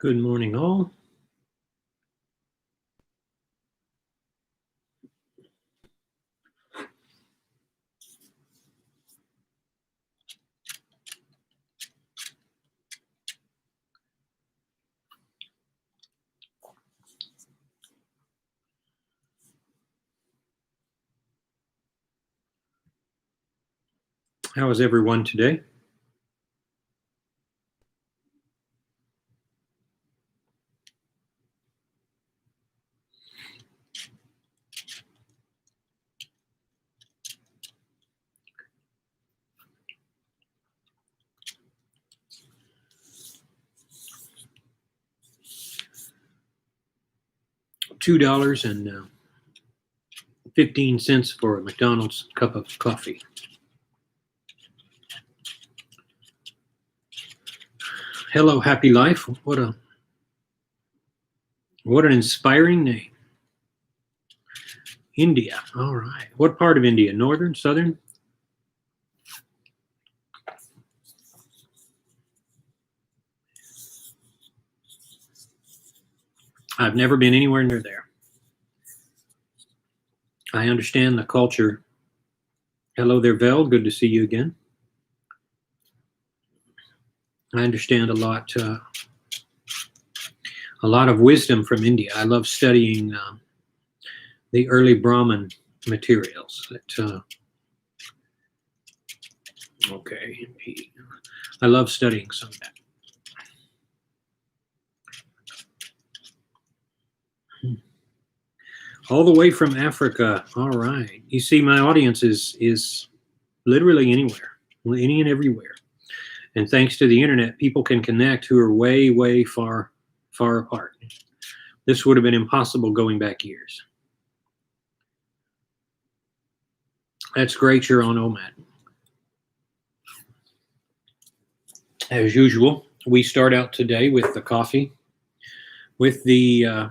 Good morning, all. How is everyone today? $2.15 for a McDonald's cup of coffee. Hello, Happy Life. What an inspiring name. India. All right. What part of India? Northern, southern? I've never been anywhere near there. I understand the culture. Hello there, Vel. Good to see you again. I understand a lot of wisdom from India. I love studying the early Brahmin materials. Okay. I love studying some of that. All the way from Africa. All right. You see, my audience is literally anywhere, any and everywhere. And thanks to the internet, people can connect who are way, way far apart. This would have been impossible going back years. That's great. You're on OMAD. As usual, we start out today with the coffee, with the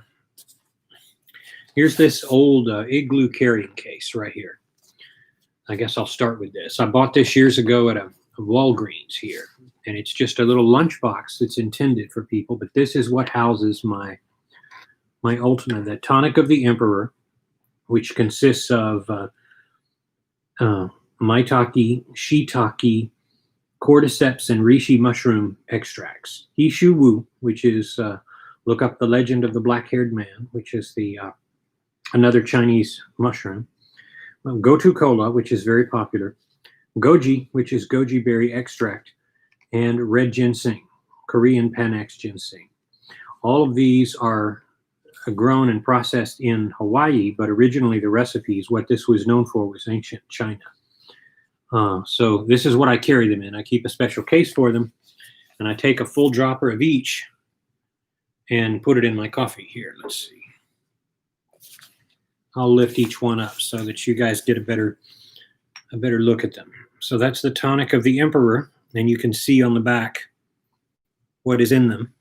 here's this old Igloo carrying case right here. I guess I'll start with this. I bought this years ago at a Walgreens here, and it's just a little lunchbox that's intended for people, but this is what houses my ultimate, the tonic of the emperor, which consists of maitake, shiitake, cordyceps, and reishi mushroom extracts. Ishu Wu, which is, look up the legend of the black-haired man, which is the another Chinese mushroom. Gotu kola, which is very popular. Goji, which is goji berry extract. And red ginseng, Korean Panax ginseng. All of these are grown and processed in Hawaii, but originally the recipes, what this was known for was ancient China. So this is what I carry them in. I keep a special case for them, and I take a full dropper of each and put it in my coffee here. Let's see. I'll lift each one up so that you guys get a better look at them. So that's the tonic of the emperor, and you can see on the back what is in them.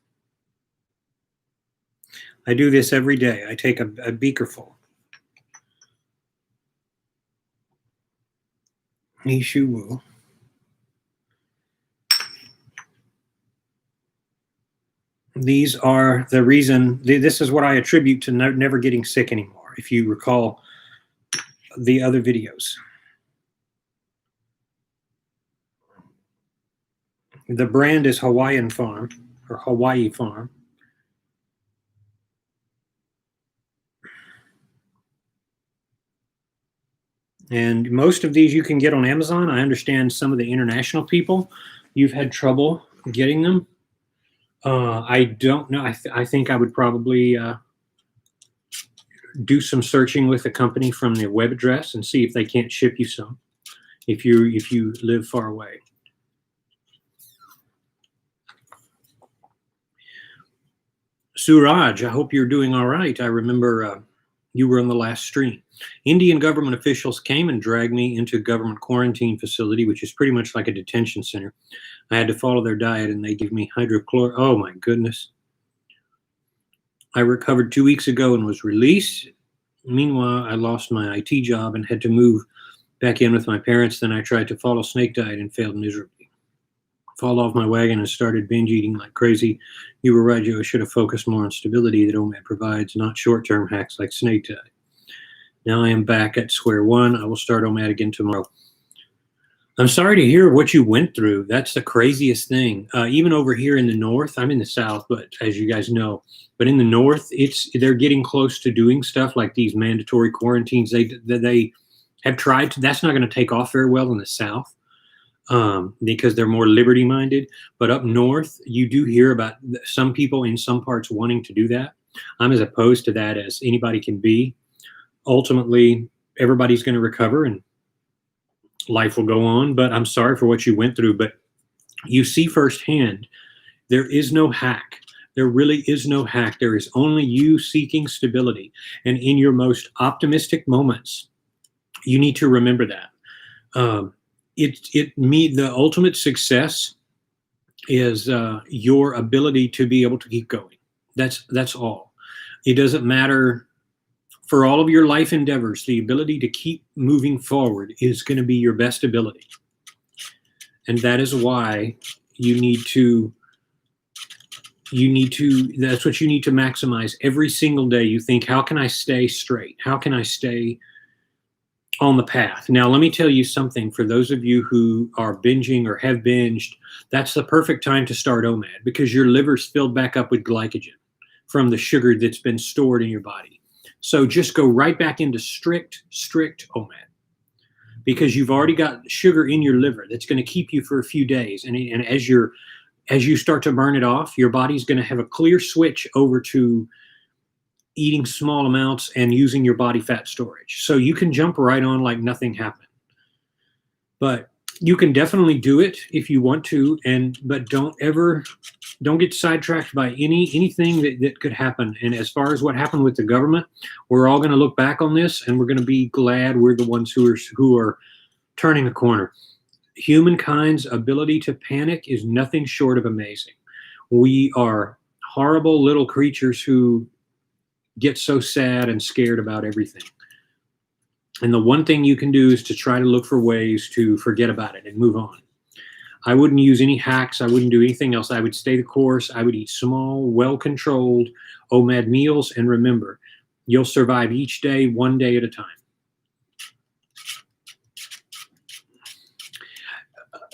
I do this every day. I take a beaker full. Ishu Wu. These are the reason, this is what I attribute to never getting sick anymore, if you recall the other videos. The brand is Hawaiian Farm, or Hawaii Farm. And most of these you can get on Amazon. I understand some of the international people, you've had trouble getting them. I don't know. I think I would probably do some searching with the company from their web address and see if they can't ship you some if you live far away. Suraj, I hope you're doing all right. I remember you were on the last stream. Indian government officials came and dragged me into a government quarantine facility, which is pretty much like a detention center. I had to follow their diet, and they give me hydrochlor. Oh my goodness. I recovered 2 weeks ago and was released. Meanwhile, I lost my IT job and had to move back in with my parents. Then I tried to follow snake diet and failed miserably. fall off my wagon and started binge eating like crazy. You were right, Joe. I should have focused more on stability that OMAD provides, not short-term hacks like snake diet. Now I am back at square one. I will start OMAD again tomorrow. I'm sorry to hear what you went through. That's the craziest thing. Even over here in the north, I'm in the south, but as you guys know, but in the north, they're getting close to doing stuff like these mandatory quarantines. They have tried to. That's not going to take off very well in the south because they're more liberty minded. But up north, you do hear about some people in some parts wanting to do that. I'm as opposed to that as anybody can be. Ultimately, everybody's going to recover and life will go on, but I'm sorry for what you went through. But you see firsthand, there is no hack. There really is no hack. There is only you seeking stability. And in your most optimistic moments, you need to remember that. The ultimate success is your ability to be able to keep going. That's all. It doesn't matter. For all of your life endeavors, the ability to keep moving forward is going to be your best ability. And that is why you need to, that's what you need to maximize every single day. You think, how can I stay straight? How can I stay on the path? Now, let me tell you something. For those of you who are binging or have binged, that's the perfect time to start OMAD because your liver's filled back up with glycogen from the sugar that's been stored in your body. So just go right back into strict OMAD because you've already got sugar in your liver that's going to keep you for a few days. And as you start to burn it off, your body's going to have a clear switch over to eating small amounts and using your body fat storage. So you can jump right on like nothing happened. But you can definitely do it if you want to, but don't get sidetracked by anything that could happen. And as far as what happened with the government, we're all going to look back on this and we're going to be glad we're the ones who are turning a corner. Humankind's ability to panic is nothing short of amazing. We are horrible little creatures who get so sad and scared about everything. And the one thing you can do is to try to look for ways to forget about it and move on. I wouldn't use any hacks. I wouldn't do anything else. I would stay the course. I would eat small, well-controlled OMAD meals. And remember, you'll survive each day, one day at a time.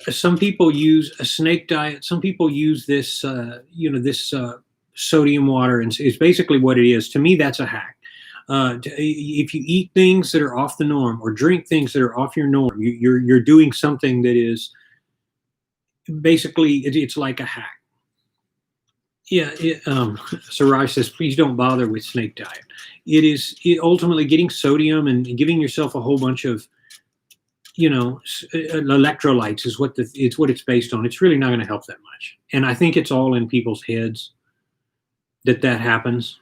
Some people use a snake diet. Some people use this, sodium water. And it's basically what it is. To me, that's a hack. If you eat things that are off the norm or drink things that are off your norm, you're doing something that is basically it's like a hack. Yeah. Siraj says, please don't bother with snake diet. Ultimately getting sodium and giving yourself a whole bunch of, electrolytes is what it's based on. It's really not going to help that much. And I think it's all in people's heads that happens.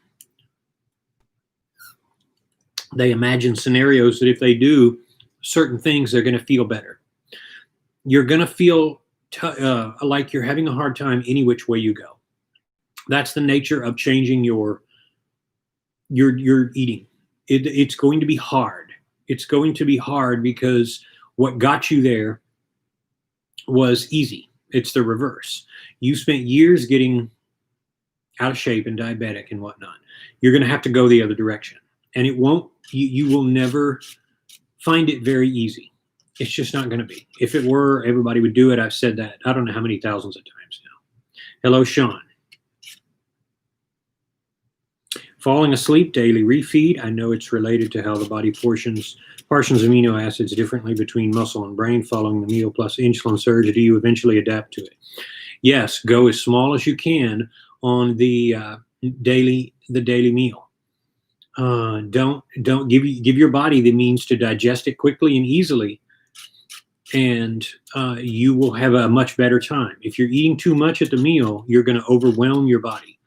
They imagine scenarios that if they do certain things, they're going to feel better. You're going to feel like you're having a hard time any which way you go. That's the nature of changing your eating. It's going to be hard. It's going to be hard because what got you there was easy. It's the reverse. You spent years getting out of shape and diabetic and whatnot. You're going to have to go the other direction. And it won't, you will never find it very easy. It's just not going to be. If it were, everybody would do it. I've said that I don't know how many thousands of times now. Hello, Sean. Falling asleep, daily refeed. I know it's related to how the body portions amino acids differently between muscle and brain following the meal plus insulin surge. Do you eventually adapt to it? Yes, go as small as you can on the daily meal. Don't give your body the means to digest it quickly and easily, and you will have a much better time. If you're eating too much at the meal, you're going to overwhelm your body,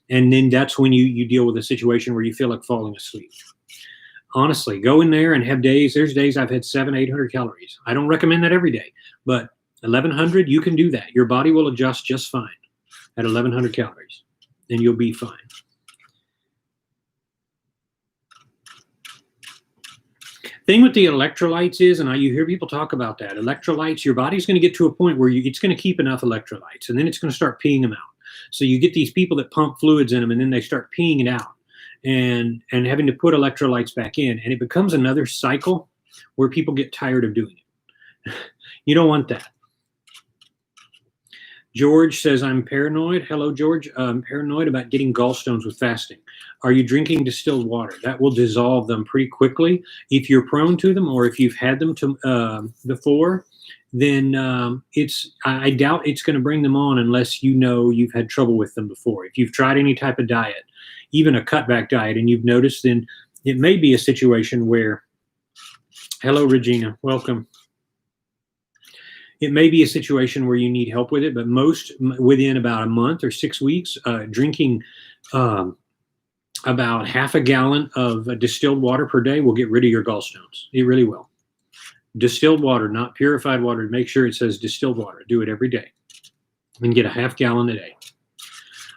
and then that's when you deal with a situation where you feel like falling asleep. Honestly, go in there and have days. There's days I've had 700-800 calories. I don't recommend that every day, but 1,100, you can do that. Your body will adjust just fine at 1,100 calories, and you'll be fine. Thing with the electrolytes is, and you hear people talk about that, electrolytes, your body's going to get to a point where it's going to keep enough electrolytes, and then it's going to start peeing them out. So you get these people that pump fluids in them, and then they start peeing it out and having to put electrolytes back in, and it becomes another cycle where people get tired of doing it. You don't want that. George says, I'm paranoid. Hello, George. I'm paranoid about getting gallstones with fasting. Are you drinking distilled water? That will dissolve them pretty quickly. If you're prone to them, or if you've had them before, then I doubt it's going to bring them on unless you know you've had trouble with them before. If you've tried any type of diet, even a cutback diet, and you've noticed, then it may be a situation where, hello, Regina, welcome. It may be a situation where you need help with it, but most within about a month or 6 weeks, drinking about half a gallon of distilled water per day will get rid of your gallstones. It really will. Distilled water, not purified water. Make sure it says distilled water. Do it every day and get a half gallon a day.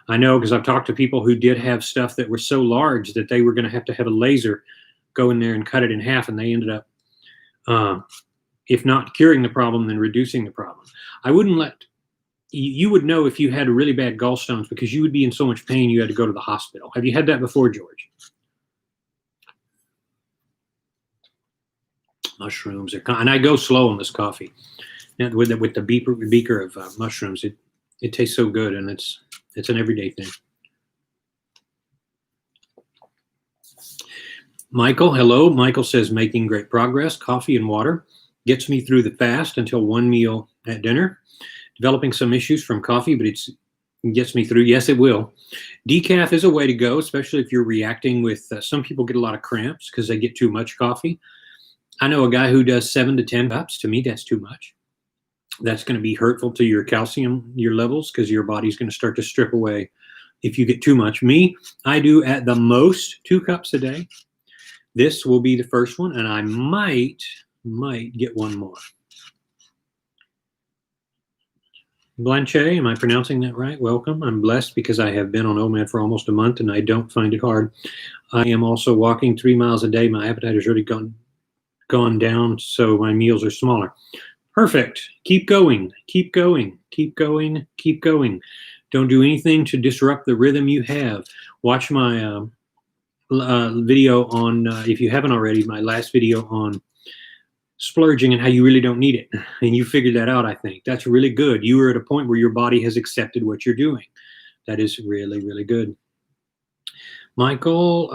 I know because I've talked to people who did have stuff that were so large that they were going to have a laser go in there and cut it in half, and they ended up if not curing the problem, then reducing the problem. I wouldn't let, you would know if you had really bad gallstones because you would be in so much pain you had to go to the hospital. Have you had that before, George? Mushrooms are, and I go slow on this coffee. Now, with the beaker of mushrooms, it tastes so good, and it's an everyday thing. Michael, hello. Michael says, making great progress. Coffee and water gets me through the fast until one meal at dinner. Developing some issues from coffee, but it gets me through. Yes, it will. Decaf is a way to go, especially if you're reacting with, some people get a lot of cramps because they get too much coffee. I know a guy who does 7 to 10 cups. To me, that's too much. That's going to be hurtful to your calcium, your levels, because your body's going to start to strip away if you get too much. Me, I do at the most 2 cups a day. This will be the first one, and I might get one more. Blanche, am I pronouncing that right? Welcome. I'm blessed because I have been on OMAD for almost a month and I don't find it hard. I am also walking 3 miles a day. My appetite has really gone down, so my meals are smaller. Perfect. Keep going. Keep going. Keep going. Keep going. Don't do anything to disrupt the rhythm you have. Watch my video on, if you haven't already, my last video on splurging and how you really don't need it. And you figured that out, I think. That's really good. You are at a point where your body has accepted what you're doing. That is really, really good. Michael,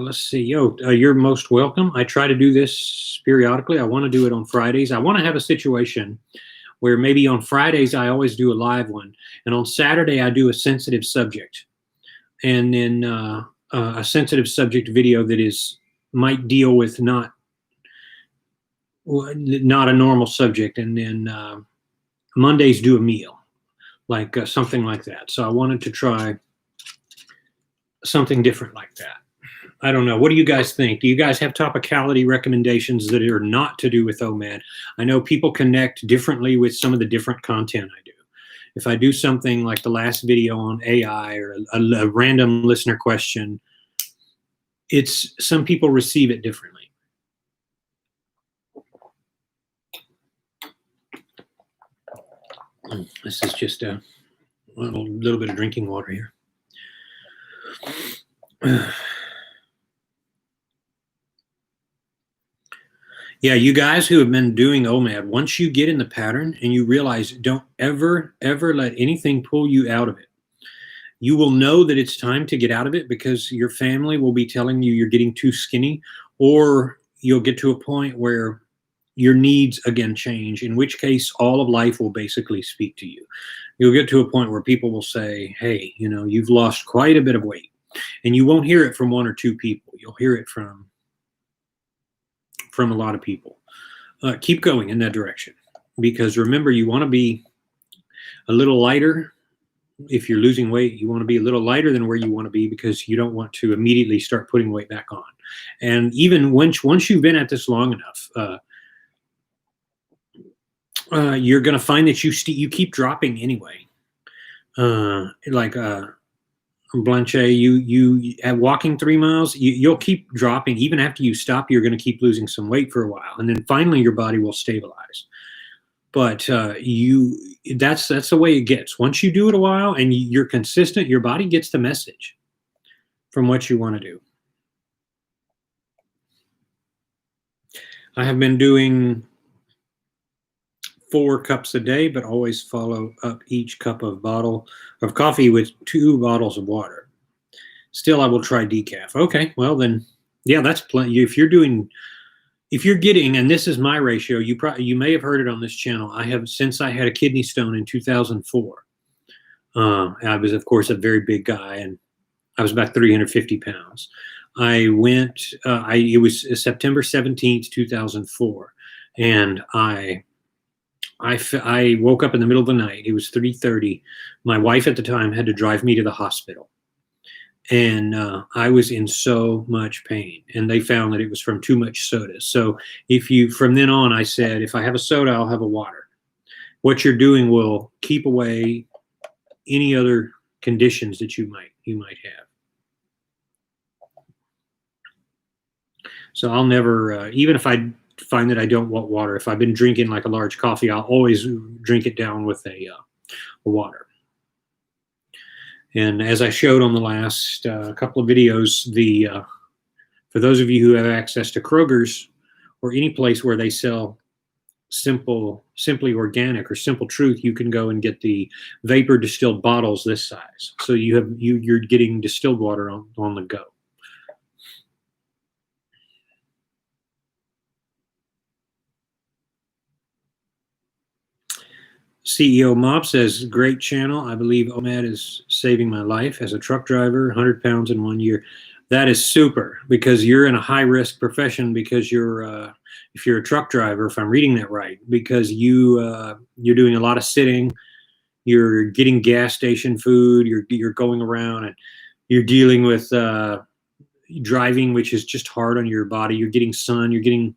let's see. You're most welcome. I try to do this periodically. I want to do it on Fridays. I want to have a situation where maybe on Fridays I always do a live one. And on Saturday I do a sensitive subject. And then a sensitive subject video that might deal with not a normal subject, and then Mondays do a meal, like something like that. So I wanted to try something different like that. I don't know. What do you guys think? Do you guys have topicality recommendations that are not to do with OMAD? I know people connect differently with some of the different content I do. If I do something like the last video on AI or a random listener question, some people receive it differently. This is just a little bit of drinking water here. Yeah, you guys who have been doing OMAD, once you get in the pattern and you realize, don't ever let anything pull you out of it. You will know that it's time to get out of it because your family will be telling you you're getting too skinny, or you'll get to a point where your needs again change, in which case all of life will basically speak to you. You'll get to a point where people will say, hey, you've lost quite a bit of weight. And you won't hear it from 1 or 2 people. You'll hear it from a lot of people. Keep going in that direction, because remember, you want to be a little lighter. If you're losing weight, you want to be a little lighter than where you want to be, because you don't want to immediately start putting weight back on. And even once you've been at this long enough, you're going to find that you keep dropping anyway. Blanche, you at walking 3 miles, you'll keep dropping. Even after you stop, you're going to keep losing some weight for a while, and then finally your body will stabilize. But that's the way it gets. Once you do it a while and you're consistent, your body gets the message from what you want to do. I have been doing 4 cups a day, but always follow up each cup of coffee with 2 bottles of water. Still, I will try decaf. Okay, well then, yeah, that's plenty. If you're getting, and this is my ratio, you may have heard it on this channel. Since I had a kidney stone in 2004. I was, of course, a very big guy, and I was about 350 pounds. It was September 17th, 2004, and I woke up in the middle of the night. It was 3:30. My wife at the time had to drive me to the hospital. And I was in so much pain, and they found that it was from too much soda. So from then on, I said, if I have a soda, I'll have a water. What you're doing will keep away any other conditions that you might have. So I'll never, even if I find that I don't want water, if I've been drinking like a large coffee, I'll always drink it down with a water. And as I showed on the last couple of videos, for those of you who have access to Kroger's or any place where they sell Simply Organic or Simple Truth, you can go and get the vapor distilled bottles this size. So you're getting distilled water on the go. CEO Mob says, great channel. I believe OMAD is saving my life as a truck driver, 100 pounds in 1 year. That is super, because you're in a high risk profession, because if you're a truck driver, if I'm reading that right, because you're doing a lot of sitting, you're getting gas station food, you're going around and you're dealing with driving, which is just hard on your body. You're getting sun, you're getting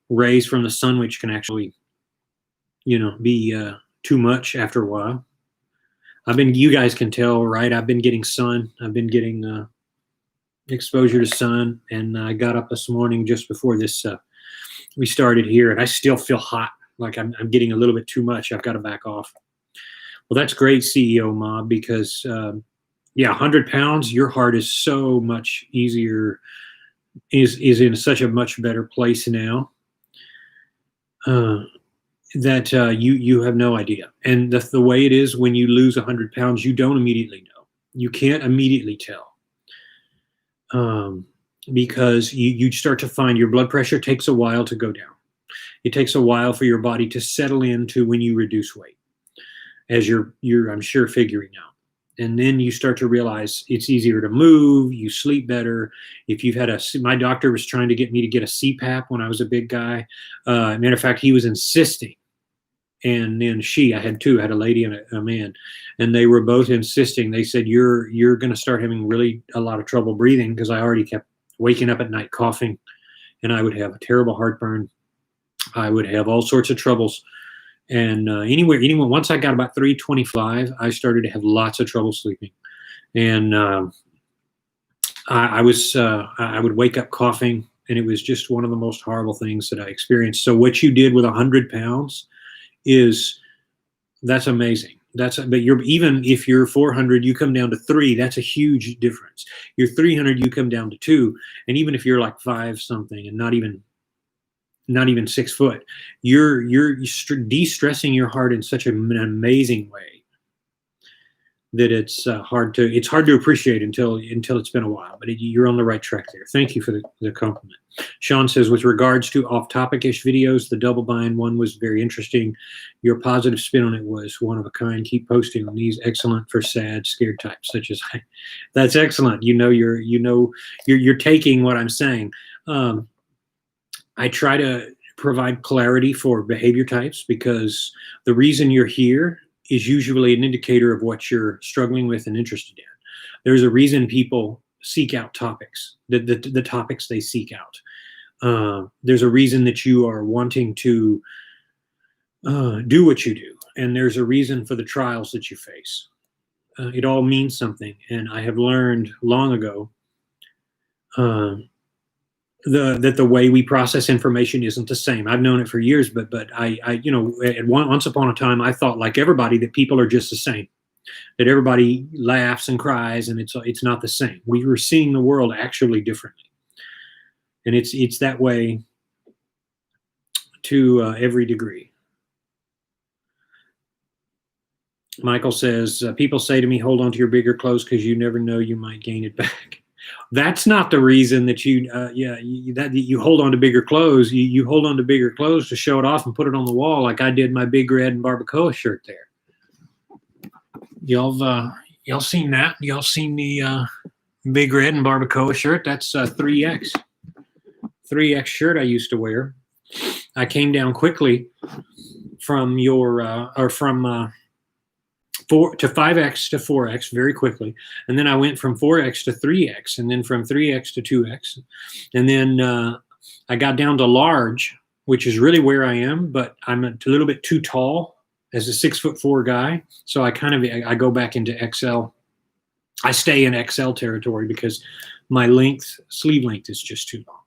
rays from the sun, which can actually, be too much after a while. You guys can tell, right? I've been getting sun. I've been getting exposure to sun, and I got up this morning just before this we started here, and I still feel hot, like I'm getting a little bit too much. I've got to back off. Well, that's great, CEO Mob, because 100 pounds, your heart is so much easier, is in such a much better place now that you have no idea. And the way it is when you lose 100 pounds, you don't immediately know. You can't immediately tell. Because you start to find your blood pressure takes a while to go down. It takes a while for your body to settle into when you reduce weight, as you're I'm sure figuring out. And then you start to realize it's easier to move, you sleep better. If you've had my doctor was trying to get me to get a CPAP when I was a big guy. Matter of fact, he was insisting. And then I had two, I had a lady and a man, and they were both insisting. They said, you're going to start having really a lot of trouble breathing, because I already kept waking up at night coughing, and I would have a terrible heartburn. I would have all sorts of troubles. And once I got about 325, I started to have lots of trouble sleeping. And I would wake up coughing, and it was just one of the most horrible things that I experienced. So what you did with 100 pounds that's amazing. But even if you're 400, you come down to 3. That's a huge difference. You're 300, you come down to 2, and even if you're like 5 something and not even 6 foot, you're de-stressing your heart in such an amazing way that it's hard to appreciate until it's been a while. But you're on the right track there. Thank you for the compliment. Sean says, with regards to off-topic-ish videos, the double bind one was very interesting. Your positive spin on it was one of a kind. Keep posting on these. Excellent for sad, scared types such as I. That's excellent. You're taking what I'm saying. I try to provide clarity for behavior types, because the reason you're here is usually an indicator of what you're struggling with and interested in. There's a reason people seek out topics, the topics they seek out. There's a reason that you are wanting to do what you do, and there's a reason for the trials that you face. it all means something. And I have learned long ago that the way we process information isn't the same. I've known it for years, but I once upon a time I thought, like everybody, that people are just the same, that everybody laughs and cries, and it's not the same. We were seeing the world actually differently, and it's that way to every degree. Michael says, people say to me, hold on to your bigger clothes because you never know, you might gain it back. That's not the reason that you hold on to bigger clothes. You hold on to bigger clothes to show it off and put it on the wall, like I did my Big Red and Barbacoa shirt there. Y'all seen that? Y'all seen the Big Red and Barbacoa shirt? That's 3X shirt I used to wear. I came down quickly from 4 to 5X to 4X very quickly. And then I went from 4X to 3X, and then from 3X to 2X. And then I got down to large, which is really where I am, but I'm a little bit too tall as a 6'4" guy. So I go back into XL. I stay in XL territory because my sleeve length is just too long.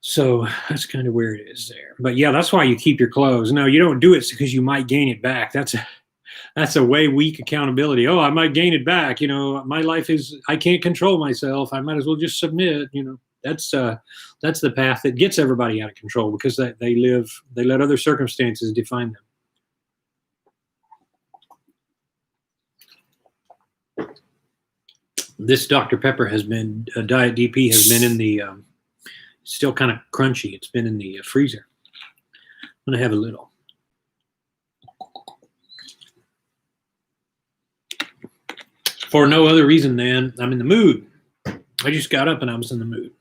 So that's kind of where it is there. But yeah, that's why you keep your clothes. No, you don't do it because you might gain it back. That's a way weak accountability. Oh, I might gain it back. My life is, I can't control myself. I might as well just submit. That's the path that gets everybody out of control, because they let other circumstances define them. This Dr. Pepper Diet DP has been in the, still kind of crunchy. It's been in the freezer. I'm going to have a little. For no other reason than I'm in the mood. I just got up and I was in the mood.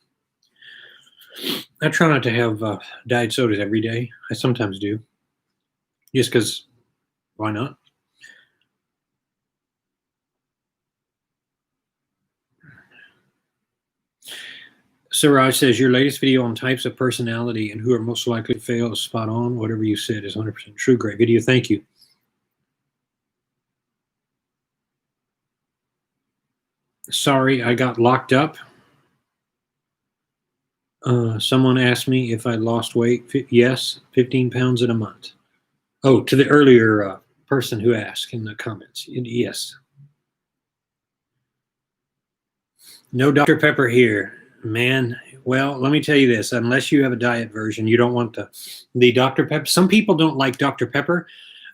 I try not to have diet sodas every day. I sometimes do. Just because, why not? Siraj says, your latest video on types of personality and who are most likely to fail is spot on. Whatever you said is 100% true. Great video. Thank you. Sorry, I got locked up. Someone asked me if I lost weight. Yes, 15 pounds in a month. Oh, to the earlier person who asked in the comments. Yes. No Dr. Pepper here. Man, well, let me tell you this. Unless you have a diet version, you don't want the Dr. Pepper. Some people don't like Dr. Pepper.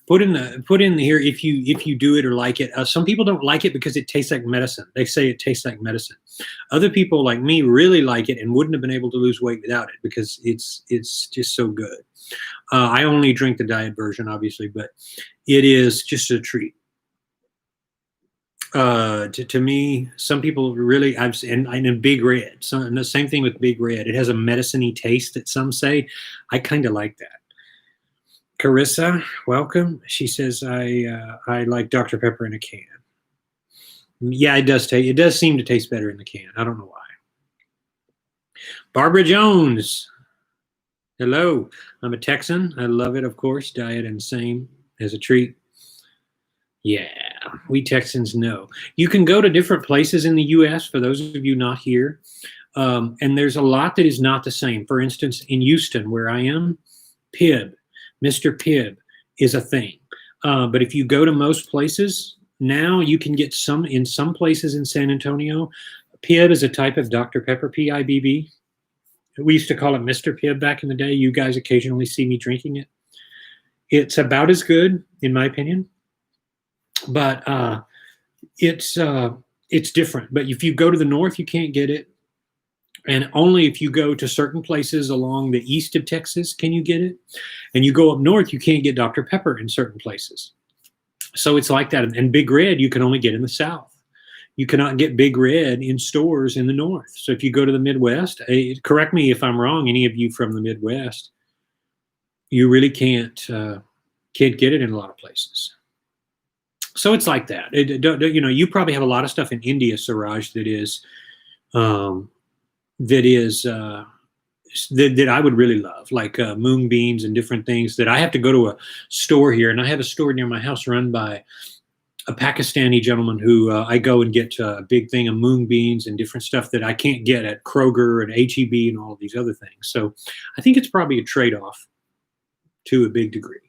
Put in here if you do it or like it. Some people don't like it because it tastes like medicine. They say it tastes like medicine. Other people like me really like it and wouldn't have been able to lose weight without it because it's just so good. I only drink the diet version, obviously, but it is just a treat. To me, some people really, and Big Red. And the same thing with Big Red. It has a medicine-y taste that some say. I kind of like that. Carissa, welcome. She says, I like Dr. Pepper in a can. Yeah, it does taste. It does seem to taste better in the can. I don't know why. Barbara Jones. Hello. I'm a Texan. I love it, of course. Diet and same as a treat. Yeah, we Texans know. You can go to different places in the U.S., for those of you not here, and there's a lot that is not the same. For instance, in Houston, where I am, Pibb, Mr. Pibb is a thing. But if you go to most places, now you can get in some places in San Antonio. Pibb is a type of Dr. Pepper, P-I-B-B. We used to call it Mr. Pibb back in the day. You guys occasionally see me drinking it. It's about as good, in my opinion. But it's different. But if you go to the north, you can't get it. And only if you go to certain places along the east of Texas can you get it. And you go up north, you can't get Dr. Pepper in certain places. So it's like that. And Big Red, you can only get in the south. You cannot get Big Red in stores in the north. So if you go to the Midwest, correct me if I'm wrong, any of you from the Midwest, you really can't get it in a lot of places. So it's like that. You probably have a lot of stuff in India, Siraj, that I would really love, like mung beans and different things that I have to go to a store here. And I have a store near my house run by a Pakistani gentleman who I go and get a big thing of mung beans and different stuff that I can't get at Kroger and HEB and all of these other things. So I think it's probably a trade-off to a big degree.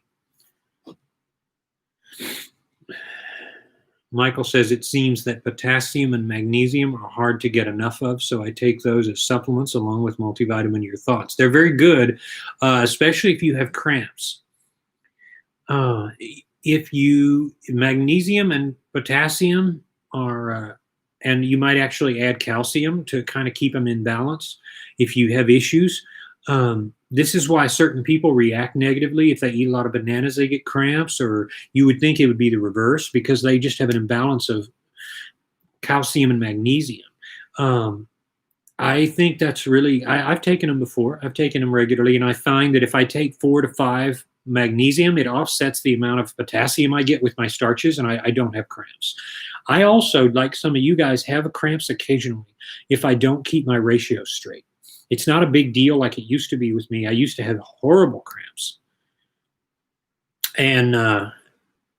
Michael says it seems that potassium and magnesium are hard to get enough of, so I take those as supplements along with multivitamin. Your thoughts? They're very good, especially if you have cramps. If you magnesium and potassium are, and you might actually add calcium to kind of keep them in balance if you have issues. This is why certain people react negatively. If they eat a lot of bananas, they get cramps, or you would think it would be the reverse because they just have an imbalance of calcium and magnesium. I think that's really, I've taken them before. I've taken them regularly, and I find that if I take 4 to 5 magnesium, it offsets the amount of potassium I get with my starches, and I don't have cramps. I also, like some of you guys, have cramps occasionally if I don't keep my ratio straight. It's not a big deal like it used to be with me. I used to have horrible cramps. And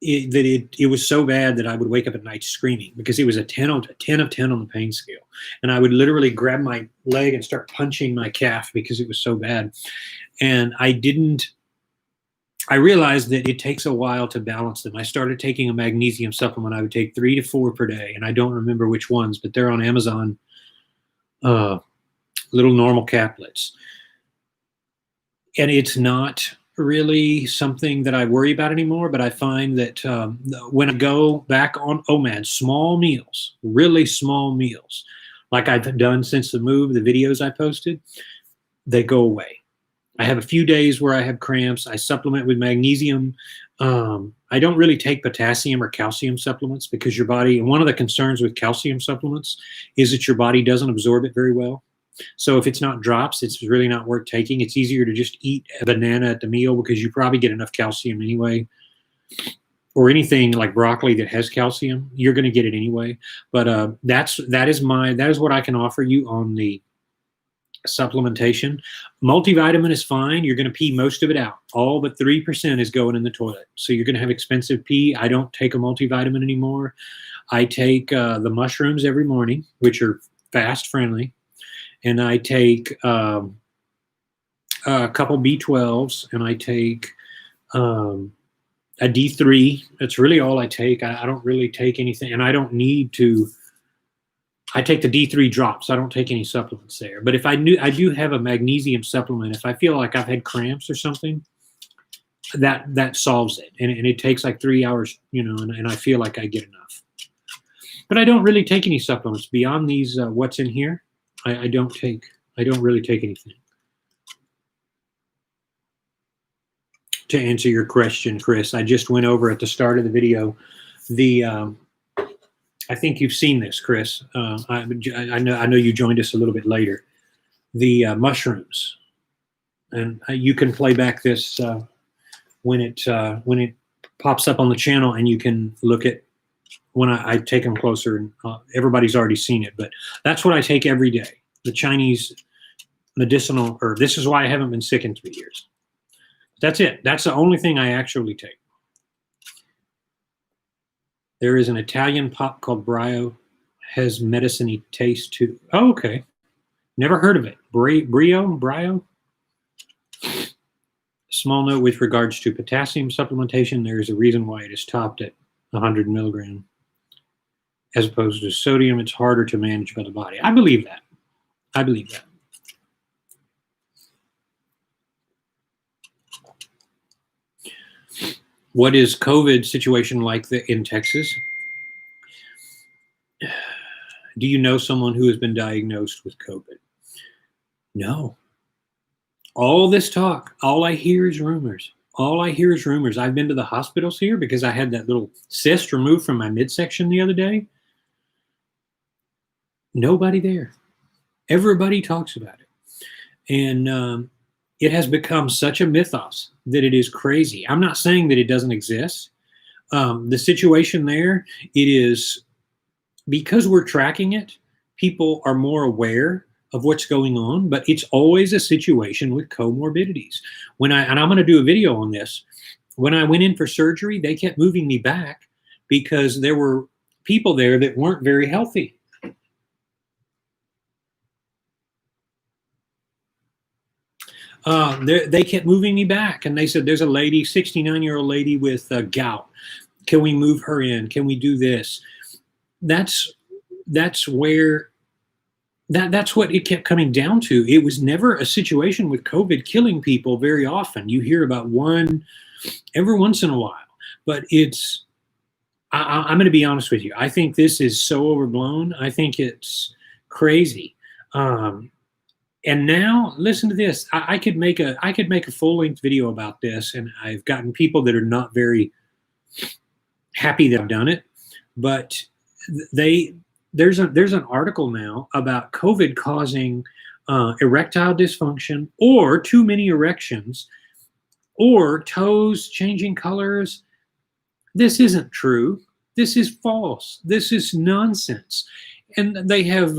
it was so bad that I would wake up at night screaming because it was a 10 of 10 on the pain scale. And I would literally grab my leg and start punching my calf because it was so bad. And I realized that it takes a while to balance them. I started taking a magnesium supplement. I would take 3 to 4 per day. And I don't remember which ones, but they're on Amazon. Little normal caplets. And it's not really something that I worry about anymore, but I find that when I go back on OMAD, small meals, really small meals, like I've done since the move, the videos I posted, they go away. I have a few days where I have cramps. I supplement with magnesium. I don't really take potassium or calcium supplements because your body, and one of the concerns with calcium supplements is that your body doesn't absorb it very well. So if it's not drops, it's really not worth taking. It's easier to just eat a banana at the meal because you probably get enough calcium anyway. Or anything like broccoli that has calcium, you're going to get it anyway. But that is what I can offer you on the supplementation. Multivitamin is fine. You're going to pee most of it out. All but 3% is going in the toilet. So you're going to have expensive pee. I don't take a multivitamin anymore. I take the mushrooms every morning, which are fast friendly. And I take a couple B12s, and I take a D3. That's really all I take. I don't really take anything, and I don't need to. I take the D3 drops. I don't take any supplements there. But if I do have a magnesium supplement, if I feel like I've had cramps or something, that solves it. And it takes like 3 hours, and I feel like I get enough. But I don't really take any supplements beyond these. What's in here? I don't really take anything. To answer your question, Chris, I just went over at the start of the video. I think you've seen this, Chris. I know you joined us a little bit later. The mushrooms, and you can play back this when it pops up on the channel, and you can look at when I take them closer, and everybody's already seen it, but that's what I take every day. The Chinese medicinal herb. This is why I haven't been sick in 3 years. That's it. That's the only thing I actually take. There is an Italian pop called Brio. Has medicine-y taste too. Oh, okay. Never heard of it. Brio? Small note with regards to potassium supplementation. There is a reason why it is topped at 100 milligram. As opposed to sodium, it's harder to manage by the body. I believe that. What is COVID situation like in Texas? Do you know someone who has been diagnosed with COVID? No. All this talk, all I hear is rumors. I've been to the hospitals here because I had that little cyst removed from my midsection the other day. Nobody there. Everybody talks about it. And it has become such a mythos that it is crazy. I'm not saying that it doesn't exist. The situation there, it is because we're tracking it, people are more aware of what's going on, but it's always a situation with comorbidities. And I'm going to do a video on this. When I went in for surgery, they kept moving me back because there were people there that weren't very healthy. They kept moving me back, and they said, there's a lady, 69-year-old lady with gout. Can we move her in? Can we do this? That's where that's what it kept coming down to. It was never a situation with COVID killing people very often. You hear about one every once in a while, but I'm going to be honest with you. I think this is so overblown. I think it's crazy. And now listen to this. I could make a full-length video about this, and I've gotten people that are not very happy that I've done it, but there's an article now about COVID causing erectile dysfunction, or too many erections, or toes changing colors. This isn't true. This is false. This is nonsense. And they have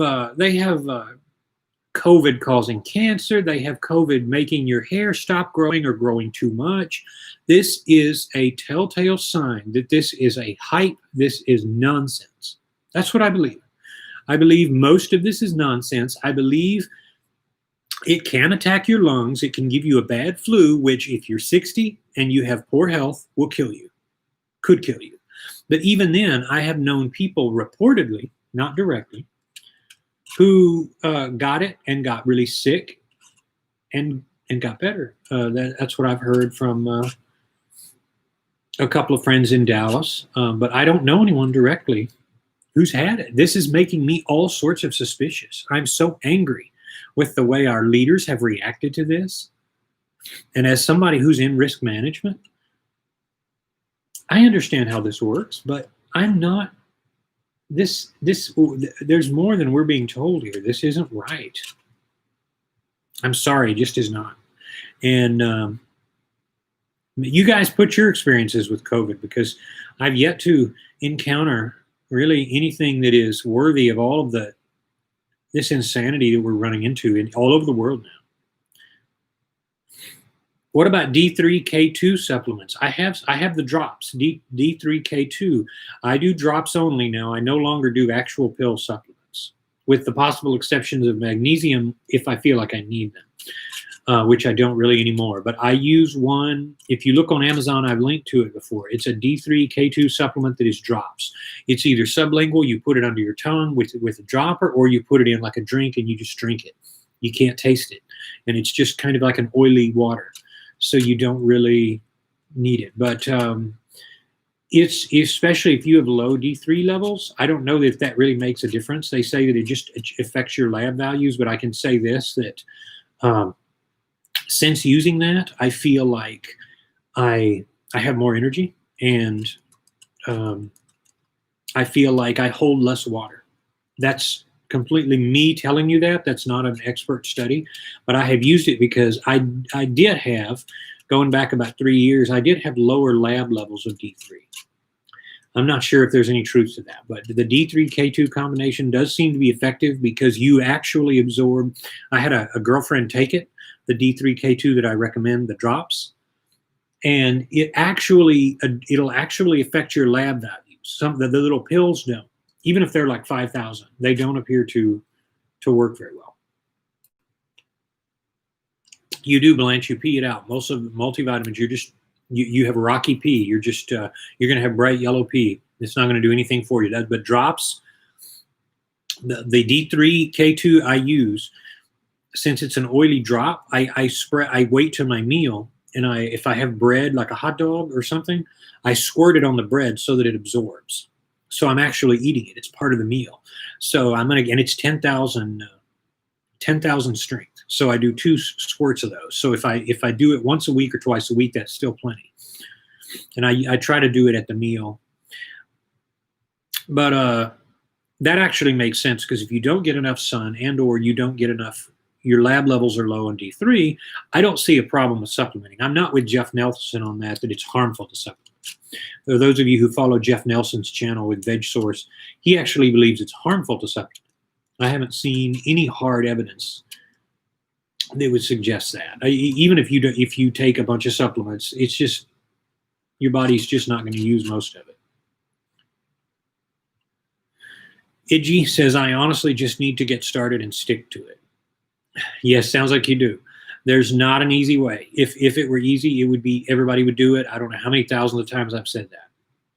COVID causing cancer. They have COVID making your hair stop growing or growing too much. This is a telltale sign that this is a hype. This is nonsense. That's what I believe. I believe most of this is nonsense. I believe it can attack your lungs. It can give you a bad flu, which if you're 60 and you have poor health, will kill you, could kill you. But even then, I have known people reportedly, not directly, who got it and got really sick and got better. That's what I've heard from a couple of friends in Dallas, but I don't know anyone directly who's had it. This is making me all sorts of suspicious. I'm so angry with the way our leaders have reacted to this. And as somebody who's in risk management, I understand how this works, but I'm not, there's more than we're being told here. This isn't right. I'm sorry, it just is not. And you guys put your experiences with COVID, because I've yet to encounter really anything that is worthy of all of this insanity that we're running into all over the world now. What about D3K2 supplements? I have the drops, D3K2. I do drops only now. I no longer do actual pill supplements, with the possible exceptions of magnesium if I feel like I need them, which I don't really anymore. But I use one. If you look on Amazon, I've linked to it before. It's a D3K2 supplement that is drops. It's either sublingual, you put it under your tongue with a dropper, or you put it in like a drink and you just drink it. You can't taste it. And it's just kind of like an oily water. So you don't really need it. But it's, especially if you have low D3 levels, I don't know if that really makes a difference. They say that it just affects your lab values, but I can say this, that since using that, I feel like I have more energy, and I feel like I hold less water. That's completely me telling you that. That's not an expert study, but I have used it because I did have, going back about 3 years, I did have lower lab levels of D3. I'm not sure if there's any truth to that, but the D3K2 combination does seem to be effective because you actually absorb. I had a girlfriend take it, the D3K2 that I recommend, the drops, and it'll actually affect your lab values. Some of the little pills don't. Even if they're like 5,000, they don't appear to work very well. You do, Blanche, you pee it out. Most of the multivitamins, you have a rocky pee. You're going to have bright yellow pee. It's not going to do anything for you. But drops, the D3K2 I use, since it's an oily drop, I wait till my meal, and if I have bread, like a hot dog or something, I squirt it on the bread so that it absorbs. So I'm actually eating it. It's part of the meal. So and it's 10,000 strength. So I do 2 squirts of those. So if I do it once a week or twice a week, that's still plenty. And I try to do it at the meal. But that actually makes sense, because if you don't get enough sun or you don't get enough, your lab levels are low on D3, I don't see a problem with supplementing. I'm not with Jeff Nelson on that it's harmful to supplement. For those of you who follow Jeff Nelson's channel with VegSource, he actually believes it's harmful to supplement. I haven't seen any hard evidence that would suggest that. Even if you take a bunch of supplements, it's just, your body's just not going to use most of it. Idgy says, I honestly just need to get started and stick to it. Yes, sounds like you do. There's not an easy way. If it were easy, it would be everybody would do it. I don't know how many thousands of times I've said that.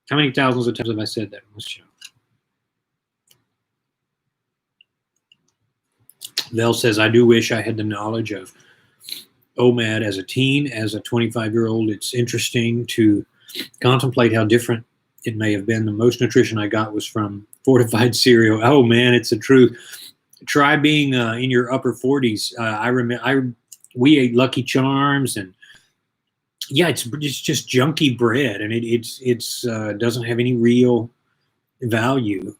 How many thousands of times have I said that on this show? Vel says, I do wish I had the knowledge of OMAD as a teen, as a 25-year-old. It's interesting to contemplate how different it may have been. The most nutrition I got was from fortified cereal. Oh man, it's the truth. Try being in your upper 40s. I remember we ate Lucky Charms, and yeah, it's just junky bread, and it's doesn't have any real value.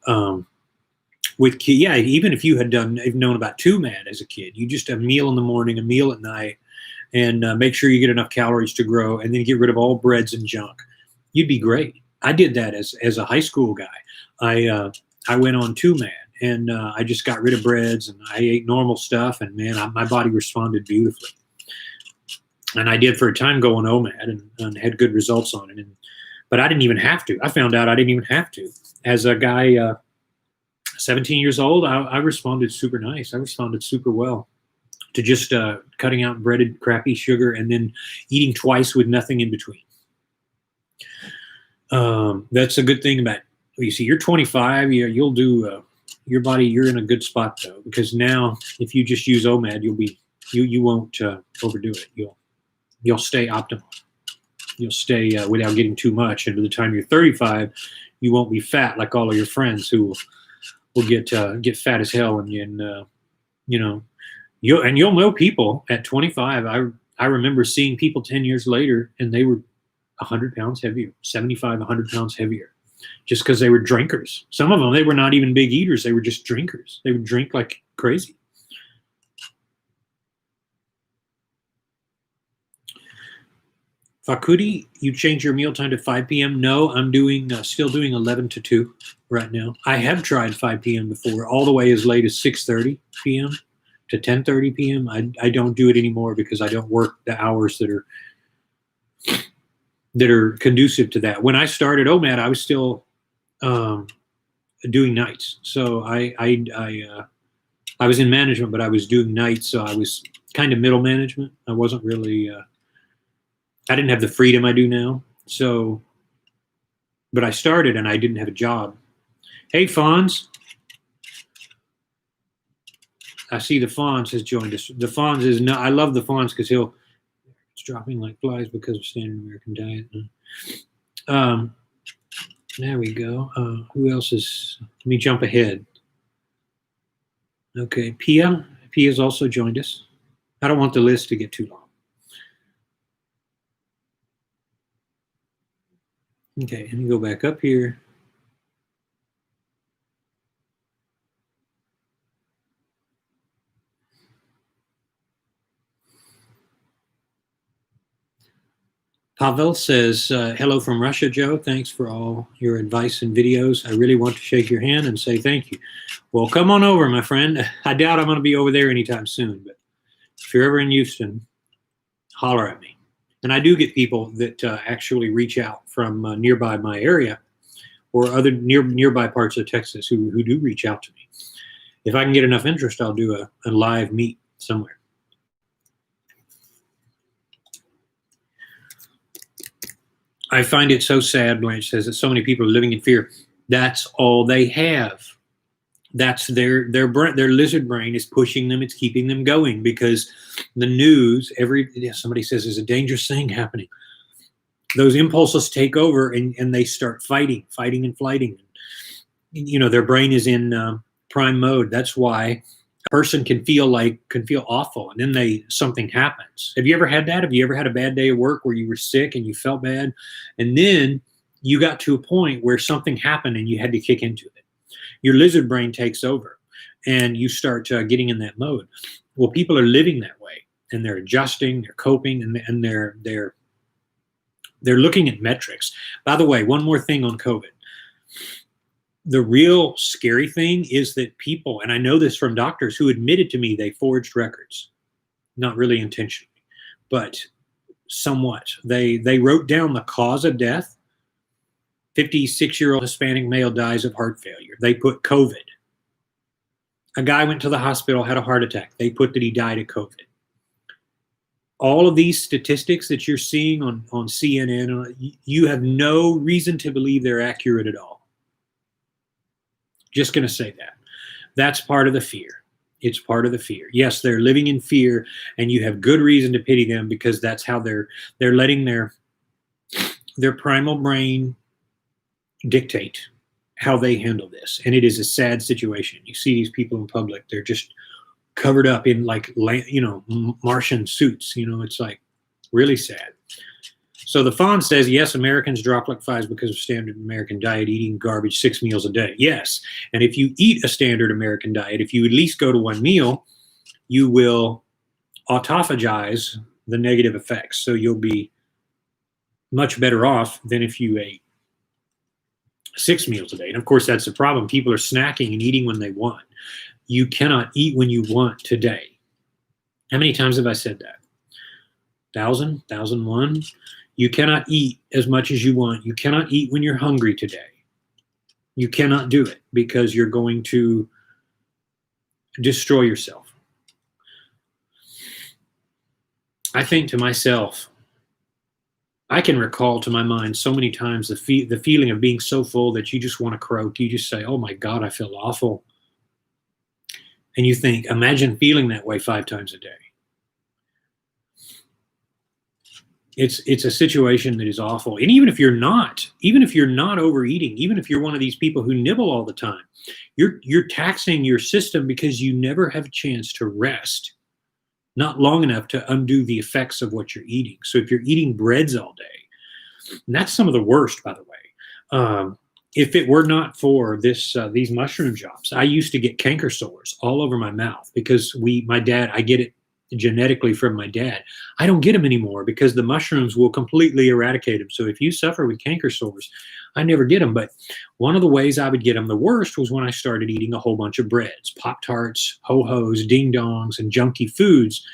Even if you had known about 2MAD as a kid, you just a meal in the morning, a meal at night, and make sure you get enough calories to grow, and then get rid of all breads and junk. You'd be great. I did that as a high school guy. I went on 2MAD, and I just got rid of breads, and I ate normal stuff, and man, my body responded beautifully. And I did for a time go on OMAD and had good results on it. But I didn't even have to. I found out I didn't even have to. As a guy, 17 years old, I responded super nice. I responded super well to just cutting out breaded, crappy sugar and then eating twice with nothing in between. That's a good thing about, you see, you're 25, you'll do your body. You're in a good spot though, because now if you just use OMAD, you won't overdo it. You'll stay optimal. You'll stay without getting too much. And by the time you're 35, you won't be fat like all of your friends who will get fat as hell. And you'll know people at 25. I remember seeing people 10 years later, and they were 100 pounds heavier, 75, 100 pounds heavier, just because they were drinkers. Some of them, they were not even big eaters. They were just drinkers. They would drink like crazy. Fakudi, you change your mealtime to 5 p.m.? No, I'm still doing 11 to 2 right now. I have tried 5 p.m. before, all the way as late as 6:30 p.m. to 10:30 p.m. I don't do it anymore because I don't work the hours that are conducive to that. When I started OMAD, I was still doing nights. So I was in management, but I was doing nights. So I was kind of middle management. I wasn't really. I didn't have the freedom I do now. So, but I started and I didn't have a job. Hey, Fonz. I see the Fonz has joined us. The Fonz is not, I love the Fonz because it's dropping like flies because of standard American diet. There we go. Who else is, let me jump ahead. Okay, Pia's also joined us. I don't want the list to get too long. Okay, and you go back up here. Pavel says, hello from Russia, Joe. Thanks for all your advice and videos. I really want to shake your hand and say thank you. Well, come on over, my friend. I doubt I'm going to be over there anytime soon, but if you're ever in Houston, holler at me. And I do get people that actually reach out from nearby my area or other nearby parts of Texas who do reach out to me. If I can get enough interest, I'll do a live meet somewhere. I find it so sad, Blanche says, that so many people are living in fear. That's all they have. That's their lizard brain is pushing them. It's keeping them going because the news, somebody says there's a dangerous thing happening. Those impulses take over and they start fighting and flighting. Their brain is in prime mode. That's why a person can feel awful, and then something happens. Have you ever had that? Have you ever had a bad day at work where you were sick and you felt bad, and then you got to a point where something happened and you had to kick into it? Your lizard brain takes over, and you start getting in that mode. Well, people are living that way, and they're adjusting, they're coping, and they're looking at metrics. By the way, one more thing on COVID. The real scary thing is that people, and I know this from doctors who admitted to me they forged records, not really intentionally, but somewhat. They wrote down the cause of death. 56-year-old Hispanic male dies of heart failure. They put COVID. A guy went to the hospital, had a heart attack. They put that he died of COVID. All of these statistics that you're seeing on CNN, you have no reason to believe they're accurate at all. Just going to say that. That's part of the fear. It's part of the fear. Yes, they're living in fear, and you have good reason to pity them because that's how they're letting their primal brain dictate how they handle this. And it is a sad situation. You see these people in public, they're just covered up in like, Martian suits. It's like really sad. So the Fawn says, yes, Americans drop like flies because of standard American diet, eating garbage 6 meals a day. Yes. And if you eat a standard American diet, if you at least go to one meal, you will autophagize the negative effects. So you'll be much better off than if you ate 6 meals a day. And of course, that's the problem. People are snacking and eating when they want. You cannot eat when you want today. How many times have I said that? 1,000, 1,001. You cannot eat as much as you want. You cannot eat when you're hungry today. You cannot do it because you're going to destroy yourself. I think to myself, I can recall to my mind so many times the feeling of being so full that you just want to croak. You just say, oh my God, I feel awful. And you think, imagine feeling that way 5 times a day. It's a situation that is awful. And even if you're not overeating, even if you're one of these people who nibble all the time, you're taxing your system because you never have a chance to rest, not long enough to undo the effects of what you're eating. So if you're eating breads all day, and that's some of the worst, by the way. If it were not for these mushroom jobs, I used to get canker sores all over my mouth because I get it genetically from my dad. I don't get them anymore because the mushrooms will completely eradicate them. So if you suffer with canker sores, I never get them. But one of the ways I would get them the worst was when I started eating a whole bunch of breads, Pop-Tarts, Ho-Hos, Ding Dongs, and junky foods.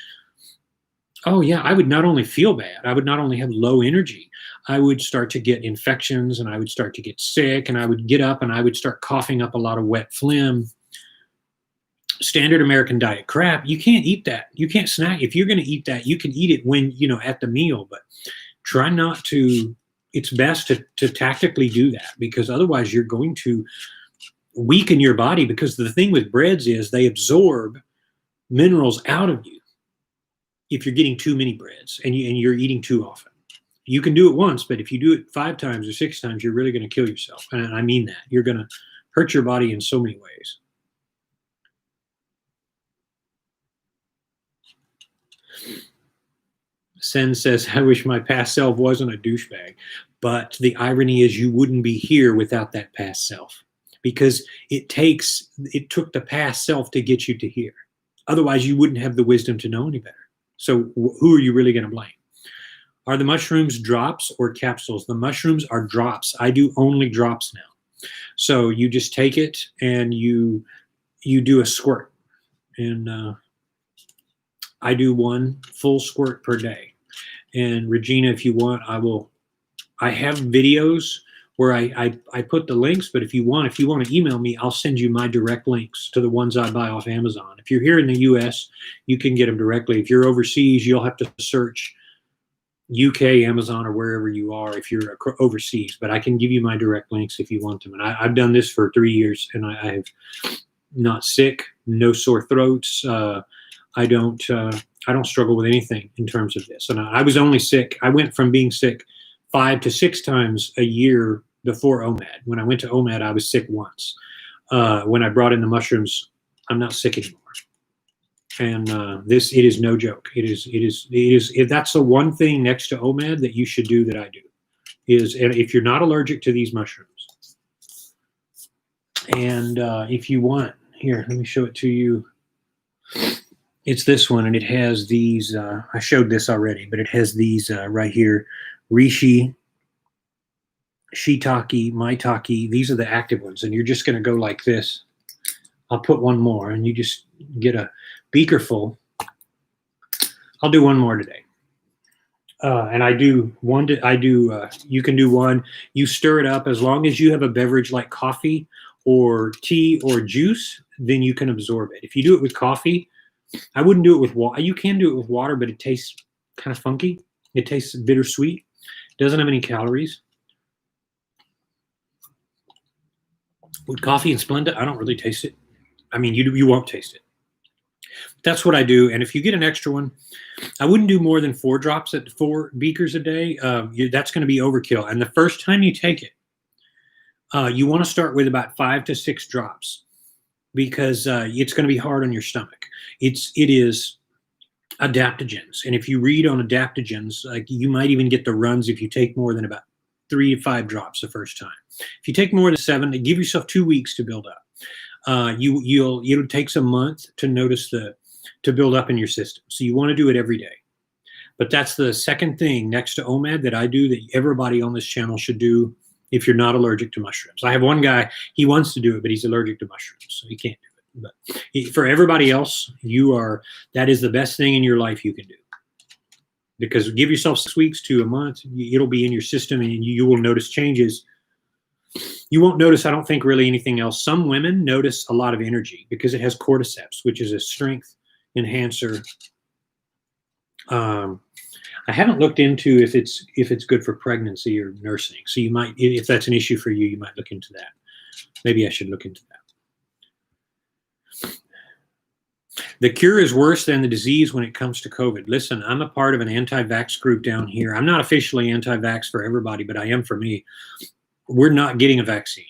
Oh yeah, I would not only feel bad, I would not only have low energy, I would start to get infections and I would start to get sick and I would get up and I would start coughing up a lot of wet phlegm. Standard American diet crap, you can't eat that. You can't snack. If you're going to eat that, you can eat it when, at the meal, but try not to. It's best to tactically do that because otherwise you're going to weaken your body because the thing with breads is they absorb minerals out of you if you're getting too many breads and you're eating too often. You can do it once, but if you do it 5 times or 6 times, you're really going to kill yourself. And I mean that. You're going to hurt your body in so many ways. Sen says, I wish my past self wasn't a douchebag. But the irony is you wouldn't be here without that past self because it took the past self to get you to here. Otherwise, you wouldn't have the wisdom to know any better. So who are you really going to blame? Are the mushrooms drops or capsules? The mushrooms are drops. I do only drops now. So you just take it and you do a squirt. And I do 1 full squirt per day. And Regina, if you want, I have videos where I put the links, but if you want to email me, I'll send you my direct links to the ones I buy off Amazon. If you're here in the US, you can get them directly. If you're overseas, you'll have to search UK, Amazon, or wherever you are if you're overseas, but I can give you my direct links if you want them. And I've done this for 3 years and I have not sick, no sore throats. I don't struggle with anything in terms of this. And I was only sick. I went from being sick 5 to 6 times a year before OMAD. When I went to OMAD, I was sick once. When I brought in the mushrooms, I'm not sick anymore. And it is no joke. It is. If that's the one thing next to OMAD that you should do that I do is, and if you're not allergic to these mushrooms, and if you want, here, let me show it to you. It's this one, and it has these, I showed this already, but it has these right here, reishi, shiitake, maitake. These are the active ones, and you're just going to go like this. I'll put one more, and you just get a beaker full. I'll do one more today. And I do one, you can do one. You stir it up as long as you have a beverage like coffee or tea or juice, then you can absorb it. If you do it with coffee, I wouldn't do it with water. You can do it with water, but it tastes kind of funky. It tastes bittersweet. Doesn't have any calories. With coffee and Splenda, I don't really taste it. I mean, you won't taste it. That's what I do. And if you get an extra one, I wouldn't do more than 4 drops at 4 beakers a day. That's going to be overkill. And the first time you take it, you want to start with about 5 to 6 drops because it's going to be hard on your stomach. It is adaptogens. And if you read on adaptogens, like you might even get the runs if you take more than about 3 to 5 drops the first time. If you take more than 7, give yourself 2 weeks to build up. It'll take some month to notice to build up in your system. So you want to do it every day. But that's the second thing next to OMAD that I do that everybody on this channel should do if you're not allergic to mushrooms. I have one guy, he wants to do it, but he's allergic to mushrooms, so he can't do it. But for everybody else, that is the best thing in your life you can do. Because give yourself 6 weeks to a month, it'll be in your system and you will notice changes. You won't notice, I don't think, really anything else. Some women notice a lot of energy because it has cordyceps, which is a strength enhancer. I haven't looked into if it's good for pregnancy or nursing. So you might, if that's an issue for you, you might look into that. Maybe I should look into that. The cure is worse than the disease when it comes to COVID. Listen, I'm a part of an anti-vax group down here. I'm not officially anti-vax for everybody, but I am for me. We're not getting a vaccine.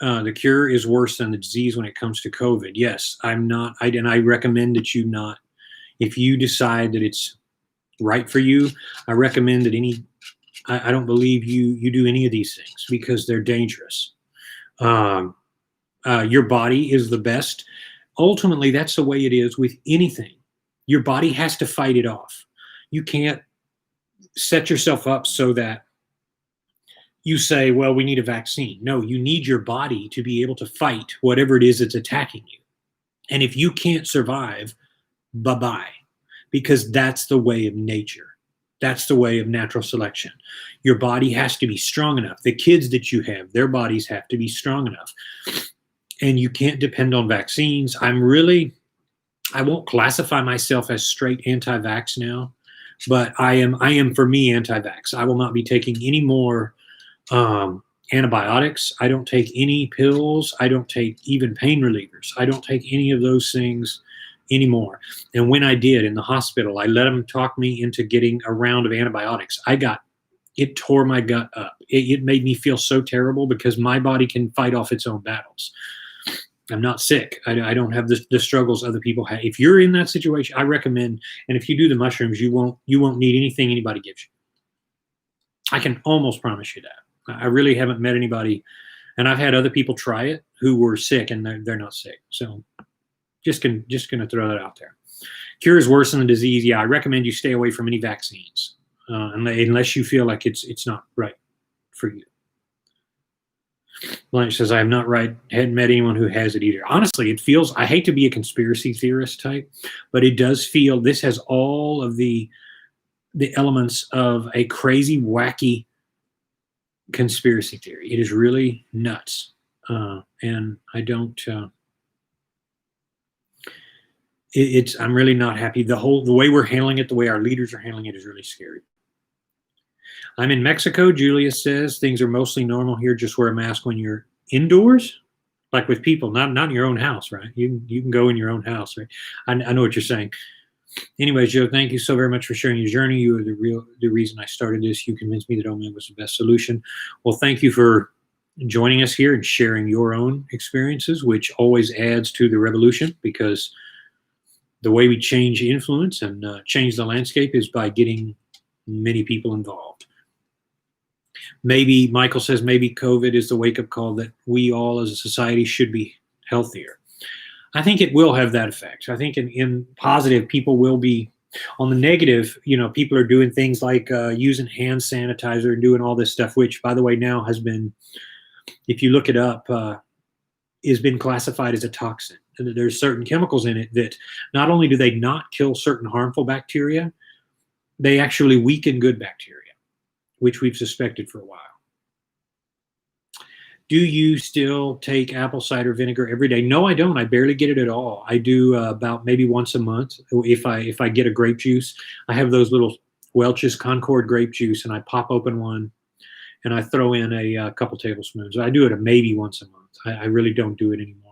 The cure is worse than the disease when it comes to COVID. Yes, I'm not. And I recommend that you not. If you decide that it's right for you, I recommend that I don't believe you do any of these things because they're dangerous. Your body is the best. Ultimately, that's the way it is with anything. Your body has to fight it off. You can't set yourself up so that you say, well, we need a vaccine. No, you need your body to be able to fight whatever it is that's attacking you. And if you can't survive, bye-bye. Because that's the way of nature. That's the way of natural selection. Your body has to be strong enough. The kids that you have, their bodies have to be strong enough. And you can't depend on vaccines. I won't classify myself as straight anti-vax now, but I am for me anti-vax. I will not be taking any more antibiotics. I don't take any pills. I don't take even pain relievers. I don't take any of those things anymore. And when I did in the hospital, I let them talk me into getting a round of antibiotics. It tore my gut up. It made me feel so terrible because my body can fight off its own battles. I'm not sick. I don't have the struggles other people have. If you're in that situation, I recommend, and if you do the mushrooms, you won't need anything anybody gives you. I can almost promise you that. I really haven't met anybody, and I've had other people try it who were sick and they're not sick. So just gonna throw that out there. Cure is worse than the disease. Yeah, I recommend you stay away from any vaccines unless you feel like it's not right for you. Blanche says, I hadn't met anyone who has it either. Honestly, it feels, I hate to be a conspiracy theorist type, but it does feel, this has all of the elements of a crazy, wacky conspiracy theory. It is really nuts. And I don't, I'm really not happy. The way we're handling it, the way our leaders are handling it is really scary. I'm in Mexico, Julia says. Things are mostly normal here. Just wear a mask when you're indoors, like with people, not in your own house, right? You can go in your own house, right? I know what you're saying. Anyways, Joe, thank you so very much for sharing your journey. You are the reason I started this. You convinced me that OMAD was the best solution. Well, thank you for joining us here and sharing your own experiences, which always adds to the revolution, because the way we change influence and change the landscape is by getting many people involved. Maybe, Michael says, maybe COVID is the wake-up call that we all as a society should be healthier. I think it will have that effect. I think in positive, people will be. On the negative, people are doing things like using hand sanitizer and doing all this stuff, which, by the way, now has been, if you look it up, has been classified as a toxin. And there's certain chemicals in it that not only do they not kill certain harmful bacteria, they actually weaken good bacteria, which we've suspected for a while. Do you still take apple cider vinegar every day? No, I don't. I barely get it at all. I do about maybe once a month. If I get a grape juice, I have those little Welch's Concord grape juice, and I pop open one, and I throw in a couple tablespoons. I do it maybe once a month. I really don't do it anymore.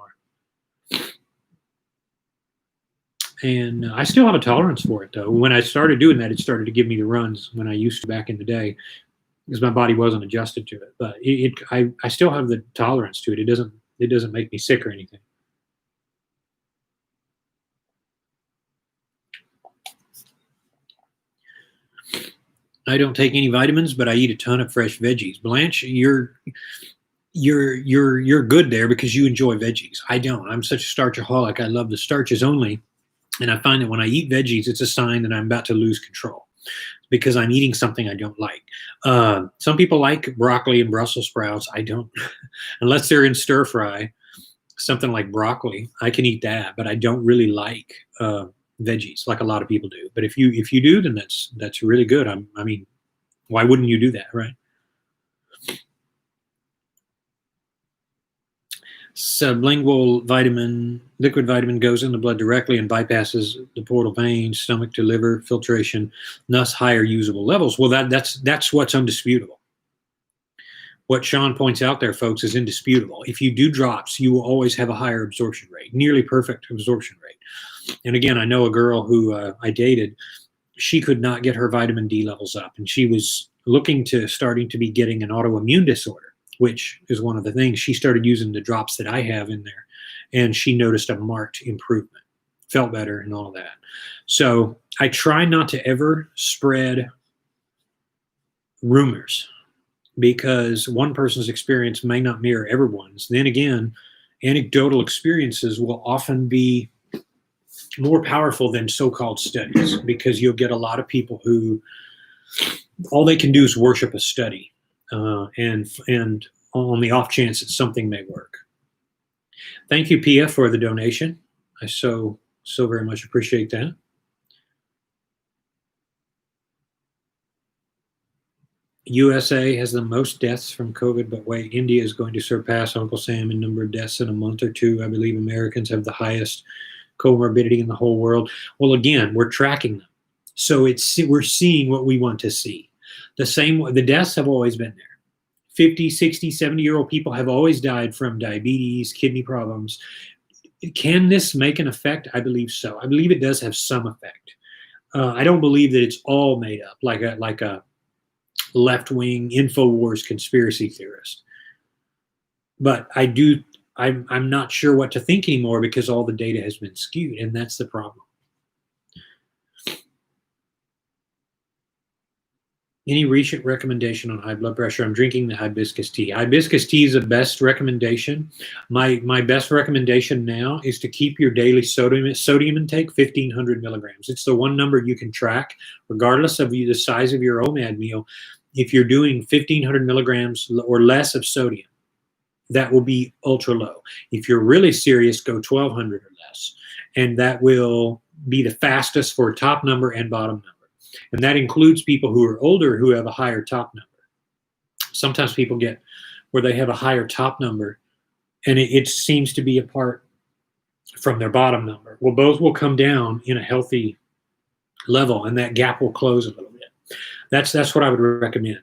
And I still have a tolerance for it, though. When I started doing that, it started to give me the runs when I used to back in the day, because my body wasn't adjusted to it. But I still have the tolerance to it. It doesn't make me sick or anything. I don't take any vitamins, but I eat a ton of fresh veggies. Blanche, you're good there because you enjoy veggies. I don't. I'm such a starchaholic. I love the starches only, and I find that when I eat veggies, it's a sign that I'm about to lose control because I'm eating something I don't like. Some people like broccoli and Brussels sprouts. I don't, unless they're in stir fry. Something like broccoli, I can eat that, but I don't really like veggies like a lot of people do. But if you do, then that's really good. I mean, why wouldn't you do that, right? Sublingual vitamin, liquid vitamin goes in the blood directly and bypasses the portal veins, stomach to liver filtration, thus higher usable levels. Well, that's what's undisputable. What Sean points out there, folks, is indisputable. If you do drops, you will always have a higher absorption rate, nearly perfect absorption rate. And again, I know a girl who I dated. She could not get her vitamin D levels up, and she was starting to be getting an autoimmune disorder, which is one of the things. She started using the drops that I have in there, and she noticed a marked improvement, felt better, and all of that. So I try not to ever spread rumors, because one person's experience may not mirror everyone's. Then again, anecdotal experiences will often be more powerful than so-called studies, because you'll get a lot of people who all they can do is worship a study, and on the off chance that something may work. Thank you, Pia, for the donation. I so very much appreciate that. USA has the most deaths from COVID, but wait, India is going to surpass Uncle Sam in number of deaths in a month or two. I believe Americans have the highest comorbidity in the whole world. Well, again, we're tracking them. So we're seeing what we want to see. The deaths have always been there. 50, 60, 70-year-old people have always died from diabetes, kidney problems. Can this make an effect? I believe so. I believe it does have some effect. I don't believe that it's all made up like a left-wing InfoWars conspiracy theorist. But I'm not sure what to think anymore, because all the data has been skewed, and that's the problem. Any recent recommendation on high blood pressure? I'm drinking the hibiscus tea. Hibiscus tea is the best recommendation. My best recommendation now is to keep your daily sodium intake 1,500 milligrams. It's the one number you can track, regardless of the size of your OMAD meal. If you're doing 1,500 milligrams or less of sodium, that will be ultra low. If you're really serious, go 1,200 or less, and that will be the fastest for top number and bottom number. And that includes people who are older who have a higher top number. Sometimes people get where they have a higher top number, and it seems to be apart from their bottom number. Well, both will come down in a healthy level, and that gap will close a little bit. That's what I would recommend.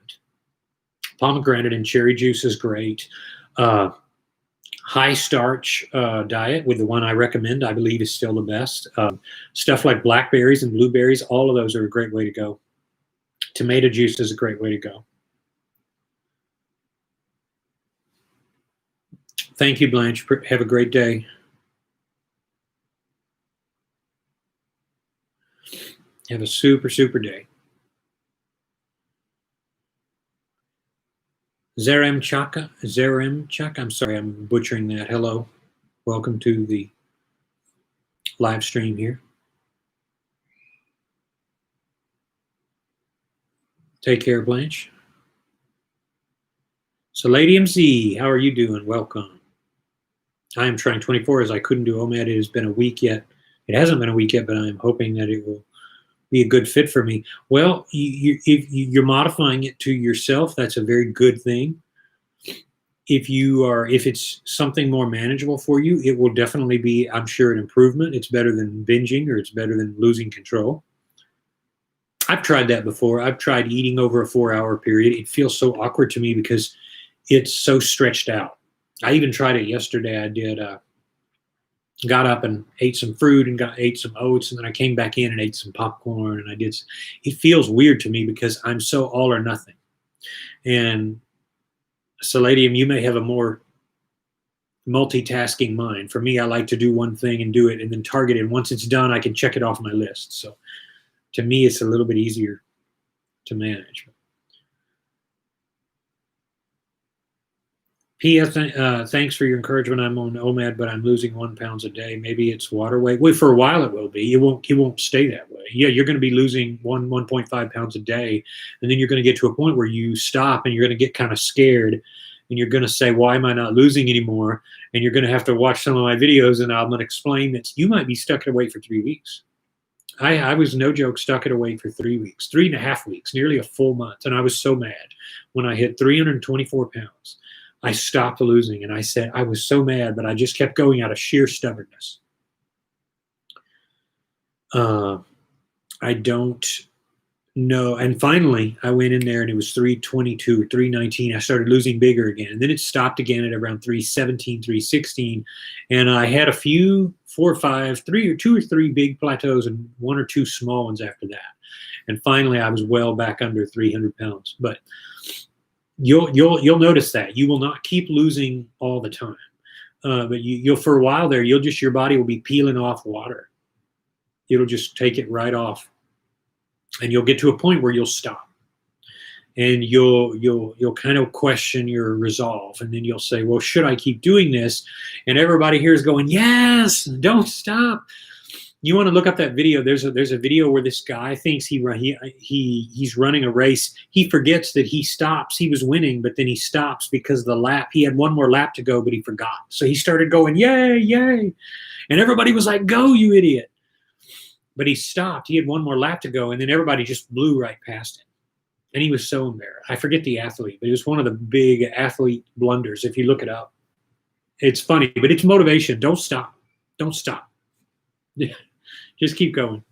Pomegranate and cherry juice is great. High starch diet with the one I recommend, I believe, is still the best. Stuff like blackberries and blueberries, all of those are a great way to go. Tomato juice is a great way to go. Thank you, Blanche. Have a great day. Have a super day. Zaremchak, I'm sorry, I'm butchering that. Hello. Welcome to the live stream here. Take care, Blanche. So, Lady MC, how are you doing? Welcome. I am trying 24 as I couldn't do OMAD. It has been a week yet. It hasn't been a week yet, but I am hoping that it will be a good fit for me. Well, if you're modifying it to yourself, that's a very good thing. if it's something more manageable for you, it will definitely be, I'm sure, an improvement. It's better than binging, or it's better than losing control. I've tried that before. I've tried eating over a 4-hour period. It feels so awkward to me because it's so stretched out. I even tried it yesterday. I did got up and ate some fruit and ate some oats, and then I came back in and ate some popcorn, and it feels weird to me because I'm so all or nothing. And Palladium, you may have a more multitasking mind. For me, I like to do one thing and do it and then target it. And once it's done, I can check it off my list. So to me, it's a little bit easier to manage. P.S. Thanks for your encouragement. I'm on OMAD, but I'm losing 1 pound a day. Maybe it's water weight. Well, for a while it will be. It won't stay that way. Yeah, you're going to be losing 1.5 pounds a day, and then you're going to get to a point where you stop and you're going to get kind of scared, and you're going to say, "Why am I not losing anymore?" And you're going to have to watch some of my videos, and I'm going to explain that you might be stuck at a weight for 3 weeks. I was, no joke, stuck at a weight for 3 weeks, 3.5 weeks, nearly a full month, and I was so mad when I hit 324 pounds. I stopped losing, and I said I was so mad, but I just kept going out of sheer stubbornness. I don't know. And finally, I went in there, and it was 322 or 319. I started losing bigger again, and then it stopped again at around 317, 316. And I had a few, 4 or 5, 2 or 3 big plateaus, and 1 or 2 small ones after that. And finally, I was well back under 300 pounds. But you'll notice that you will not keep losing all the time, but you'll, for a while there, your body will be peeling off water. It'll just take it right off, and you'll get to a point where you'll stop, and you'll kind of question your resolve, and then you'll say, well, should I keep doing this? And everybody here is going, yes, don't stop. You want to look up that video. There's a video where this guy thinks he's running a race. He forgets that he stops. He was winning, but then he stops because he had 1 more lap to go, but he forgot. So he started going, yay, yay. And everybody was like, go, you idiot. But he stopped. He had 1 more lap to go, and then everybody just blew right past him. And he was so embarrassed. I forget the athlete, but it was one of the big athlete blunders. If you look it up, it's funny, but it's motivation. Don't stop. Don't stop. Just keep going.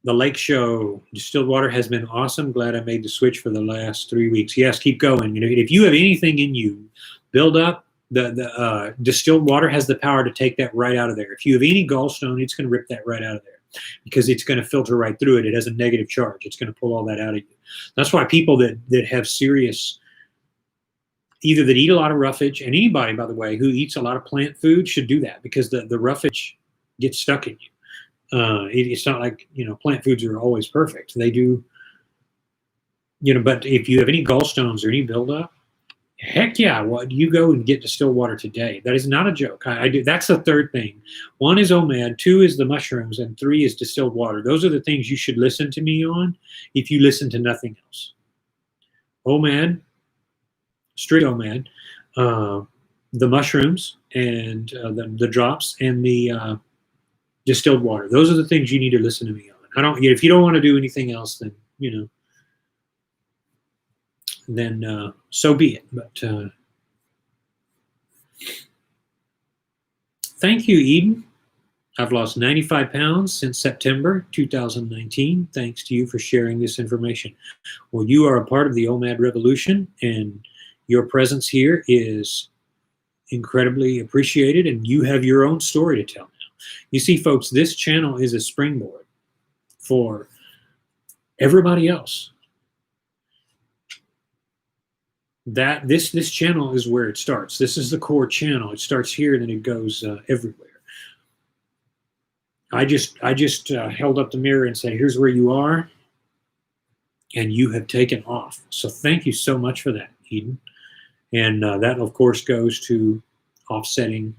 The Lake Show distilled water has been awesome. Glad I made the switch for the last 3 weeks. Yes, keep going. If you have anything in you, build up. The distilled water has the power to take that right out of there. If you have any gallstone, it's going to rip that right out of there because it's going to filter right through it. It has a negative charge. It's going to pull all that out of you. That's why people that have serious, either that eat a lot of roughage, and anybody, by the way, who eats a lot of plant food should do that, because the roughage gets stuck in you. It's not like, plant foods are always perfect. They do, but if you have any gallstones or any buildup, heck yeah, you go and get distilled water today. That is not a joke. I do. That's the third thing. 1 is OMAD, 2 is the mushrooms, and 3 is distilled water. Those are the things you should listen to me on if you listen to nothing else. OMAD, strict OMAD, the mushrooms, and the drops, and the distilled water. Those are the things you need to listen to me on. If you don't want to do anything else, then then so be it. But thank you, Eden. I've lost 95 pounds since September 2019. Thanks to you for sharing this information. Well, you are a part of the OMAD revolution, and your presence here is incredibly appreciated, and you have your own story to tell now. You see, folks, this channel is a springboard for everybody else. That this channel is where it starts. This is the core channel. It starts here, and then it goes everywhere. I just held up the mirror and said, here's where you are, and you have taken off. So thank you so much for that, Eden. And that, of course, goes to offsetting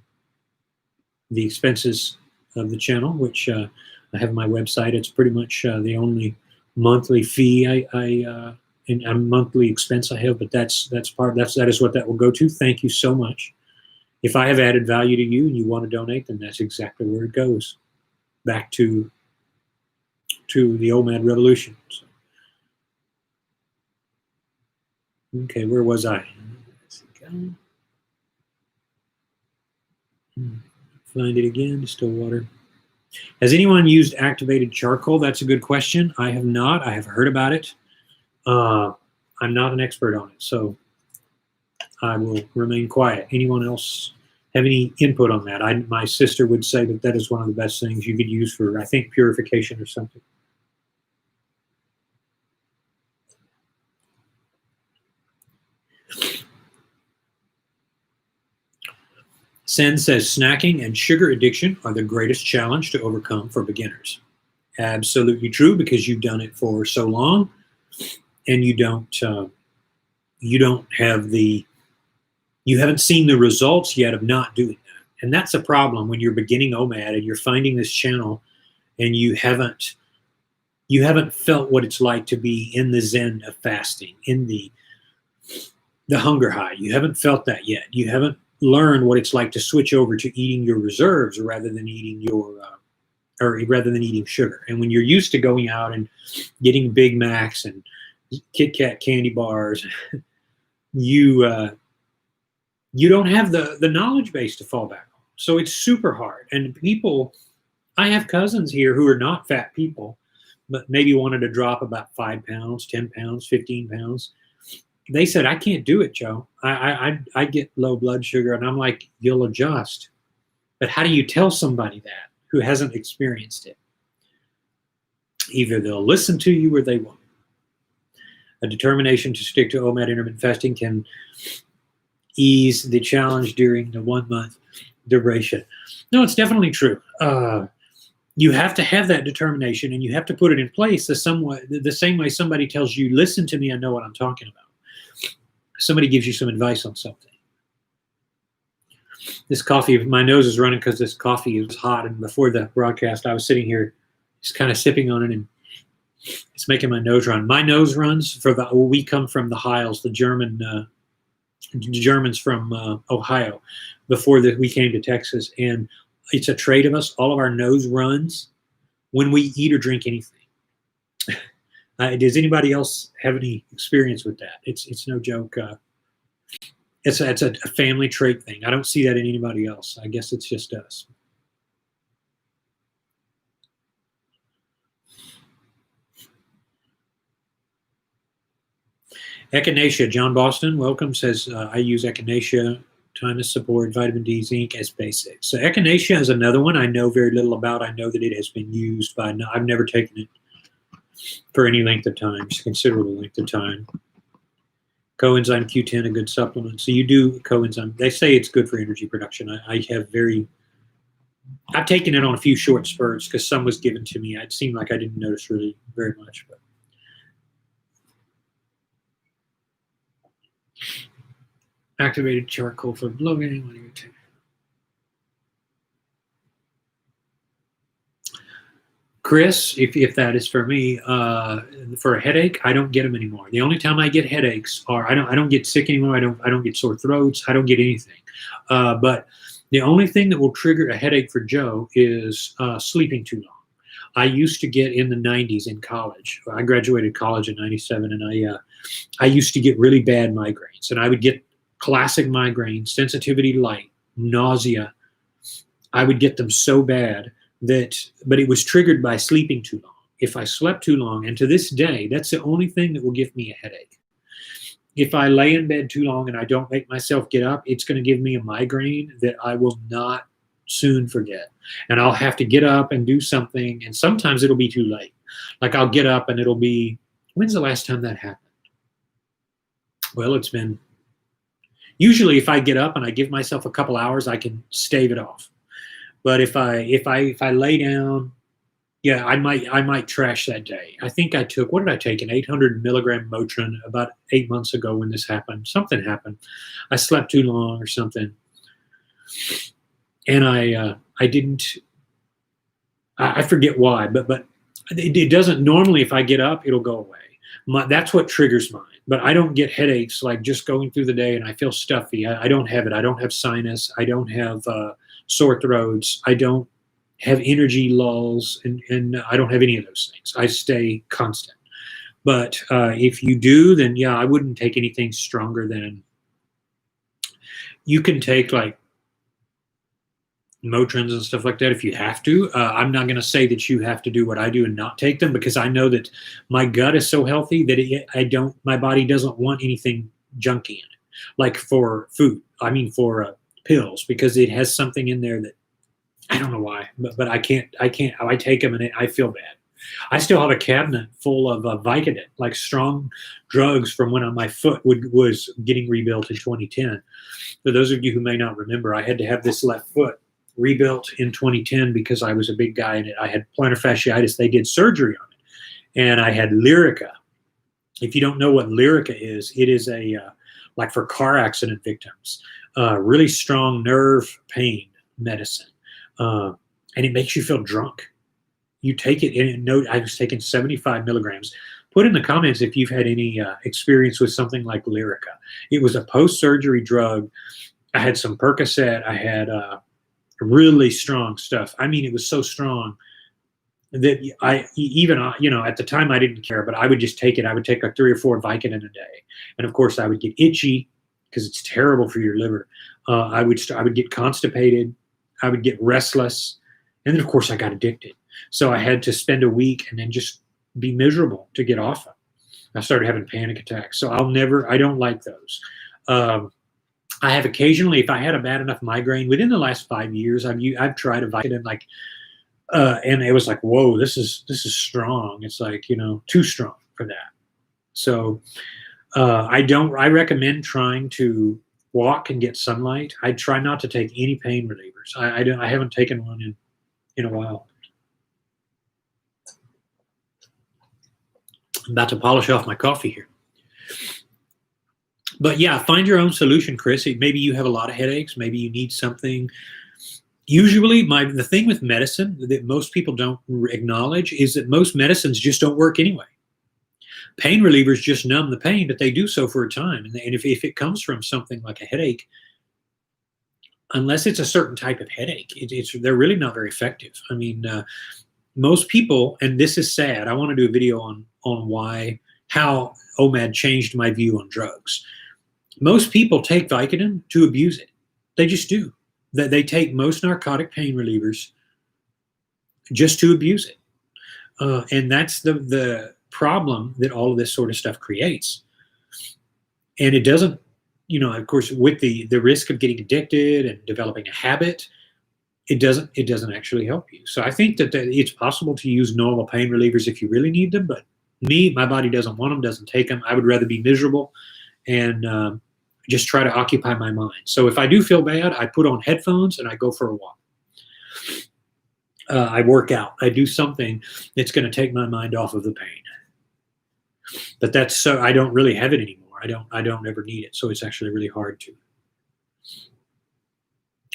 the expenses of the channel, which I have my website. It's pretty much the only monthly fee and a monthly expense I have, but that is what that will go to. Thank you so much. If I have added value to you and you want to donate, then that's exactly where it goes, back to the OMAD revolution. So. Okay, where was I? Find it again, Stillwater. Has anyone used activated charcoal? That's a good question. I have not. I have heard about it. I'm not an expert on it, so I will remain quiet. Anyone else have any input on that? My sister would say that that is one of the best things you could use for, I think, purification or something. Sen says snacking and sugar addiction are the greatest challenge to overcome for beginners. Absolutely true, because you've done it for so long, and you don't have you haven't seen the results yet of not doing that, and that's a problem when you're beginning OMAD and you're finding this channel and you haven't felt what it's like to be in the zen of fasting, in the hunger high. You haven't felt that yet. You haven't learned what it's like to switch over to eating your reserves rather than eating sugar. And when you're used to going out and getting Big Macs and Kit Kat candy bars, you don't have the knowledge base to fall back on. So it's super hard. And I have cousins here who are not fat people, but maybe wanted to drop about 5 pounds, 10 pounds, 15 pounds. They said, I can't do it, Joe. I get low blood sugar. And I'm like, you'll adjust. But how do you tell somebody that who hasn't experienced it? Either they'll listen to you or they won't. A determination to stick to OMAD intermittent fasting can ease the challenge during the 1 month duration. No, it's definitely true. You have to have that determination, and you have to put it in place the same way somebody tells you, listen to me, I know what I'm talking about. Somebody gives you some advice on something. This coffee, my nose is running because this coffee is hot, and before the broadcast I was sitting here just kind of sipping on it, and it's making my nose run. My nose runs we come from the Hiles, the Germans from Ohio, before we came to Texas, and it's a trait of us. All of our nose runs when we eat or drink anything. Does anybody else have any experience with that? It's no joke. It's a family trait thing. I don't see that in anybody else. I guess it's just us. Echinacea, John Boston, welcome, says, I use Echinacea, thymus support, vitamin D, zinc as basics. So Echinacea is another one I know very little about. I know that it has been used by, I've never taken it for any length of time, just a considerable length of time. Coenzyme Q10, a good supplement. So you do coenzyme. They say it's good for energy production. I've taken it on a few short spurts because some was given to me. It seemed like I didn't notice really very much. But activated charcoal for bloating. What do you take? Chris, if that is for me, for a headache, I don't get them anymore. The only time I get headaches are I don't get sick anymore. I don't get sore throats. I don't get anything. But the only thing that will trigger a headache for Joe is sleeping too long. I used to get in the 90s in college. I graduated college in 97, and I used to get really bad migraines, and I would get classic migraines, sensitivity to light, nausea. I would get them so bad but it was triggered by sleeping too long. If I slept too long, and to this day, that's the only thing that will give me a headache. If I lay in bed too long and I don't make myself get up, it's going to give me a migraine that I will not soon forget. And I'll have to get up and do something, and sometimes it'll be too late. Like I'll get up and it'll be, when's the last time that happened? Well, it's been, usually if I get up and I give myself a couple hours, I can stave it off. But if I lay down, yeah, I might trash that day. I think I took, what did I take? An 800 milligram Motrin about 8 months ago when this happened. Something happened. I slept too long or something, and I didn't. I forget why, but it doesn't normally. If I get up, it'll go away. That's what triggers mine. But I don't get headaches like just going through the day and I feel stuffy. I don't have it. I don't have sinus. I don't have sore throats. I don't have energy lulls, and I don't have any of those things. I stay constant. But if you do, then yeah, I wouldn't take anything stronger than, you can take like Motrins and stuff like that if you have to. I'm not going to say that you have to do what I do and not take them, because I know that my gut is so healthy that my body doesn't want anything junky in it, like for food. I mean, for pills, because it has something in there that I don't know why, but I take them and I feel bad. I still have a cabinet full of Vicodin, like strong drugs from when my foot was getting rebuilt in 2010. For those of you who may not remember, I had to have this left foot rebuilt in 2010 because I was a big guy and I had plantar fasciitis. They did surgery on it, and I had Lyrica. If you don't know what Lyrica is, it is a like for car accident victims, really strong nerve pain medicine, and it makes you feel drunk. You take it, and I was taking 75 milligrams. Put in the comments if you've had any experience with something like Lyrica. It was a post-surgery drug. I had some Percocet. I had really strong stuff. I mean, it was so strong that at the time I didn't care, but I would just take it. I would take like 3 or 4 Vicodin a day. And of course I would get itchy because it's terrible for your liver. I would get constipated. I would get restless. And then of course I got addicted. So I had to spend a week and then just be miserable to get off of. I started having panic attacks. So I don't like those. I have occasionally, if I had a bad enough migraine within the last 5 years, I've tried a Vicodin, like, and it was like, whoa, this is strong. It's like, too strong for that. So I recommend trying to walk and get sunlight. I try not to take any pain relievers. I haven't taken one in a while. I'm about to polish off my coffee here. But yeah, find your own solution, Chris. Maybe you have a lot of headaches. Maybe you need something. Usually, the thing with medicine that most people don't acknowledge is that most medicines just don't work anyway. Pain relievers just numb the pain, but they do so for a time. And if it comes from something like a headache, unless it's a certain type of headache, they're really not very effective. I mean, most people, and this is sad, I want to do a video on how OMAD changed my view on drugs. Most people take Vicodin to abuse it. They just do. They take most narcotic pain relievers just to abuse it. And that's the problem that all of this sort of stuff creates. And it doesn't, of course, with the risk of getting addicted and developing a habit, it doesn't actually help you. So I think that it's possible to use normal pain relievers if you really need them, but my body doesn't want them, doesn't take them. I would rather be miserable and just try to occupy my mind. So if I do feel bad, I put on headphones and I go for a walk. I work out. I do something that's going to take my mind off of the pain. But that's so I don't really have it anymore. I don't ever need it. So it's actually really hard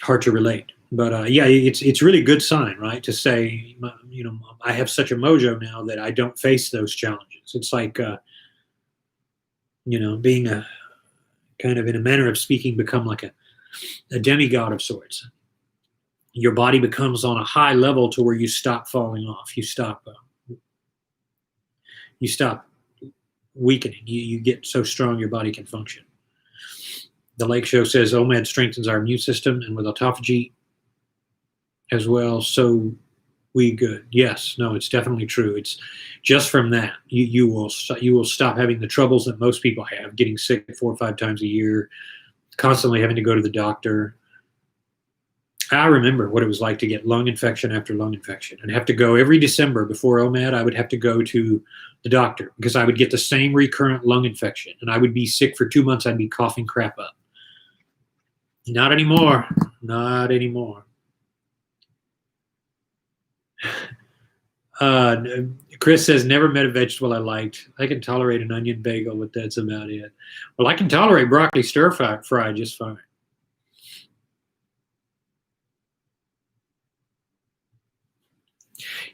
to relate. But yeah, it's really good sign, right? To say, I have such a mojo now that I don't face those challenges. It's like, being a kind of, in a manner of speaking, become like a demigod of sorts. Your body becomes on a high level to where you stop falling off. You stop weakening. You get so strong your body can function. The Lake Show says OMAD strengthens our immune system, and with autophagy as well, so we good. Yes, no, it's definitely true. It's just from that you will stop having the troubles that most people have, getting sick 4 or 5 times a year, constantly having to go to the doctor. I remember what it was like to get lung infection after lung infection and have to go every December before OMAD. I would have to go to the doctor because I would get the same recurrent lung infection, and I would be sick for 2 months. I'd be coughing crap up. Not anymore. Not anymore. Chris says, never met a vegetable I liked. I can tolerate an onion bagel, but that's about it. Well, I can tolerate broccoli stir fry just fine.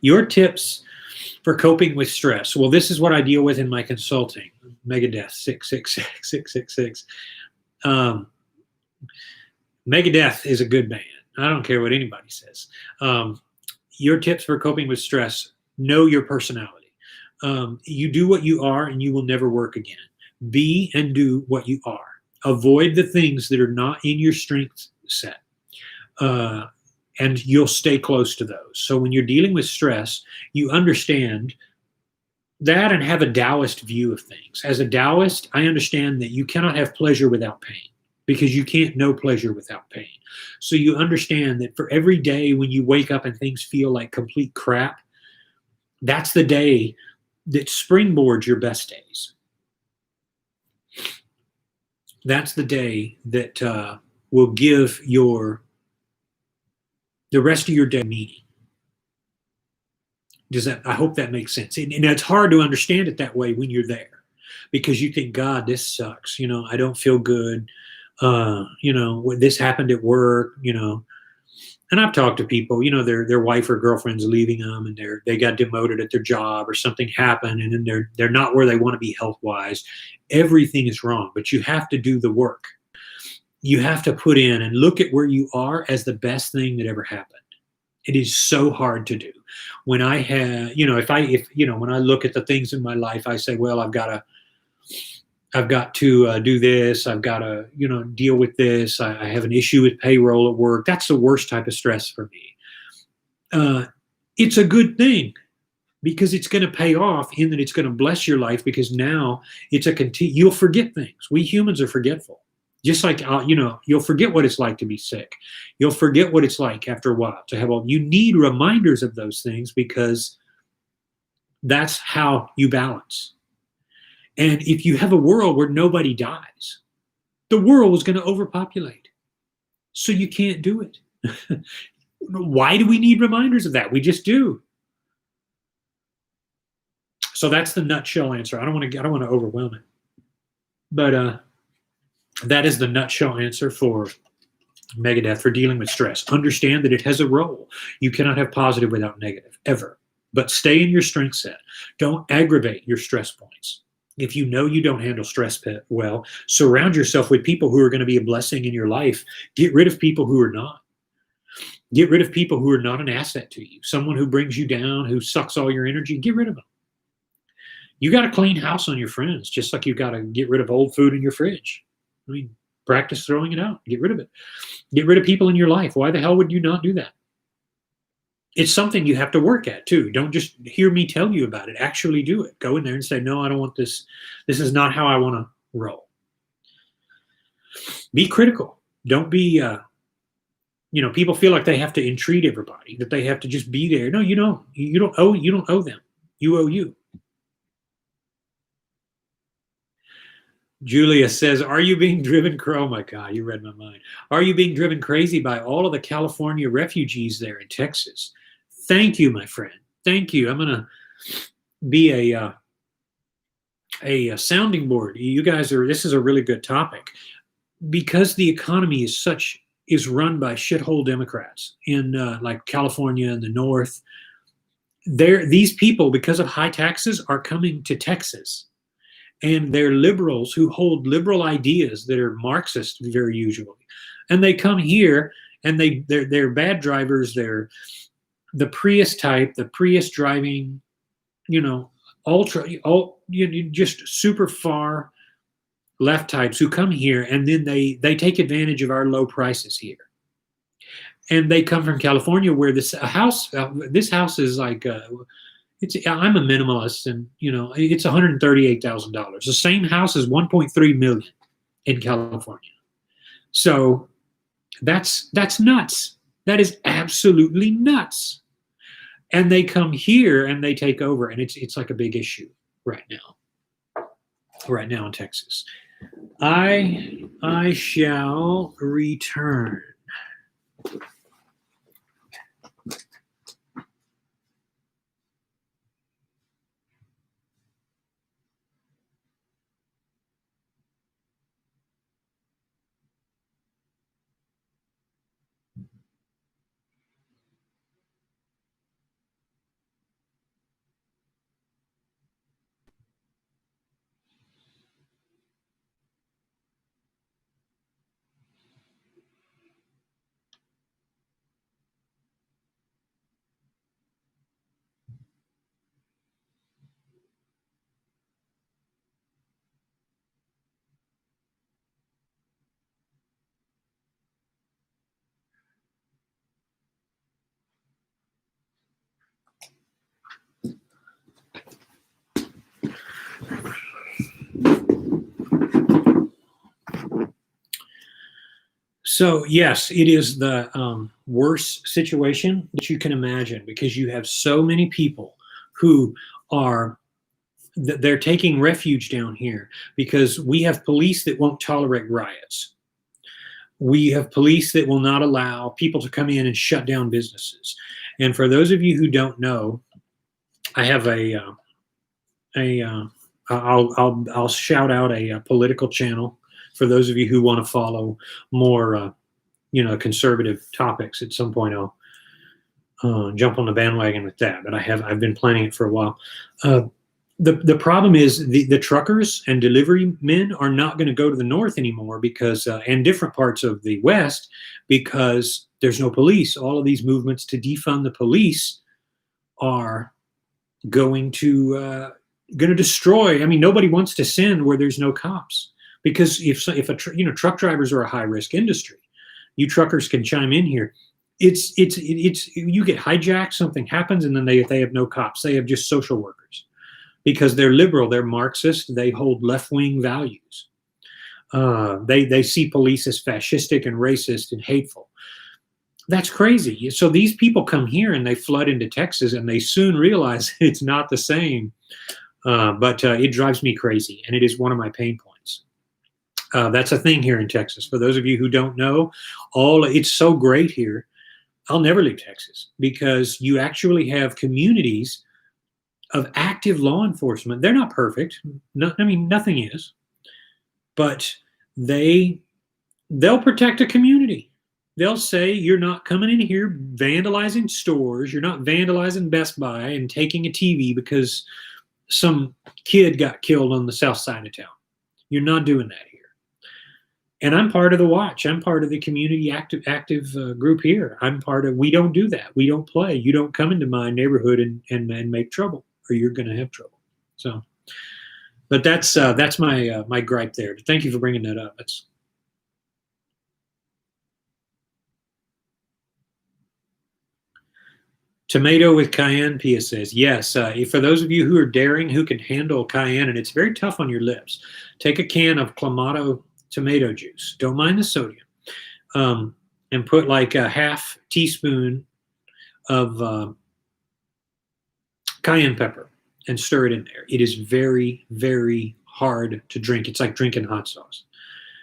Your tips for coping with stress. Well, this is what I deal with in my consulting. Megadeth 666. Megadeth is a good band. I don't care what anybody says. Your tips for coping with stress: know your personality. You do what you are, and you will never work again. Be and do what you are. Avoid the things that are not in your strength set, uh, and you'll stay close to those. So when you're dealing with stress, you understand that and have a Taoist view of things. As a Taoist, I understand that you cannot have pleasure without pain because you can't know pleasure without pain. So you understand that for every day when you wake up and things feel like complete crap, that's the day that springboards your best days. That's the day that will give the rest of your day meaning. Does that? I hope that makes sense. And it's hard to understand it that way when you're there, because you think, God, this sucks. I don't feel good. When this happened at work. And I've talked to people. Their wife or girlfriend's leaving them, and they got demoted at their job, or something happened, and then they're not where they want to be health wise. Everything is wrong, but you have to do the work. You have to put in and look at where you are as the best thing that ever happened. It is so hard to do. When I have, when I look at the things in my life, I say, well, I've got to do this. I've got to, deal with this. I have an issue with payroll at work. That's the worst type of stress for me. It's a good thing because it's going to pay off in that it's going to bless your life, because now you'll forget things. We humans are forgetful. Just like, you'll forget what it's like to be sick. You'll forget what it's like after a while to have you need reminders of those things, because that's how you balance. And if you have a world where nobody dies, the world is going to overpopulate. So you can't do it. Why do we need reminders of that? We just do. So that's the nutshell answer. I don't want to overwhelm it. But that is the nutshell answer for Megadeth for dealing with stress. Understand that it has a role. You cannot have positive without negative, ever. But stay in your strength set. Don't aggravate your stress points. If you know you don't handle stress well, surround yourself with people who are going to be a blessing in your life. Get rid of people who are not. Get rid of people who are not an asset to you. Someone who brings you down, who sucks all your energy, get rid of them. You got to clean house on your friends, just like you got to get rid of old food in your fridge. I mean, practice throwing it out. Get rid of it. Get rid of people in your life. Why the hell would you not do that? It's something you have to work at too. Don't just hear me tell you about it. Actually do it. Go in there and say, no, I don't want this. This is not how I want to roll. Be critical. Don't be, people feel like they have to entreat everybody, that they have to just be there. No, you don't. You don't owe them. You owe you. Julia says, are you being driven oh my God, you read my mind. Are you being driven crazy by all of the California refugees there in Texas? Thank you, my friend. Thank you. I'm going to be a sounding board. This is a really good topic, because the economy is run by shithole Democrats in like California and the North. These people, because of high taxes, are coming to Texas. And they're liberals who hold liberal ideas that are Marxist very usually. And they come here and they're bad drivers. They're the Prius type, the Prius driving, just super far left types who come here, and then they take advantage of our low prices here. And they come from California, where this house is like, I'm a minimalist, and it's $138,000. The same house is $1.3 million in California. So that's nuts. That is absolutely nuts. And they come here and they take over, and it's like a big issue right now in Texas. I shall return. So yes, it is the worst situation that you can imagine because you have so many people who are they're taking refuge down here because we have police that won't tolerate riots. We have police that will not allow people to come in and shut down businesses. And for those of you who don't know, I have a I'll shout out a political channel for those of you who want to follow more conservative topics. At some point, I'll jump on the bandwagon with that. But I've been planning it for a while. The problem is the truckers and delivery men are not going to go to the north anymore because and different parts of the west because there's no police. All of these movements to defund the police are going to destroy. I mean, nobody wants to send where there's no cops because if truck drivers are a high risk industry, you truckers can chime in here. It's you get hijacked, something happens, and then they have no cops. They have just social workers because they're liberal, they're Marxist, they hold left wing values. They see police as fascistic and racist and hateful. That's crazy. So these people come here and they flood into Texas and they soon realize it's not the same. But it drives me crazy, and it is one of my pain points. That's a thing here in Texas. For those of you who don't know, it's so great here. I'll never leave Texas because you actually have communities of active law enforcement. They're not perfect. Nothing is, but they'll protect a community. They'll say, you're not coming in here vandalizing stores. You're not vandalizing Best Buy and taking a TV because some kid got killed on the south side of town. You're not doing that here. And I'm part of the watch. I'm part of the community active group here. We don't do that. We don't play. You don't come into my neighborhood and make trouble, or you're going to have trouble. So, but that's my gripe there. But thank you for bringing that up. Tomato with cayenne, Pia says. Yes, for those of you who are daring, who can handle cayenne, and it's very tough on your lips, take a can of Clamato tomato juice. Don't mind the sodium. And put like a half teaspoon of cayenne pepper and stir it in there. It is very, very hard to drink. It's like drinking hot sauce.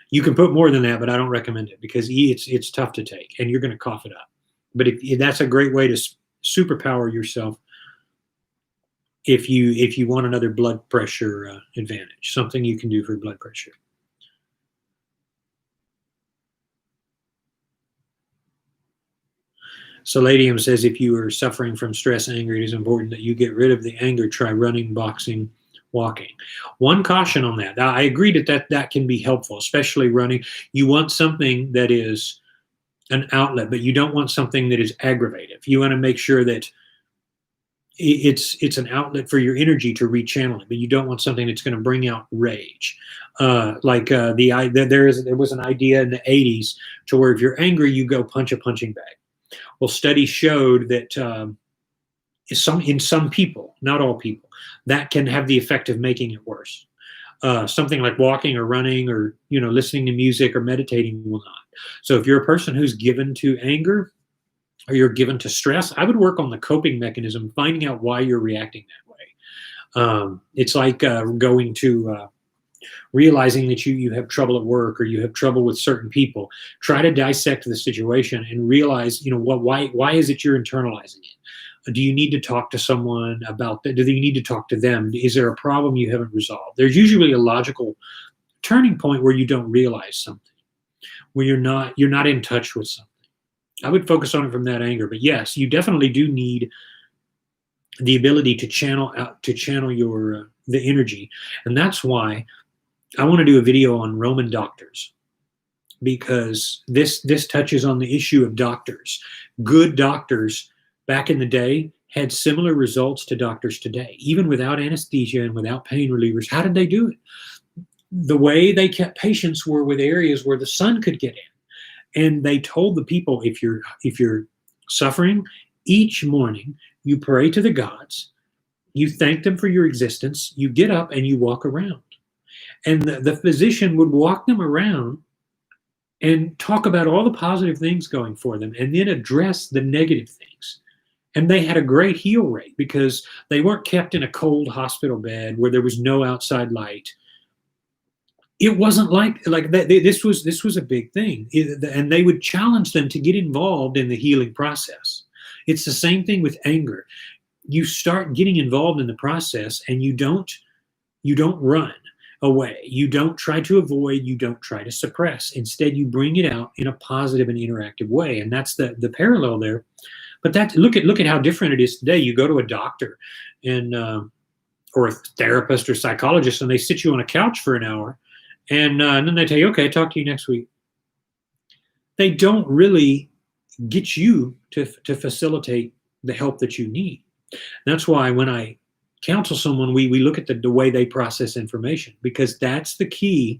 You can put more than that, but I don't recommend it because it's tough to take, and you're going to cough it up. But that's a great way to superpower yourself if you want another blood pressure advantage, something you can do for blood pressure. Soladium says if you are suffering from stress, anger, it is important that you get rid of the anger. Try running, boxing, walking. One caution on that. I agree that can be helpful, especially running. You want something that is an outlet, but you don't want something that is aggravative. You want to make sure that it's an outlet for your energy to rechannel it, but you don't want something that's going to bring out rage. There was an idea in the 80s to where if you're angry, you go punch a punching bag. Well, studies showed that in some people, not all people, that can have the effect of making it worse. Something like walking or running or listening to music or meditating will not. So if you're a person who's given to anger or you're given to stress, I would work on the coping mechanism, finding out why you're reacting that way. It's like going to realizing that you have trouble at work or you have trouble with certain people. Try to dissect the situation and realize, why is it you're internalizing it? Do you need to talk to someone about that? Do you need to talk to them? Is there a problem you haven't resolved? There's usually a logical turning point where you don't realize something, where you're not in touch with something. I would focus on it from that anger. But yes, you definitely do need the ability to channel your the energy, and that's why I want to do a video on Roman doctors, because this touches on the issue of doctors. Good doctors back in the day had similar results to doctors today, even without anesthesia and without pain relievers. How did they do it? The way they kept patients were with areas where the sun could get in. And they told the people, if you're suffering, each morning you pray to the gods, you thank them for your existence, you get up and you walk around. And the physician would walk them around and talk about all the positive things going for them and then address the negative things. And they had a great heal rate because they weren't kept in a cold hospital bed where there was no outside light. It wasn't like that. This was a big thing. And they would challenge them to get involved in the healing process. It's the same thing with anger. You start getting involved in the process, and you don't run away. You don't try to avoid. You don't try to suppress. Instead, you bring it out in a positive and interactive way. And that's the parallel there. But that look at how different it is today. You go to a doctor and or a therapist or psychologist, and they sit you on a couch for an hour, and then they tell you, "Okay, talk to you next week." They don't really get you to facilitate the help that you need. That's why when I counsel someone, we look at the way they process information, because that's the key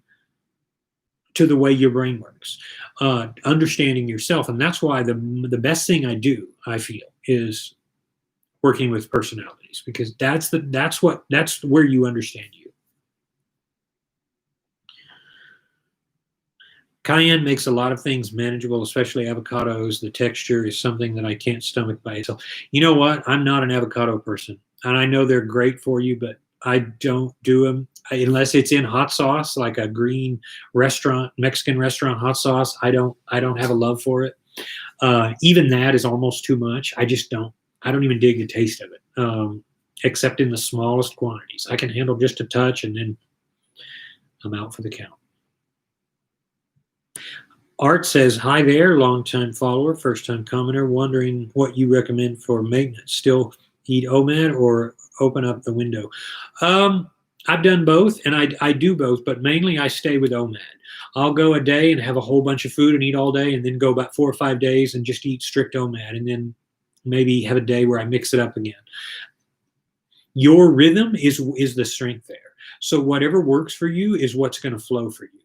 to the way your brain works, understanding yourself. And that's why the best thing I do, I feel, is working with personalities, because that's where you understand you. Cayenne makes a lot of things manageable, especially avocados. The texture is something that I can't stomach by itself. You know what? I'm not an avocado person, and I know they're great for you, but I don't do them unless it's in hot sauce, like a green Mexican restaurant hot sauce. I don't have a love for it. Even that is almost too much. I don't even dig the taste of it, except in the smallest quantities. I can handle just a touch, and then I'm out for the count. Art says, "Hi there, long-time follower, first-time commenter, wondering what you recommend for maintenance. Still eat OMAD or open up the window?" I've done both, and I do both, but mainly I stay with OMAD. I'll go a day and have a whole bunch of food and eat all day, and then go about 4 or 5 days and just eat strict OMAD, and then maybe have a day where I mix it up again. Your rhythm is the strength there. So whatever works for you is what's going to flow for you.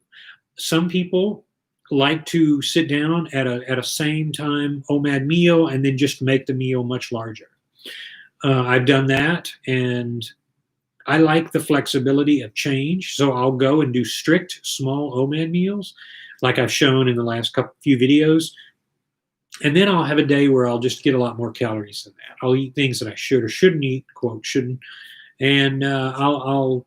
Some people like to sit down at a same time OMAD meal and then just make the meal much larger. I've done that, and I like the flexibility of change. So I'll go and do strict small OMAD meals, like I've shown in the last few videos. And then I'll have a day where I'll just get a lot more calories than that. I'll eat things that I should or shouldn't eat, quote, shouldn't. And I'll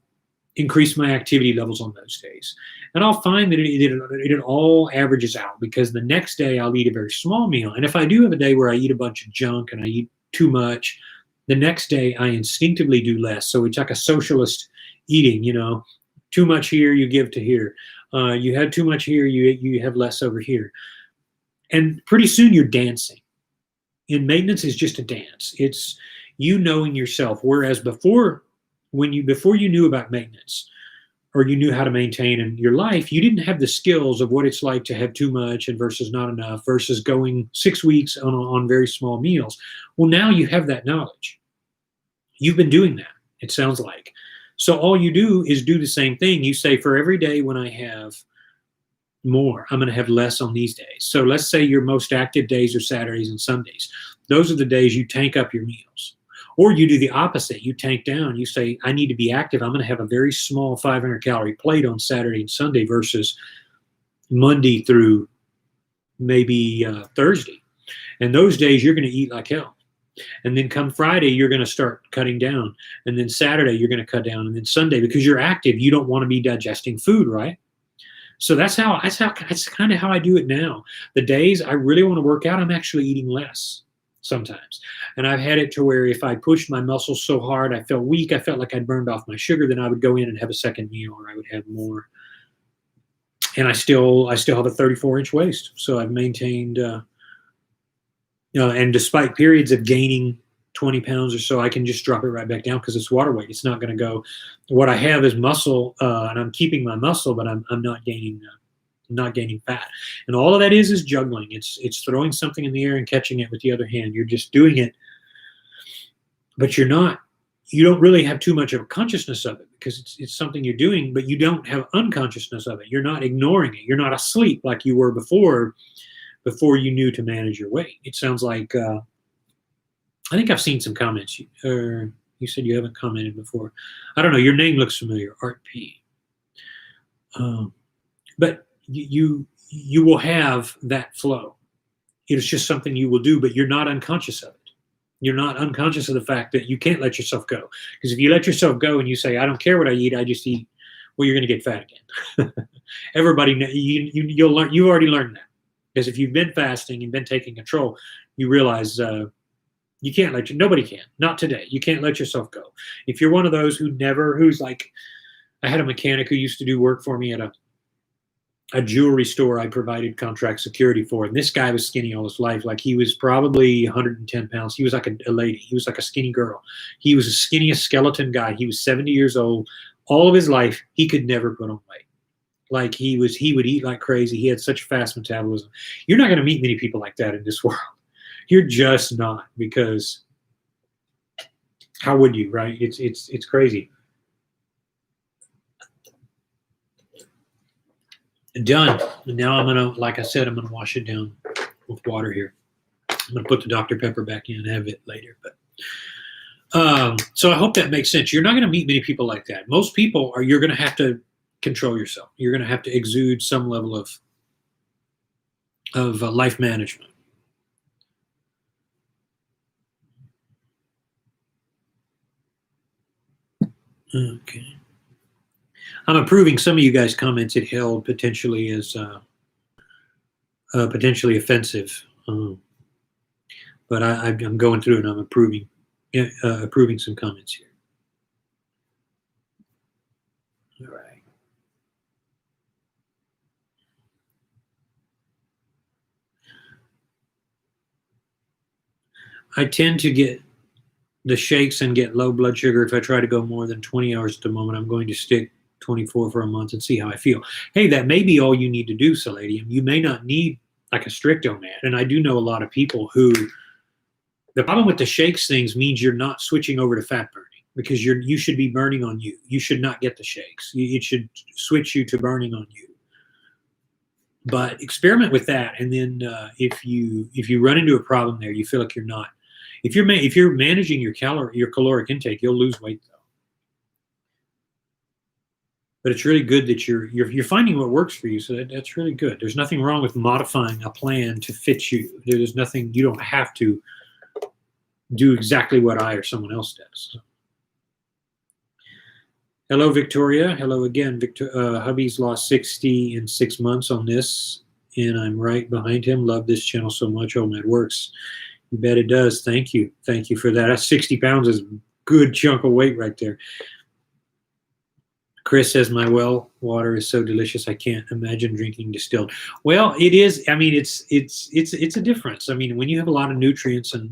increase my activity levels on those days. And I'll find that it all averages out, because the next day I'll eat a very small meal. And if I do have a day where I eat a bunch of junk and I eat too much, the next day I instinctively do less. So it's like a socialist eating, too much here, you give to here. You had too much here, you have less over here. And pretty soon you're dancing. In maintenance is just a dance. It's you knowing yourself. Whereas before you knew about maintenance, or you knew how to maintain in your life, you didn't have the skills of what it's like to have too much and versus not enough, versus going 6 weeks on very small meals. Well, now you have that knowledge. You've been doing that, it sounds like. So all you do is do the same thing. You say, for every day when I have more, I'm going to have less on these days. So let's say your most active days are Saturdays and Sundays. Those are the days you tank up your meals. Or you do the opposite. You tank down. You say, I need to be active. I'm going to have a very small 500-calorie plate on Saturday and Sunday versus Monday through maybe Thursday. And those days you're going to eat like hell. And then come Friday, you're going to start cutting down. And then Saturday, you're going to cut down. And then Sunday, because you're active, you don't want to be digesting food, right? So that's kind of how I do it now. The days I really want to work out, I'm actually eating less sometimes. And I've had it to where if I pushed my muscles so hard, I felt weak, I felt like I'd burned off my sugar, then I would go in and have a second meal, or I would have more. And I still have a 34-inch waist. So I've maintained, and despite periods of gaining 20 pounds or so, I can just drop it right back down because it's water weight. It's not going to go. What I have is muscle, and I'm keeping my muscle, but I'm not gaining fat. And all of that is juggling. It's throwing something in the air and catching it with the other hand. You're just doing it, but you don't really have too much of a consciousness of it, because it's something you're doing, but you don't have unconsciousness of it. You're not ignoring it. You're not asleep like you were before you knew to manage your weight. It sounds like, I think I've seen some comments. You said you haven't commented before. I don't know. Your name looks familiar, Art P. But you you will have that flow. It's just something you will do, but you're not unconscious of it. You're not unconscious of the fact that you can't let yourself go. Because if you let yourself go and you say, I don't care what I eat, I just eat, well, you're going to get fat again. Everybody, you'll learn. You've already learned that. Because if you've been fasting and been taking control, you realize you can't nobody can. Not today. You can't let yourself go. If you're one of those who's like, I had a mechanic who used to do work for me at a jewelry store I provided contract security for. And this guy was skinny all his life. Like he was probably 110 pounds. He was like a lady. He was like a skinny girl. He was the skinniest skeleton guy. He was 70 years old. All of his life, he could never put on weight. Like he would eat like crazy. He had such fast metabolism. You're not going to meet many people like that in this world. You're just not, because how would you, right? It's crazy. Done. And now I'm gonna, like I said, I'm gonna wash it down with water here. I'm gonna put the Dr. Pepper back in and have it later. But so I hope that makes sense. You're not gonna meet many people like that. Most people are. You're gonna have to control yourself. You're gonna have to exude some level of life management. Okay. I'm approving some of you guys' comments it held potentially as potentially offensive. But I'm going through and I'm approving some comments here. All right. I tend to get the shakes and get low blood sugar if I try to go more than 20 hours at the moment. I'm going to stick 24 for a month and see how I feel. Hey, that may be all you need to do, Palladium. You may not need like a Stricto-Man. And I do know a lot of people who, the problem with the shakes things means you're not switching over to fat burning, because you should be burning on you. You should not get the shakes. It should switch you to burning on you. But experiment with that, and then if you run into a problem there, you feel like you're not. If you're managing your caloric intake, you'll lose weight though. But it's really good that you're finding what works for you. So that's really good. There's nothing wrong with modifying a plan to fit you. There's nothing. You don't have to do exactly what I or someone else does. Hello, Victoria. Hello again. Hubby's lost 60 in 6 months on this, and I'm right behind him. Love this channel so much. Oh, man, it works. You bet it does. Thank you. Thank you for that. That's 60 pounds is a good chunk of weight right there. Chris says, my well water is so delicious, I can't imagine drinking distilled. Well, it is. I mean, it's a difference. I mean, when you have a lot of nutrients and,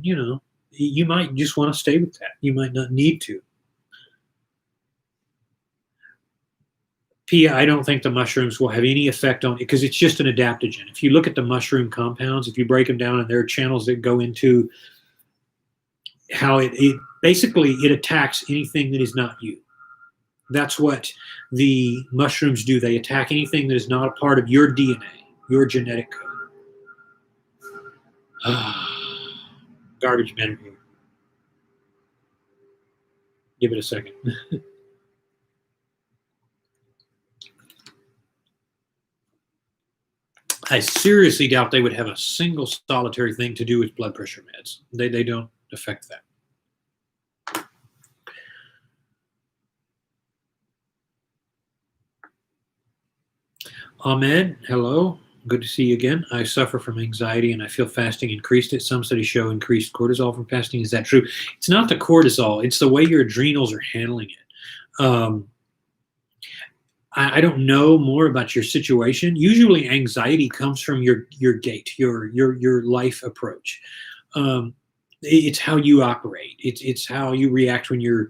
you might just want to stay with that. You might not need to. Pia, I don't think the mushrooms will have any effect on it because it's just an adaptogen. If you look at the mushroom compounds, if you break them down, and there are channels that go into how it basically it attacks anything that is not you. That's what the mushrooms do. They attack anything that is not a part of your DNA, your genetic code. Garbage men here. Give it a second. I seriously doubt they would have a single solitary thing to do with blood pressure meds. They don't affect that. Ahmed, hello. Good to see you again. I suffer from anxiety and I feel fasting increased it. Some studies show increased cortisol from fasting. Is that true? It's not the cortisol. It's the way your adrenals are handling it. I don't know more about your situation. Usually anxiety comes from your gait, your life approach. It's how you operate. It's how you react when your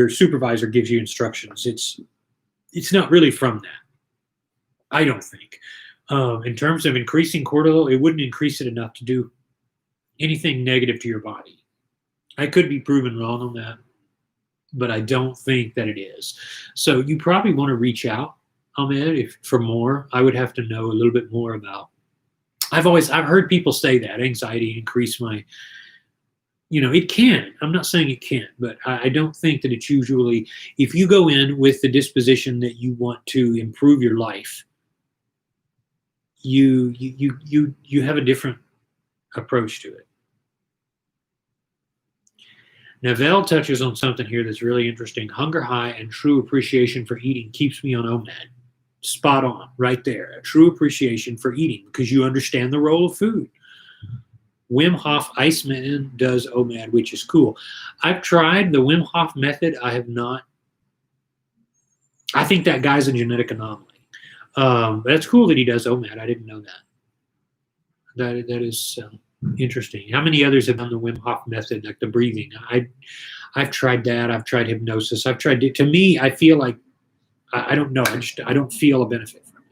supervisor gives you instructions. It's not really from that. I don't think. In terms of increasing cortisol, it wouldn't increase it enough to do anything negative to your body. I could be proven wrong on that, but I don't think that it is. So you probably want to reach out, Ahmed, for more. I would have to know a little bit more about. I've heard people say that anxiety increase my. It can. I'm not saying it can't, but I don't think that it's usually, if you go in with the disposition that you want to improve your life, you have a different approach to it. Neville touches on something here that's really interesting. Hunger high and true appreciation for eating keeps me on OMAD. Spot on, right there. A true appreciation for eating because you understand the role of food. Wim Hof Iceman does OMAD, which is cool. I've tried the Wim Hof method. I have not. I think that guy's a genetic anomaly. That's cool that he does OMAD. I didn't know that. That is interesting. How many others have done the Wim Hof method, like the breathing? I've tried that. I've tried hypnosis. I've tried it. To me, I feel like I don't know. I don't feel a benefit from it,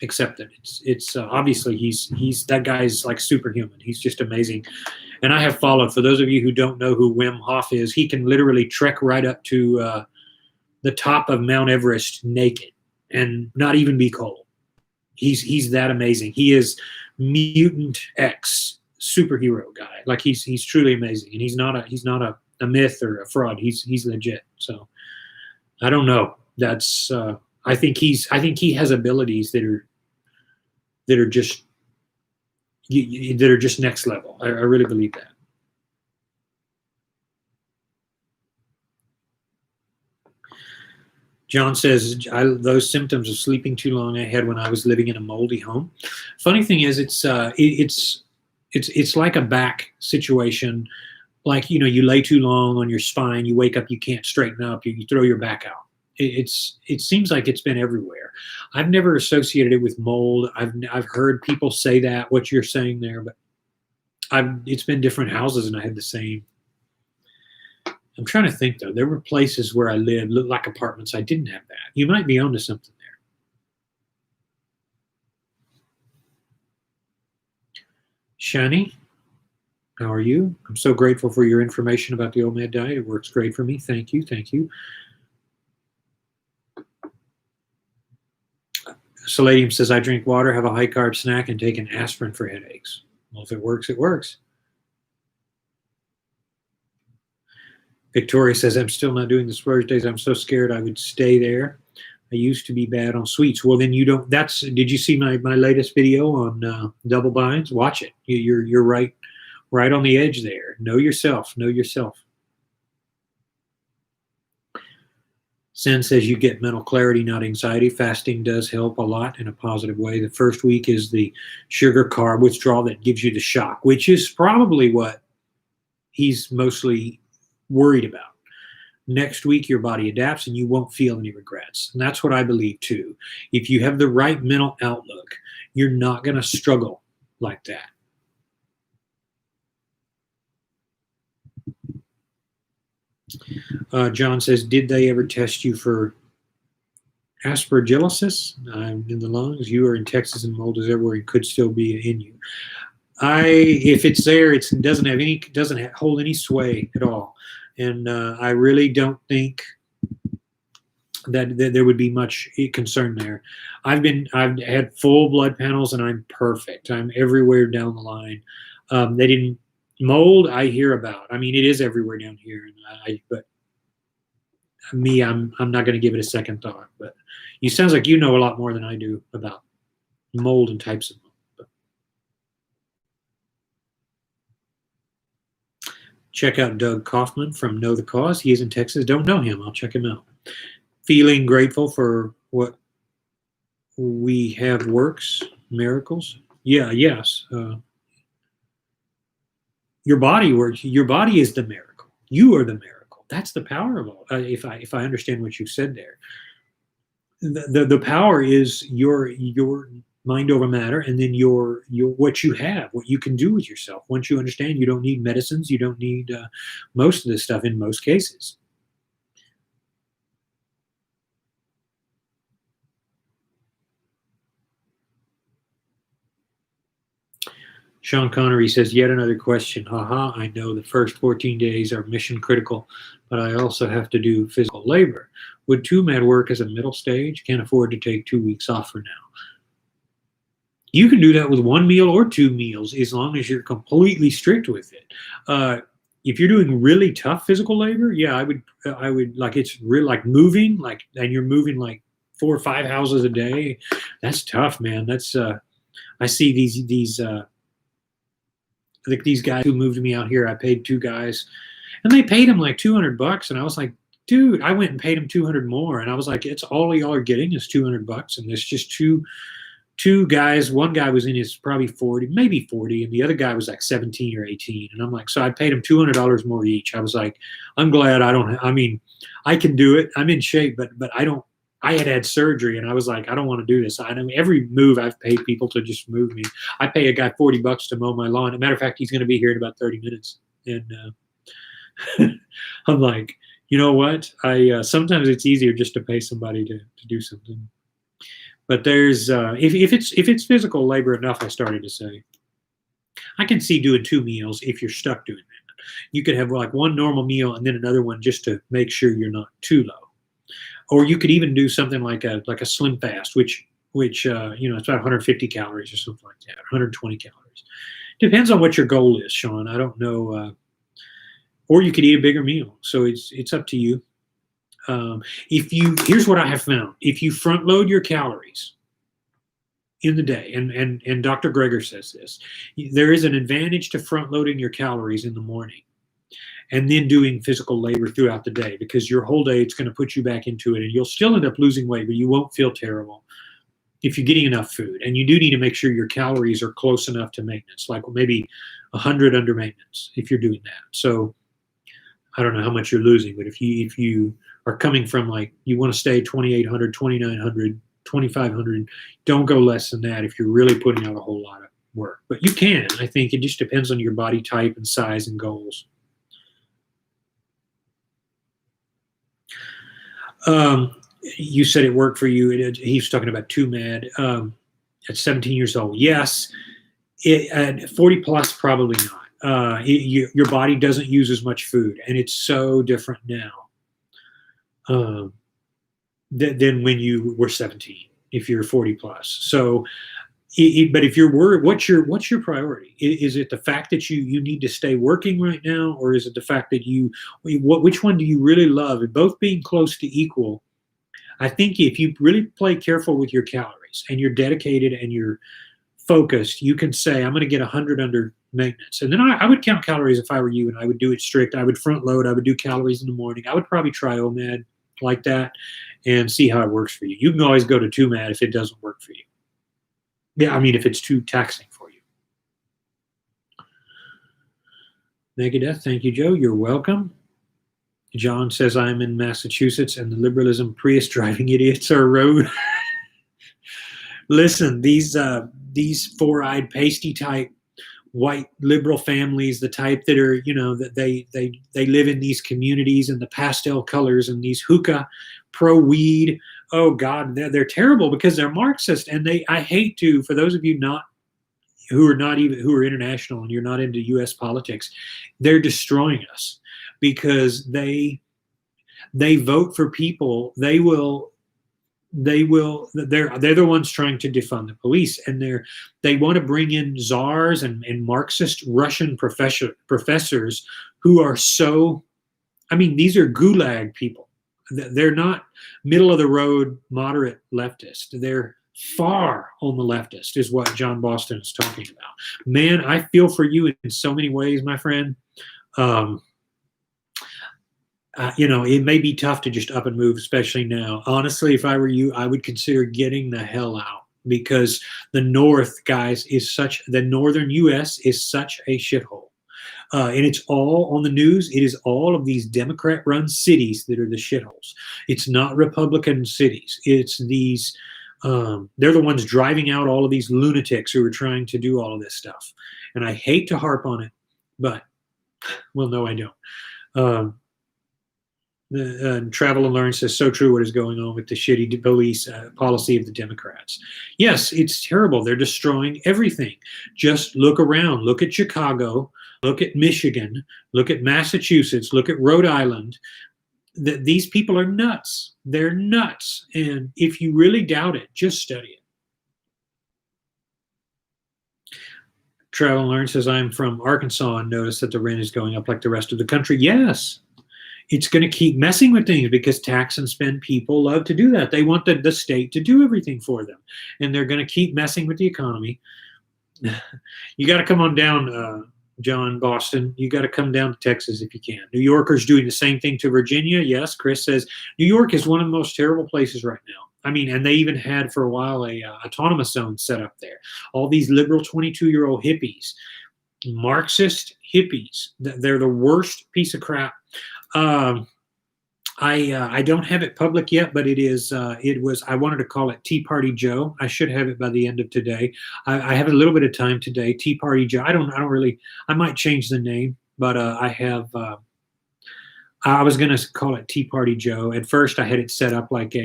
except that it's obviously he's that guy's like superhuman. He's just amazing. And I have followed. For those of you who don't know who Wim Hof is, he can literally trek right up to the top of Mount Everest naked and not even be cold. He's that amazing. He is Mutant X superhero guy. Like he's truly amazing, and he's not a myth or a fraud. He's legit. So I don't know. That's I think he has abilities that are just next level. I really believe that. John says, those symptoms of sleeping too long I had when I was living in a moldy home. Funny thing is, it's like a back situation. Like, you lay too long on your spine, you wake up, you can't straighten up, you throw your back out. It seems like it's been everywhere. I've never associated it with mold. I've heard people say that, what you're saying there, but it's been different houses and I had the same. I'm trying to think, though. There were places where I lived, looked like apartments. I didn't have that. You might be onto something there. Shani, how are you? I'm so grateful for your information about the OMAD diet. It works great for me. Thank you. Thank you. Saladium says, I drink water, have a high-carb snack, and take an aspirin for headaches. Well, if it works, it works. Victoria says, I'm still not doing the splurge days. I'm so scared I would stay there. I used to be bad on sweets. Well, then you don't. Did you see my latest video on double binds? Watch it. You're right on the edge there. Know yourself. Know yourself. Sen says you get mental clarity, not anxiety. Fasting does help a lot in a positive way. The first week is the sugar carb withdrawal that gives you the shock, which is probably what he's mostly worried about. Next week, your body adapts and you won't feel any regrets. And that's what I believe too. If you have the right mental outlook, you're not going to struggle like that. John says, did they ever test you for aspergillosis in the lungs? You are in Texas and mold is everywhere. It could still be in you. If it's there, it doesn't hold any sway at all. And I really don't think that there would be much concern there. I've had full blood panels and I'm perfect. I'm everywhere down the line. They didn't mold. I hear about. I mean, it is everywhere down here. But me, I'm not going to give it a second thought. But you sounds like you know a lot more than I do about mold and types of mold. Check out Doug Kaufman from Know the Cause. He is in Texas. Don't know him. I'll check him out. Feeling grateful for what we have works, miracles. Yeah, yes. Your body works. Your body is the miracle. You are the miracle. That's the power of all. If I understand what you said there, the power is your mind over matter, and then your what you have, what you can do with yourself. Once you understand, you don't need medicines. You don't need most of this stuff in most cases. Sean Connery says, yet another question. Haha, I know the first 14 days are mission critical, but I also have to do physical labor. Would 2-med work as a middle stage? Can't afford to take 2 weeks off for now. You can do that with 1 meal or 2 meals as long as you're completely strict with it. If you're doing really tough physical labor, yeah, I would like, it's real, like moving, like, and you're moving like 4 or 5 houses a day. That's tough, man. That's I see these guys who moved me out here. I paid 2 guys, and they paid them like $200, and I was like, dude, I went and paid them 200 more, and I was like, it's all y'all are getting is $200, and there's just two guys. One guy was in his probably 40, maybe 40, and the other guy was like 17 or 18. And I'm like, so I paid them $200 more each. I was like, I'm glad I mean, I can do it. I'm in shape, but I had surgery, and I was like, I don't want to do this. I mean, every move I've paid people to just move me. I pay a guy $40 to mow my lawn. As a matter of fact, he's going to be here in about 30 minutes. And I'm like, you know what? Sometimes it's easier just to pay somebody to do something. But there's if it's physical labor enough, I started to say, I can see doing 2 meals if you're stuck doing that. You could have like one normal meal and then another one just to make sure you're not too low. Or you could even do something like a slim fast, which it's about 150 calories or something like that, 120 calories. Depends on what your goal is, Sean. I don't know. Or you could eat a bigger meal. So it's up to you. Here's what I have found: if you front load your calories in the day, and Dr. Greger says this, there is an advantage to front loading your calories in the morning and then doing physical labor throughout the day, because your whole day it's going to put you back into it, and you'll still end up losing weight, but you won't feel terrible if you're getting enough food. And you do need to make sure your calories are close enough to maintenance, like maybe 100 under maintenance if you're doing that. So I don't know how much you're losing, but if you are coming from like you want to stay 2,800, 2,900, 2,500, don't go less than that if you're really putting out a whole lot of work. But you can. I think it just depends on your body type and size and goals. You said it worked for you. He's talking about Too Mad at 17 years old. Yes. At 40 plus, probably not. Your body doesn't use as much food, and it's so different now than when you were 17. If you're 40 plus, so but if you're worried, what's your priority? Is it the fact that you need to stay working right now, or is it the fact that which one do you really love? And both being close to equal, I think if you really play careful with your calories and you're dedicated and you're focused, you can say, I'm going to get 100 under maintenance. And then I would count calories if I were you, and I would do it strict. I would front load. I would do calories in the morning. I would probably try OMAD like that and see how it works for you. You can always go to Too Mad if it doesn't work for you. Yeah, I mean, if it's too taxing for you. Megadeth, thank you, Joe. You're welcome. John says, I'm in Massachusetts, and the liberalism Prius driving idiots are road. Listen, these four-eyed, pasty type white liberal families, the type that are, that they live in these communities in the pastel colors and these hookah, pro-weed. Oh God, they're terrible because they're Marxist, and I hate to, for those of you who are international and you're not into U.S. politics, they're destroying us because they vote for people. They're the ones trying to defund the police, and they want to bring in czars and Marxist Russian professors who are so, I mean, these are gulag people. They're not middle of the road moderate leftist. They're far on the leftist is what John Boston is talking about. Man, I feel for you in so many ways, my friend. It may be tough to just up and move, especially now. Honestly, if I were you, I would consider getting the hell out, because the North, guys, the northern U.S. is such a shithole. And it's all on the news. It is all of these Democrat-run cities that are the shitholes. It's not Republican cities. It's these, they're the ones driving out all of these lunatics who are trying to do all of this stuff. And I hate to harp on it, but, well, no, I don't. Travel and Learn says, so true what is going on with the shitty police policy of the Democrats. Yes, it's terrible. They're destroying everything. Just look around. Look at Chicago. Look at Michigan. Look at Massachusetts. Look at Rhode Island. These people are nuts. They're nuts. And if you really doubt it, just study it. Travel and Learn says, I'm from Arkansas and notice that the rent is going up like the rest of the country. Yes. it's going to keep messing with things because tax and spend people love to do that. They want the state to do everything for them, and they're going to keep messing with the economy. You got to come on down, John, Boston. You got to come down to Texas if you can. New Yorkers doing the same thing to Virginia. Yes, Chris says New York is one of the most terrible places right now. I mean, and they even had for a while a autonomous zone set up there. All these liberal 22-year-old hippies, Marxist hippies. They're the worst piece of crap. I don't have it public yet, but it was, I wanted to call it Tea Party Joe. I should have it by the end of today. I have a little bit of time today. Tea Party Joe. I don't really, I might change the name, but I was going to call it Tea Party Joe. At first I had it set up like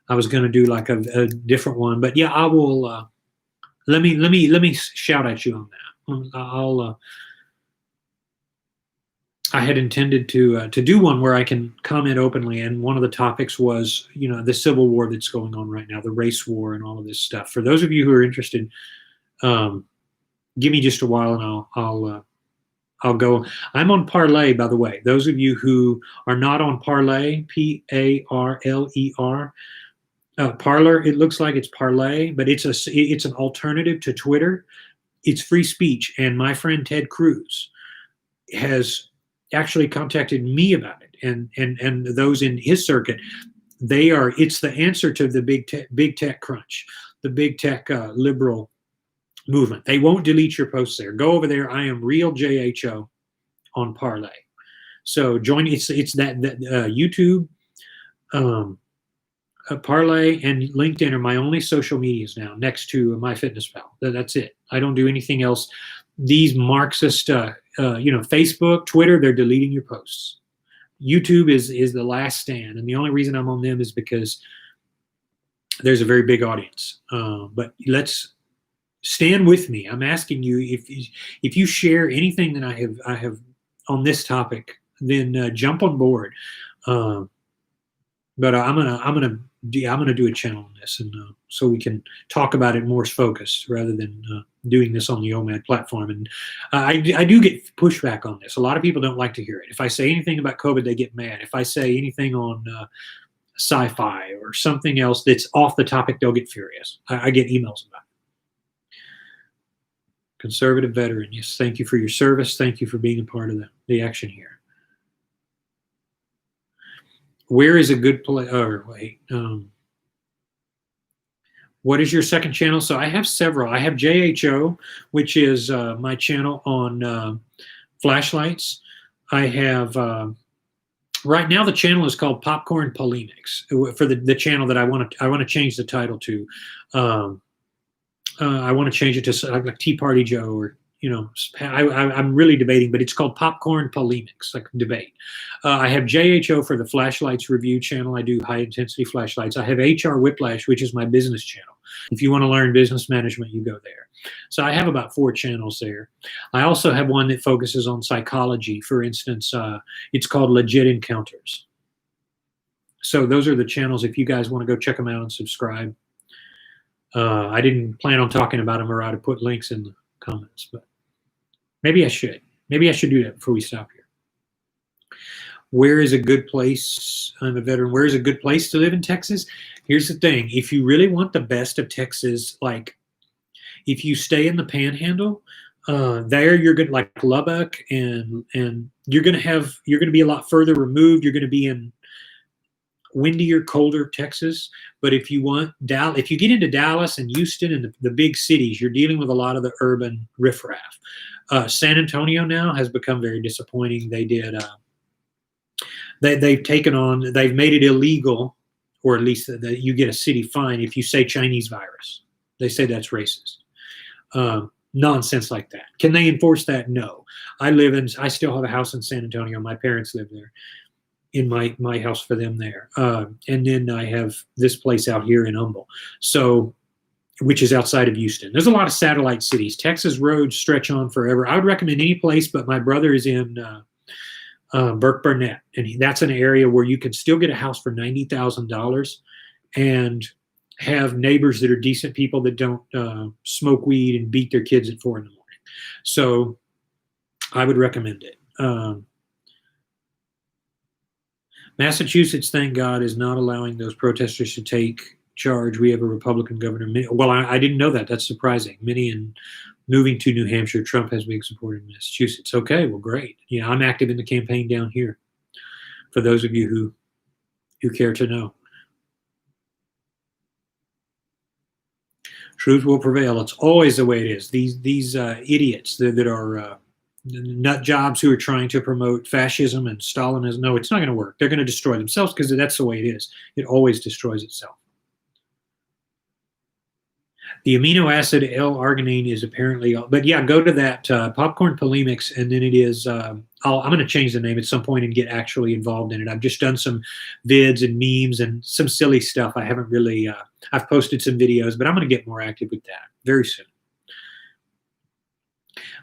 I was going to do like a different one, but yeah, I will, let me shout at you on that. I had intended to do one where I can comment openly, and one of the topics was, the civil war that's going on right now, the race war, and all of this stuff. For those of you who are interested, give me just a while, and I'll go. I'm on Parler, by the way. Those of you who are not on Parler, Parler, Parler. It looks like it's Parler, but it's an alternative to Twitter. It's free speech, and my friend Ted Cruz has actually contacted me about it, and those in his circuit. It's the answer to the big tech crunch, the big tech liberal movement. They won't delete your posts there. Go over there. I am real JHO on Parler. So join. It's that YouTube, Parler, and LinkedIn are my only social medias now, next to MyFitnessPal. That's it. I don't do anything else. These Marxist, Facebook, Twitter, they're deleting your posts. YouTube is the last stand, and the only reason I'm on them is because there's a very big audience. But let's stand with me. I'm asking you, if you share anything that I have on this topic, then jump on board. But I'm gonna do a channel on this, and so we can talk about it more focused rather than doing this on the OMAD platform. And I do get pushback on this. A lot of people don't like to hear it. If I say anything about COVID, they get mad. If I say anything on sci-fi or something else that's off the topic, they'll get furious. I get emails about it. Conservative veteran, yes, thank you for your service. Thank you for being a part of the action here. Where is a good place? Or wait, what is your second channel? So I have several. I have JHO, which is my channel on flashlights. I have right now the channel is called Popcorn Polemics for the channel that I want to change the title to. I want to change it to like Tea Party Joe, or I'm really debating, but it's called Popcorn Polemics, like debate. I have JHO for the flashlights review channel. I do high intensity flashlights. I have HR Whiplash, which is my business channel. If you want to learn business management, you go there. So I have about 4 channels there. I also have one that focuses on psychology. For instance, it's called Legit Encounters. So those are the channels. If you guys want to go check them out and subscribe. I didn't plan on talking about them, or I'd put links in the comments, but maybe I should. Maybe I should do that before we stop here. Where is a good place? I'm a veteran. Where is a good place to live in Texas? Here's the thing. If you really want the best of Texas, like if you stay in the Panhandle, there you're good, like Lubbock, and you're going to be a lot further removed. You're going to be in windier, colder Texas. But if you get into Dallas and Houston and the big cities, you're dealing with a lot of the urban riffraff. San Antonio now has become very disappointing. They did. They've made it illegal, or at least that you get a city fine if you say Chinese virus. They say that's racist. Nonsense like that. Can they enforce that? No. I still have a house in San Antonio. My parents live there. In my house for them there. And then I have this place out here in Humble, which is outside of Houston. There's a lot of satellite cities. Texas roads stretch on forever. I would recommend any place, but my brother is in Burke Burnett, and that's an area where you can still get a house for $90,000 and have neighbors that are decent people that don't smoke weed and beat their kids at 4 in the morning. So I would recommend it. Massachusetts, thank God, is not allowing those protesters to take charge. We have a Republican governor. Well, I didn't know that. That's surprising. Many in moving to New Hampshire, Trump has big support in Massachusetts. Okay, well, great. Yeah, I'm active in the campaign down here. For those of you who care to know, truth will prevail. It's always the way it is. These idiots that are nut jobs who are trying to promote fascism and Stalinism. No, it's not going to work. They're going to destroy themselves because that's the way it is. It always destroys itself. The amino acid L-arginine is apparently, but yeah, go to that Popcorn Polemics, and then it is. I'm going to change the name at some point and get actually involved in it. I've just done some vids and memes and some silly stuff. I haven't really. I've posted some videos, but I'm going to get more active with that very soon.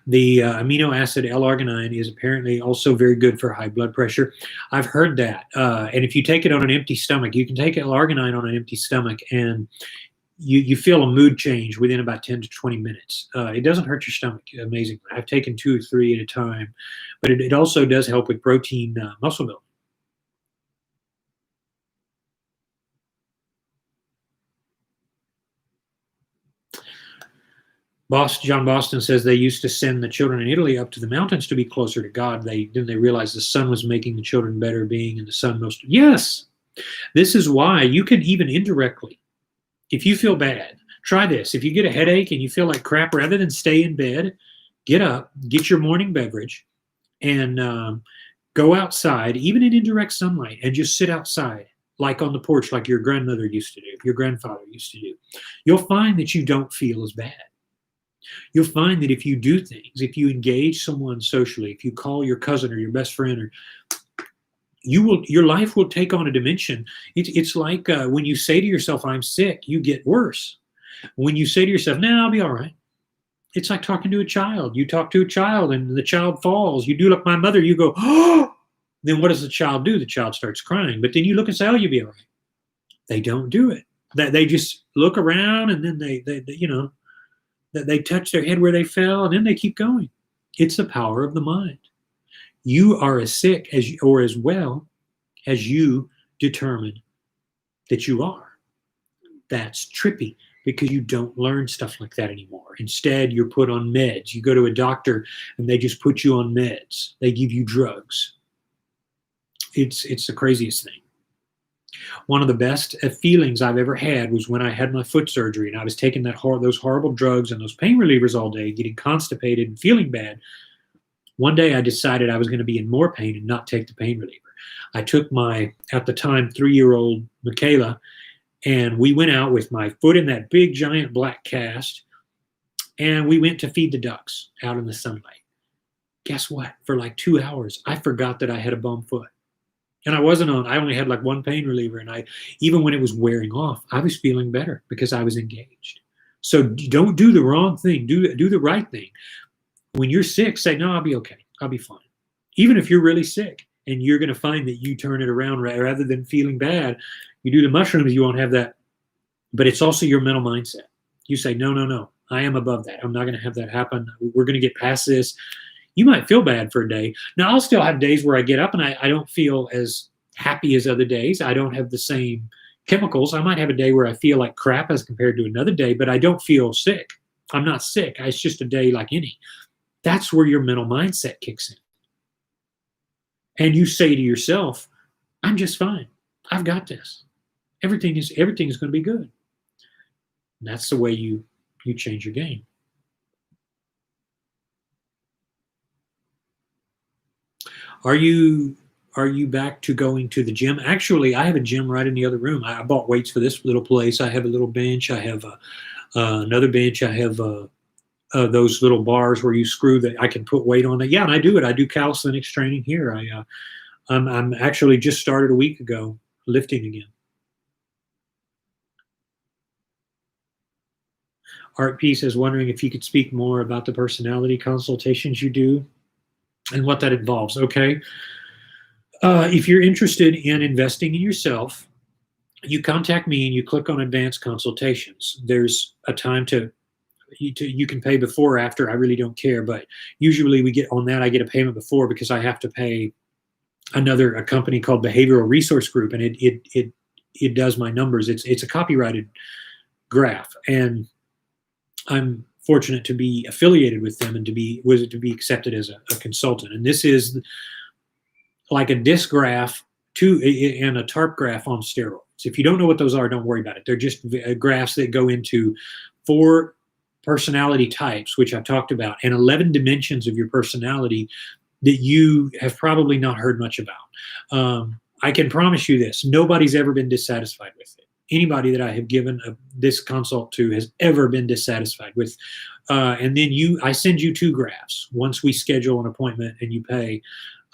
The amino acid L-arginine is apparently also very good for high blood pressure. I've heard that, and if you take it on an empty stomach, you can take L-arginine on an empty stomach, and you feel a mood change within about 10 to 20 minutes. It doesn't hurt your stomach, amazingly. I've taken 2 or 3 at a time, but it also does help with protein muscle building. John Boston says they used to send the children in Italy up to the mountains to be closer to God. Then they realized the sun was making the children better being in the sun most. Yes, this is why you can even indirectly, if you feel bad, try this. If you get a headache and you feel like crap, rather than stay in bed, get up, get your morning beverage, and go outside, even in indirect sunlight, and just sit outside, like on the porch, like your grandmother used to do, your grandfather used to do. You'll find that you don't feel as bad. You'll find that if you do things, if you engage someone socially, if you call your cousin or your best friend, or your life will take on a dimension. It's like when you say to yourself, I'm sick, you get worse. When you say to yourself, no, I'll be all right. It's like talking to a child. You talk to a child and the child falls. You do like my mother, you go, oh, then what does the child do? The child starts crying. But then you look and say, oh, you'll be all right. They don't do it. They just look around, and then they touch their head where they fell, and then they keep going. It's the power of the mind. You are as sick or as well as you determine that you are. That's trippy, because you don't learn stuff like that anymore. Instead, you're put on meds. You go to a doctor and they just put you on meds. They give you drugs. It's the craziest thing. One of the best feelings I've ever had was when I had my foot surgery and I was taking those horrible drugs and those pain relievers all day, getting constipated and feeling bad. One day I decided I was going to be in more pain and not take the pain reliever. I took my, at the time, 3-year-old Michaela, and we went out with my foot in that big giant black cast, and we went to feed the ducks out in the sunlight. Guess what? For like 2 hours, I forgot that I had a bum foot. And I only had like one pain reliever, and even when it was wearing off, I was feeling better because I was engaged. So don't do the wrong thing. Do the right thing. When you're sick, say, no, I'll be okay. I'll be fine. Even if you're really sick, and you're going to find that you turn it around rather than feeling bad, you do the mushrooms, you won't have that. But it's also your mental mindset. You say, no, I am above that. I'm not going to have that happen. We're going to get past this. You might feel bad for a day. Now, I'll still have days where I get up and I don't feel as happy as other days. I don't have the same chemicals. I might have a day where I feel like crap as compared to another day, but I don't feel sick. I'm not sick. It's just a day like any. That's where your mental mindset kicks in. And you say to yourself, I'm just fine. I've got this. Everything is going to be good. And that's the way you change your game. Are you back to going to the gym? Actually, I have a gym right in the other room. I bought weights for this little place. I have a little bench. I have another bench. I have those little bars where you screw that I can put weight on it. Yeah, and I do it. I do calisthenics training here. I'm actually just started a week ago lifting again. Art Peace is wondering if you could speak more about the personality consultations you do and what that involves. Okay. If you're interested in investing in yourself, you contact me and you click on advanced consultations. There's a time you can pay before or after. I really don't care, but usually we get on that. I get a payment before because I have to pay a company called Behavioral Resource Group, and it does my numbers. It's a copyrighted graph, and I'm fortunate to be affiliated with them and to be accepted as a consultant. And this is like a disc graph and a TARP graph on steroids. If you don't know what those are, don't worry about it. They're just graphs that go into 4 personality types, which I've talked about, and 11 dimensions of your personality that you have probably not heard much about. I can promise you this: nobody's ever been dissatisfied with it. Anybody that I have given this consult to has ever been dissatisfied with. And then I send you 2 graphs once we schedule an appointment and you pay.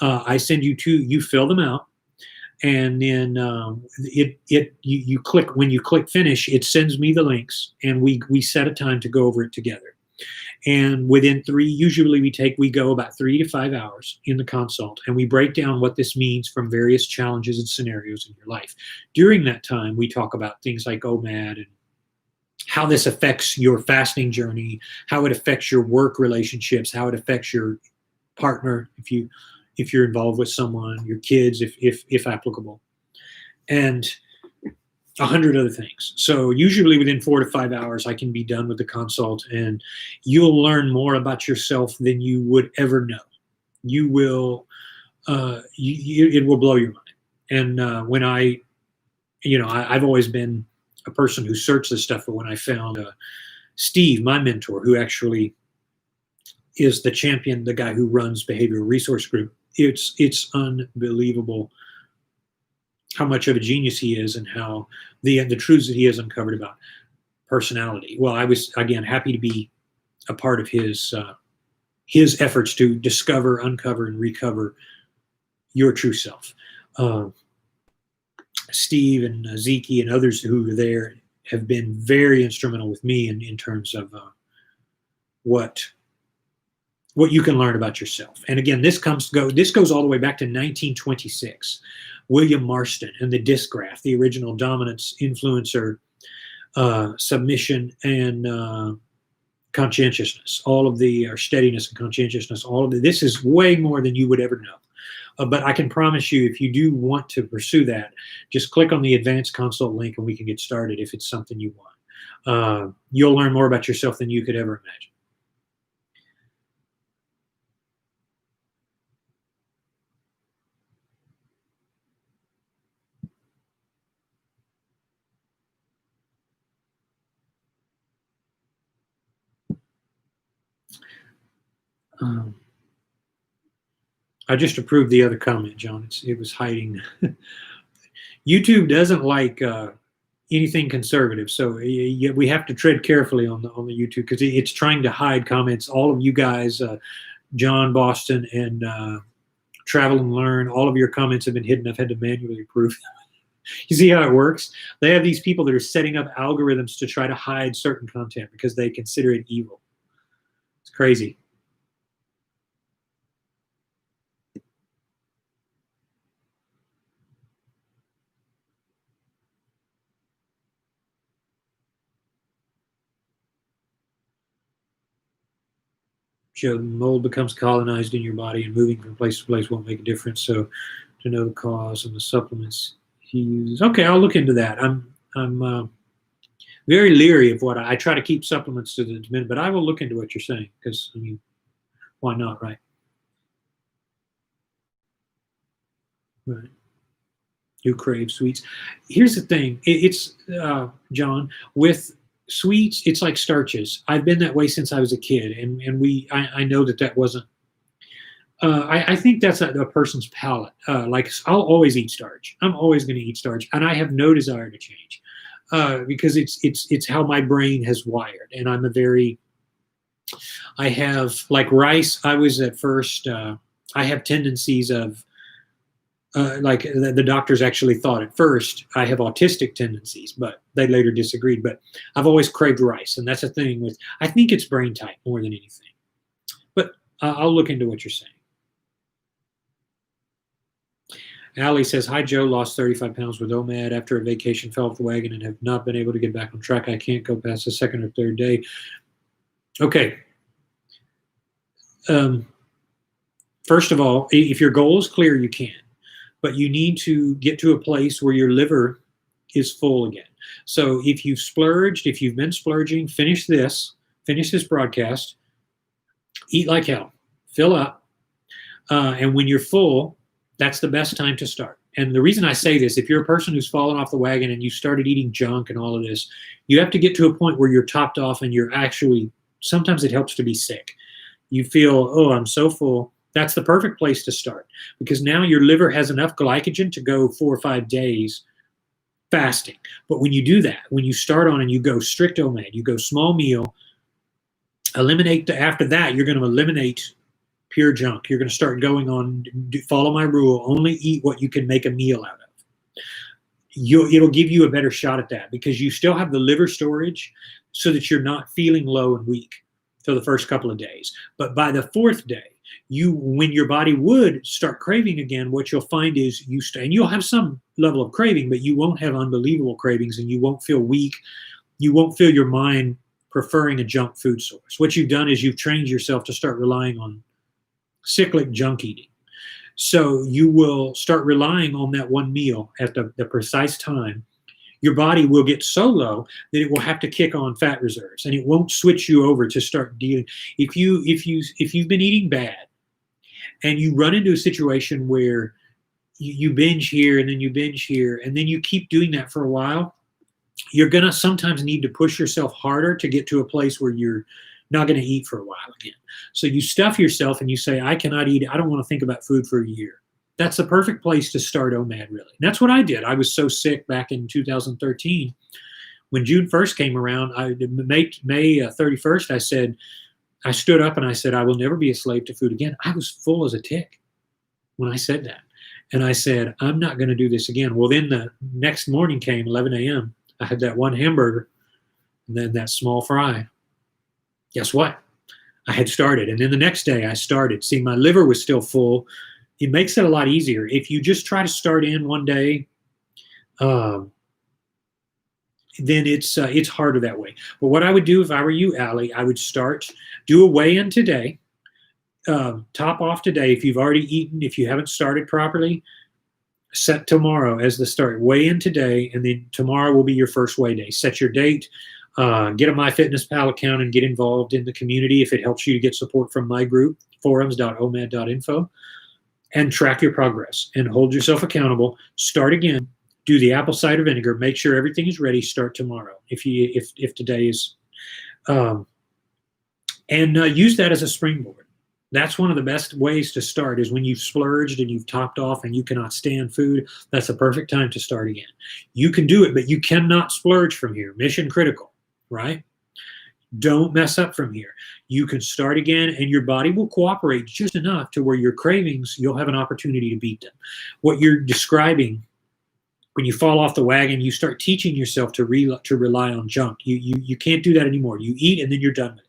I send you 2. You fill them out, and then you click. When you click finish, it sends me the links, and we set a time to go over it together. And within usually we go about 3 to 5 hours in the consult, and we break down what this means from various challenges and scenarios in your life. During that time, we talk about things like OMAD and how this affects your fasting journey, how it affects your work relationships, how it affects your partner if you're involved with someone, your kids if applicable, and 100 other things. So usually within 4 to 5 hours, I can be done with the consult, and you'll learn more about yourself than you would ever know. You will, it will blow your mind. And when I've always been a person who searched this stuff, but when I found Steve, my mentor, who actually is the champion, the guy who runs Behavioral Resource Group, it's unbelievable how much of a genius he is, and how the truths that he has uncovered about personality. Well, I was, again, happy to be a part of his efforts to discover, uncover, and recover your true self. Steve and Zeke and others who were there have been very instrumental with me in terms of what you can learn about yourself. And again, this goes all the way back to 1926. William Marston and the disc graph, the original dominance, influencer, submission, and conscientiousness. All of the steadiness and conscientiousness. All of this is way more than you would ever know. But I can promise you, if you do want to pursue that, just click on the advanced consult link and we can get started if it's something you want. You'll learn more about yourself than you could ever imagine. I just approved the other comment, John. It was hiding. YouTube doesn't like anything conservative, so we have to tread carefully on the YouTube, because it's trying to hide comments. All of you guys, John, Boston, and Travel and Learn, all of your comments have been hidden. I've had to manually approve them. You see how it works? They have these people that are setting up algorithms to try to hide certain content because they consider it evil. It's crazy. The mold becomes colonized in your body, and moving from place to place won't make a difference. So to know the cause and the supplements he uses. Okay, I'll look into that. I'm very leery of what I try to keep supplements to the minute, but I will look into what you're saying, because, I mean, why not, right? Right. You crave sweets. Here's the thing. It's John, with sweets, it's like starches. I've been that way since I was a kid, and I know that wasn't. I think that's a person's palate. Like, I'll always eat starch. I'm always going to eat starch, and I have no desire to change, because it's how my brain has wired. And I have, like, rice. I was at first. I have tendencies of. Like the doctors actually thought at first I have autistic tendencies, but they later disagreed. But I've always craved rice, and that's a thing with. I think it's brain type more than anything. But I'll look into what you're saying. Allie says, "Hi Joe, lost 35 pounds with OMAD after a vacation, fell off the wagon, and have not been able to get back on track. I can't go past the second or third day." Okay. First of all, if your goal is clear, you can. but you need to get to a place where your liver is full again. So if you've splurged, if you've been splurging, finish this broadcast, eat like hell, fill up, and when you're full, that's the best time to start. And the reason I say this, if you're a person who's fallen off the wagon and you started eating junk and all of this, you have to get to a point where you're topped off and you're actually, sometimes it helps to be sick. You feel, oh, I'm so full. That's the perfect place to start, because now your liver has enough glycogen to go 4 or 5 days fasting. But when you do that, when you start on and you go strict OMAD, you go small meal, after that, you're going to eliminate pure junk. You're going to start going on, follow my rule, only eat what you can make a meal out of. It'll give you a better shot at that, because you still have the liver storage so that you're not feeling low and weak for the first couple of days. But by the 4th day, when your body would start craving again, what you'll find is and you'll have some level of craving, but you won't have unbelievable cravings, and you won't feel weak. You won't feel your mind preferring a junk food source. What you've done is you've trained yourself to start relying on cyclic junk eating. So you will start relying on that one meal at the precise time. Your body will get so low that it will have to kick on fat reserves, and it won't switch you over to start dealing. If you've been eating bad and you run into a situation where you binge here and then you binge here and then you keep doing that for a while, you're going to sometimes need to push yourself harder to get to a place where you're not going to eat for a while again. So you stuff yourself and you say, I cannot eat. I don't want to think about food for a year. That's the perfect place to start OMAD, really. And that's what I did. I was so sick back in 2013. When June 1st came around, May 31st, I stood up and I said, I will never be a slave to food again. I was full as a tick when I said that. And I said, I'm not going to do this again. Well, then the next morning came, 11 a.m. I had that one hamburger and then that small fry. Guess what? I had started. And then the next day I started. See, my liver was still full. It makes it a lot easier. If you just try to start in one day, then it's harder that way. But what I would do if I were you, Allie, I would do a weigh-in today, top off today. If you've already eaten, if you haven't started properly, set tomorrow as the start. Weigh in today, and then tomorrow will be your first weigh day. Set your date. Get a MyFitnessPal account and get involved in the community if it helps you to get support from my group, forums.omad.info, and track your progress and hold yourself accountable. Start again. Do the apple cider vinegar. Make sure everything is ready. Start tomorrow if today is, and use that as a springboard. That's one of the best ways to start, is when you've splurged and you've topped off and you cannot stand food. That's a perfect time to start again. You can do it, but you cannot splurge from here. Mission critical, right? Don't mess up from here. You can start again, and your body will cooperate just enough to where your cravings, you'll have an opportunity to beat them. What you're describing, when you fall off the wagon, you start teaching yourself to rely on junk. You can't do that anymore. You eat and then you're done with it.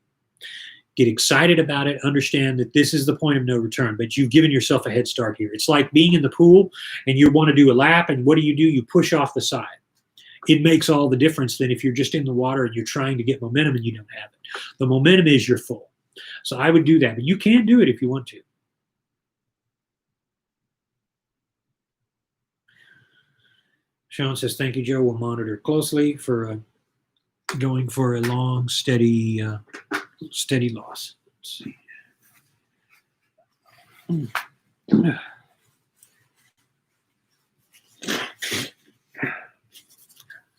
Get excited about it. Understand that this is the point of no return, but you've given yourself a head start here. It's like being in the pool and you want to do a lap, and what do? You push off the side. It makes all the difference than if you're just in the water and you're trying to get momentum and you don't have it. The momentum is you're full. So I would do that, but you can do it if you want to. Sean says, thank you, Joe. We'll monitor closely for going for a long, steady loss. Let's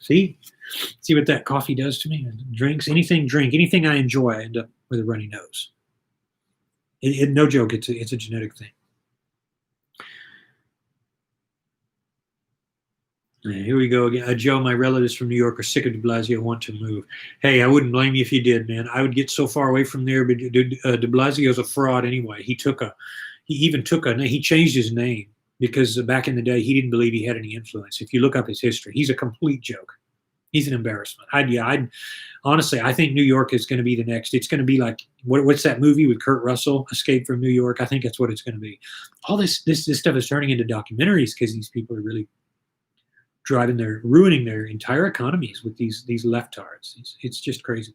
see. See what that coffee does to me? Anything I enjoy, I end up with a runny nose. No joke, it's a genetic thing. Here we go again. Joe, my relatives from New York are sick of de Blasio, want to move. Hey, I wouldn't blame you if you did, man. I would get so far away from there, but de Blasio's a fraud anyway. He changed his name because back in the day, he didn't believe he had any influence. If you look up his history, he's a complete joke. He's an embarrassment. Honestly, I think New York is going to be the next. It's going to be like, what's that movie with Kurt Russell, Escape from New York? I think that's what it's going to be. All this stuff is turning into documentaries because these people are really ruining their entire economies with these leftards. It's just crazy.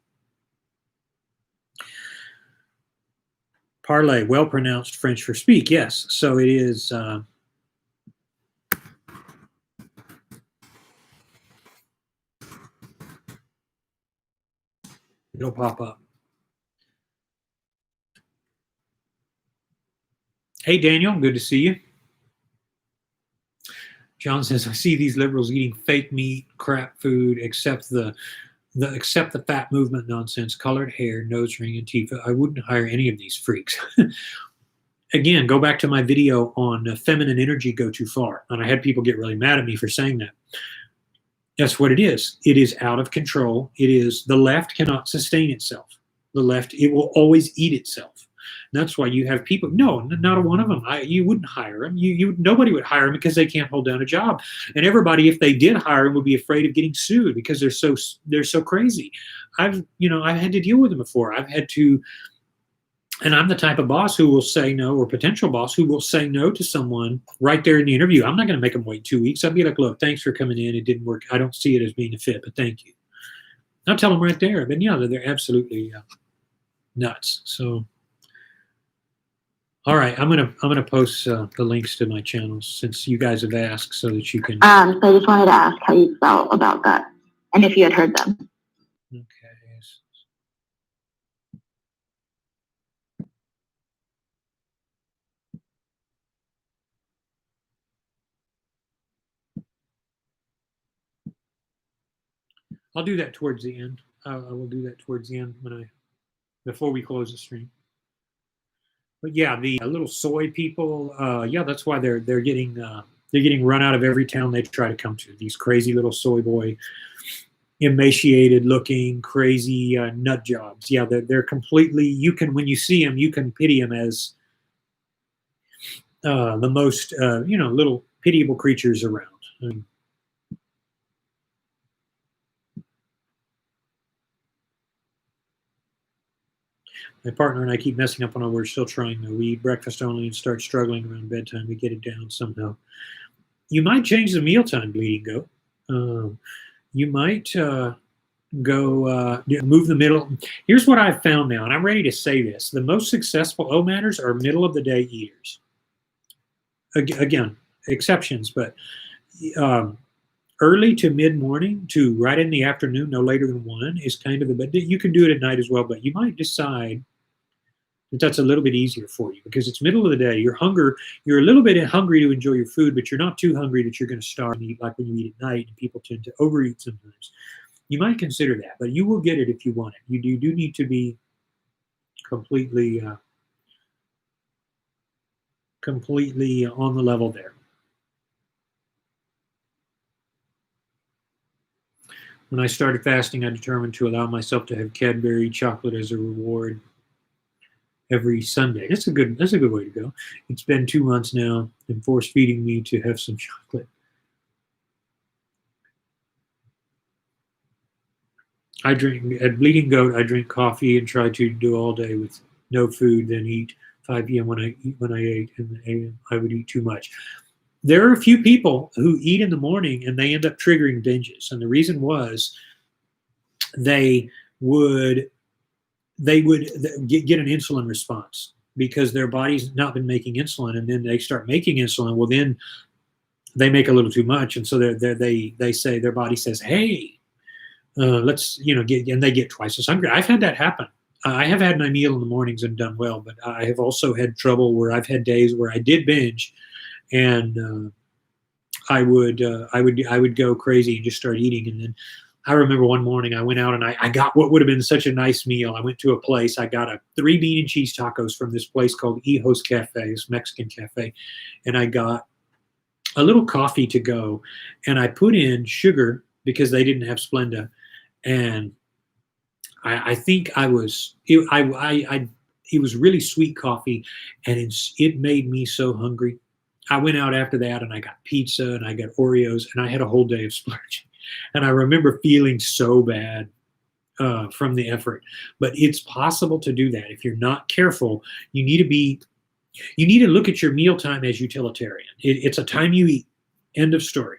Parlay, well pronounced French for speak. Yes, so it is. it'll pop up. Hey, Daniel, good to see you. John says, I see these liberals eating fake meat, crap food, except the fat movement nonsense, colored hair, nose ring, and teeth. I wouldn't hire any of these freaks. Again, go back to my video on feminine energy go too far. And I had people get really mad at me for saying that. That's what it is. It is out of control. It is, the left cannot sustain itself. The left, it will always eat itself. And that's why you have people, no, not a one of them. You wouldn't hire them. Nobody would hire them because they can't hold down a job. And everybody, if they did hire them, would be afraid of getting sued because they're so crazy. I've had to deal with them before. I've had to, and I'm the type of boss who will say no, or potential boss who will say no to someone right there in the interview. I'm not going to make them wait 2 weeks. I'll be like, look, thanks for coming in. It didn't work. I don't see it as being a fit, but thank you. I'll tell them right there. But yeah, they're absolutely nuts. So, all right, I'm gonna post the links to my channels since you guys have asked, so that you can. So I just wanted to ask how you felt about that, and if you had heard them. Okay. I'll do that towards the end. I will do that towards the end before we close the stream. But yeah, the little soy people, yeah, that's why they're getting run out of every town they try to come to. These crazy little soy boy, emaciated looking, crazy nut jobs. Yeah, they're completely. You can, when you see them, you can pity them as the most little pitiable creatures around. My partner and I keep messing up on our, we're still trying though. We eat breakfast only and start struggling around bedtime. We get it down somehow. You might change the mealtime, Bleeding Goat. You might go move the middle. Here's what I've found now, and I'm ready to say this. The most successful OMADers are middle of the day eaters. Again, exceptions, but early to mid-morning to right in the afternoon, no later than 1 is kind of the, but you can do it at night as well, but you might decide that that's a little bit easier for you because it's middle of the day. You're a little bit hungry to enjoy your food, but you're not too hungry that you're going to starve and eat like when you eat at night, and people tend to overeat sometimes. You might consider that, but you will get it if you want it. You do need to be completely on the level there. When I started fasting, I determined to allow myself to have Cadbury chocolate as a reward every Sunday. That's a good way to go. It's been 2 months now and force feeding me to have some chocolate. I drink at Bleeding Goat. I drink coffee and try to do all day with no food, then eat 5 p.m. when I ate in the AM. I would eat too much. There are a few people who eat in the morning and they end up triggering binges, and the reason was they would get an insulin response because their body's not been making insulin, and then they start making insulin. Well, then they make a little too much, and so they say, their body says, hey, let's get, and they get twice as hungry. I've had that happen. I have had my meal in the mornings and done well, but I have also had trouble where I've had days where I did binge, and I would go crazy and just start eating. And then I remember one morning I went out and I got what would have been such a nice meal. I went to a place. I got 3 bean and cheese tacos from this place called Hijos Cafe, this Mexican cafe, and I got a little coffee to go, and I put in sugar because they didn't have Splenda, and I think it was really sweet coffee, and it made me so hungry. I went out after that and I got pizza and I got Oreos, and I had a whole day of splurging. And I remember feeling so bad from the effort. But it's possible to do that. If you're not careful, you need to look at your mealtime as utilitarian. It's a time you eat. End of story.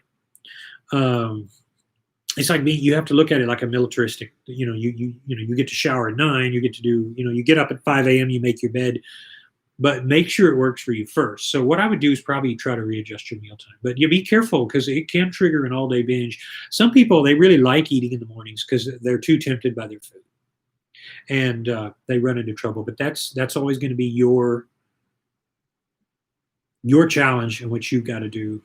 It's like me. You have to look at it like a militaristic. You get to shower at 9. You get to do. You get up at 5 a.m. You make your bed. But make sure it works for you first. So what I would do is probably try to readjust your mealtime. But you be careful because it can trigger an all-day binge. Some people, they really like eating in the mornings because they're too tempted by their food. and they run into trouble. But that's always going to be your challenge and what you've got to do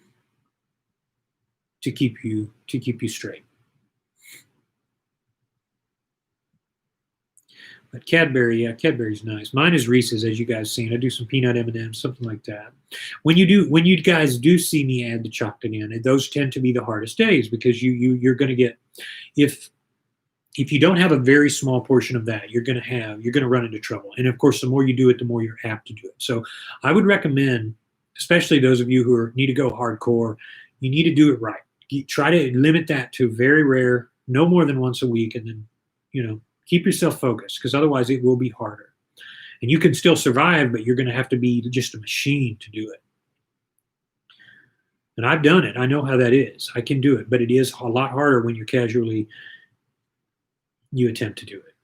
to keep you straight. But Cadbury, yeah, Cadbury's nice. Mine is Reese's, as you guys seen. I do some peanut M&Ms, something like that. When you guys do see me add the chocolate in, those tend to be the hardest days, because you're going to get, if you don't have a very small portion of that, you're going to run into trouble. And of course, the more you do it, the more you're apt to do it. So I would recommend, especially those of you who need to go hardcore, you need to do it right. You try to limit that to very rare, no more than once a week, and then keep yourself focused, because otherwise it will be harder. And you can still survive, but you're going to have to be just a machine to do it. And I've done it. I know how that is. I can do it, but it is a lot harder when you attempt to do it.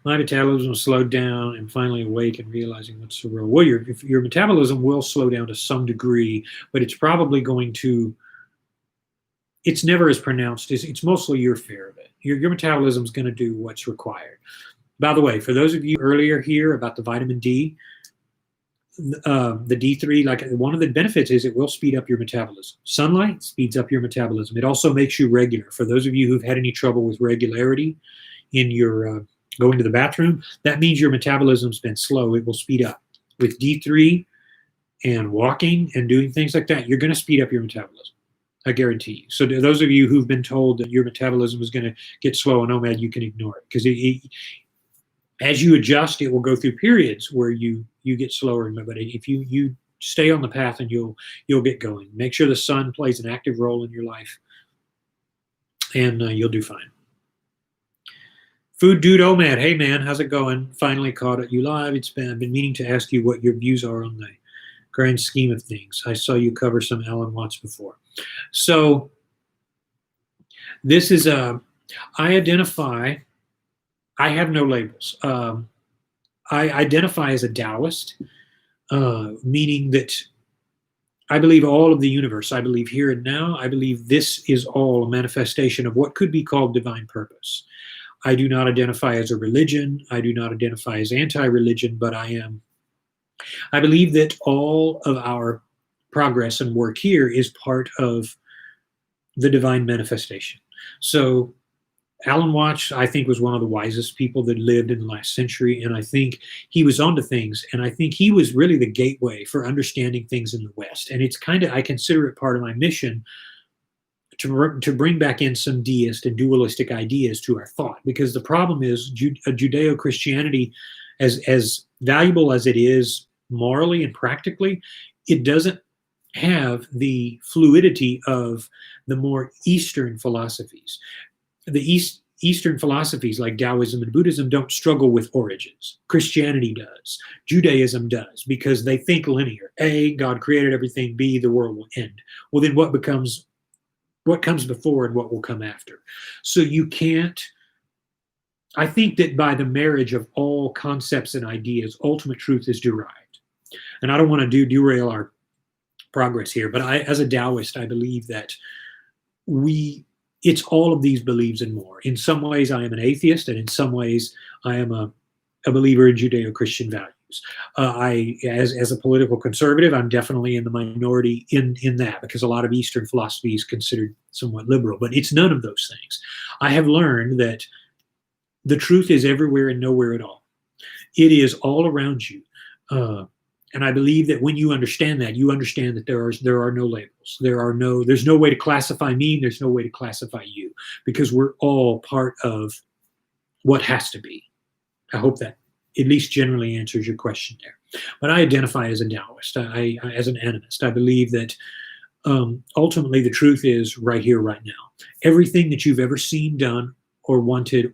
My metabolism slowed down and finally awake and realizing what's the role. Well, your metabolism will slow down to some degree, but it's probably going to, it's never as pronounced. It's mostly your fear of it. Your metabolism is going to do what's required. By the way, for those of you earlier here about the vitamin D, the D3, like one of the benefits is it will speed up your metabolism. Sunlight speeds up your metabolism. It also makes you regular. For those of you who've had any trouble with regularity in your going to the bathroom, that means your metabolism's been slow. It will speed up. With D3 and walking and doing things like that, you're going to speed up your metabolism. I guarantee you. So to those of you who've been told that your metabolism is going to get slow on OMAD, you can ignore it, because as you adjust, it will go through periods where you get slower. But if you stay on the path, and you'll get going. Make sure the sun plays an active role in your life, and you'll do fine. Food Dude OMAD, hey man, how's it going? Finally caught you live. I've been meaning to ask you what your views are on the grand scheme of things. I saw you cover some Alan Watts before. So this is I identify. I have no labels. I identify as a Taoist, meaning that I believe all of the universe. I believe here and now. I believe this is all a manifestation of what could be called divine purpose. I do not identify as a religion. I do not identify as anti-religion, but I believe that all of our progress and work here is part of the divine manifestation. So Alan Watts, I think, was one of the wisest people that lived in the last century, and I think he was onto things, and I think he was really the gateway for understanding things in the West. And it's kind of, I consider it part of my mission to bring back in some deist and dualistic ideas to our thought, because the problem is Judeo-Christianity, as valuable as it is morally and practically, it doesn't have the fluidity of the more Eastern philosophies. The Eastern philosophies like Taoism and Buddhism don't struggle with origins. Christianity does. Judaism does, because they think linear. A, God created everything. B, the world will end. Well, then what comes before and what will come after? So you can't, I think that by the marriage of all concepts and ideas, ultimate truth is derived. And I don't want to derail our progress here, but as a Taoist, I believe that it's all of these beliefs and more. In some ways, I am an atheist, and in some ways, I am a believer in Judeo-Christian values. As a political conservative, I'm definitely in the minority in that, because a lot of Eastern philosophy is considered somewhat liberal, but it's none of those things. I have learned that the truth is everywhere and nowhere at all. It is all around you. And I believe that when you understand that, you understand that there are no labels. There's no way to classify me. There's no way to classify you, because we're all part of what has to be. I hope that at least generally answers your question there. But I identify as a Taoist, as an animist. I believe that ultimately the truth is right here, right now. Everything that you've ever seen, done, or wanted,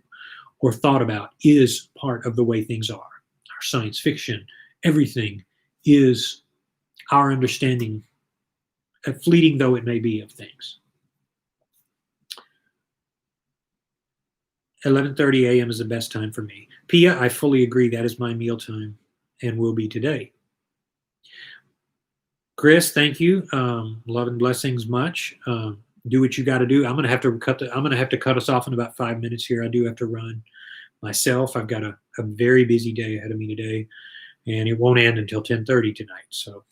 or thought about is part of the way things are. Our science fiction, everything is our understanding, fleeting though it may be, of things. 11:30 a.m. is the best time for me. Pia, I fully agree. That is my meal time and will be today. Chris, thank you. Love and blessings much. do what you got to do. I'm gonna have to cut us off in about 5 minutes here. I do have to run myself. I've got a very busy day ahead of me today, and it won't end until 10:30 tonight. So,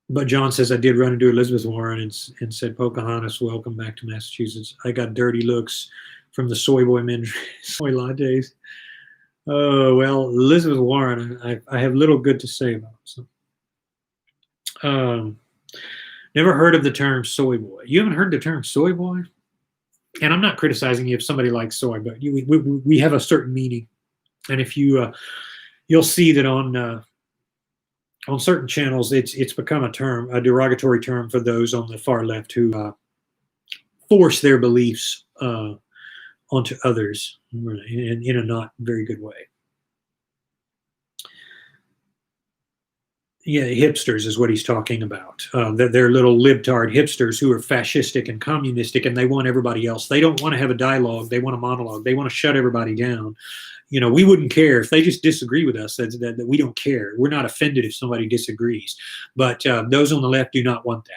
but John says I did run into Elizabeth Warren and said, Pocahontas, welcome back to Massachusetts. I got dirty looks from the soy boy men soy lattes. Oh well, Elizabeth Warren, I have little good to say about. So, never heard of the term soy boy. You haven't heard the term soy boy? And I'm not criticizing you if somebody likes soy, but we have a certain meaning. And if you'll see that on certain channels, it's become a derogatory term for those on the far left who force their beliefs onto others in a not very good way. Yeah, hipsters is what he's talking about. They're little libtard hipsters who are fascistic and communistic, and they want everybody else. They don't want to have a dialogue. They want a monologue. They want to shut everybody down. We wouldn't care if they just disagree with us. That we don't care. We're not offended if somebody disagrees. But those on the left do not want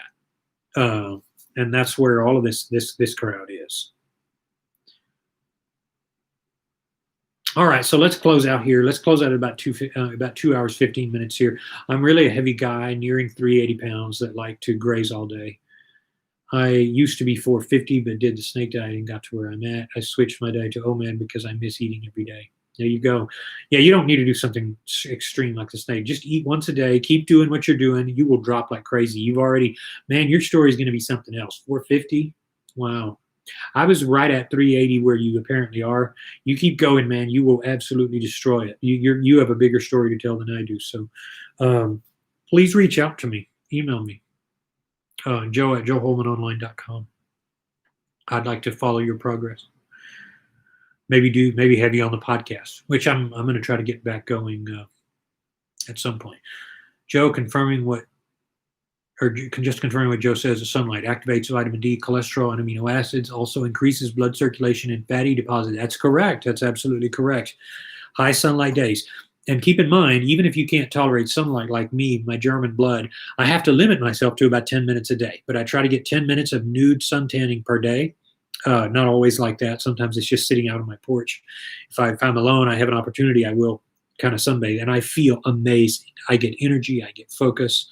that, and that's where all of this crowd is. All right, so let's close out here. Let's close out at about 2 hours, 15 minutes here. I'm really a heavy guy, nearing 380 pounds, that like to graze all day. I used to be 450, but did the snake diet and got to where I'm at. I switched my diet to OMAD because I miss eating every day. There you go. Yeah, you don't need to do something extreme like the snake. Just eat once a day. Keep doing what you're doing. You will drop like crazy. Your story is going to be something else. 450? Wow. I was right at 380 where you apparently are. You keep going, man. You will absolutely destroy it. You have a bigger story to tell than I do. So please reach out to me. Email me. Joe at joeholmanonline.com. I'd like to follow your progress. Maybe have you on the podcast, which I'm going to try to get back going at some point. Joe, confirming what Joe says, the sunlight activates vitamin D, cholesterol, and amino acids, also increases blood circulation and fatty deposit. That's correct. That's absolutely correct. High sunlight days. And keep in mind, even if you can't tolerate sunlight like me, my German blood, I have to limit myself to about 10 minutes a day. But I try to get 10 minutes of nude sun tanning per day. Not always like that. Sometimes it's just sitting out on my porch. If I'm alone, I have an opportunity, I will kind of sunbathe. And I feel amazing. I get energy. I get focus.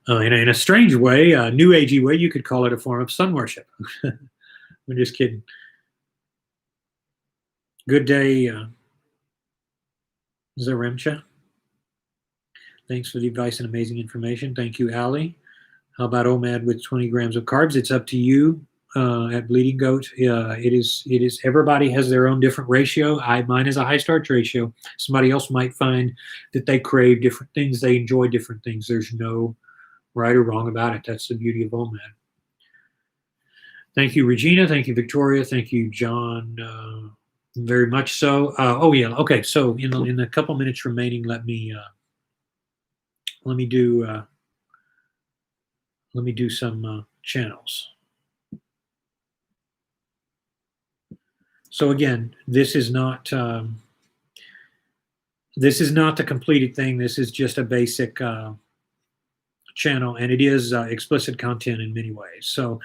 In a strange way, a new agey way, you could call it a form of sun worship. I'm just kidding. Good day, Zaremcha. Thanks for the advice and amazing information. Thank you, Allie. How about OMAD with 20 grams of carbs? It's up to you at Bleeding Goat. It is. Everybody has their own different ratio. Mine is a high starch ratio. Somebody else might find that they crave different things. They enjoy different things. There's no right or wrong about it. That's the beauty of OMAD. Thank you, Regina. Thank you, Victoria. Thank you, John. Very much so. Okay. So in the couple minutes remaining, let me do some channels. So again, this is not the completed thing. This is just a basic channel, and it is explicit content in many ways. So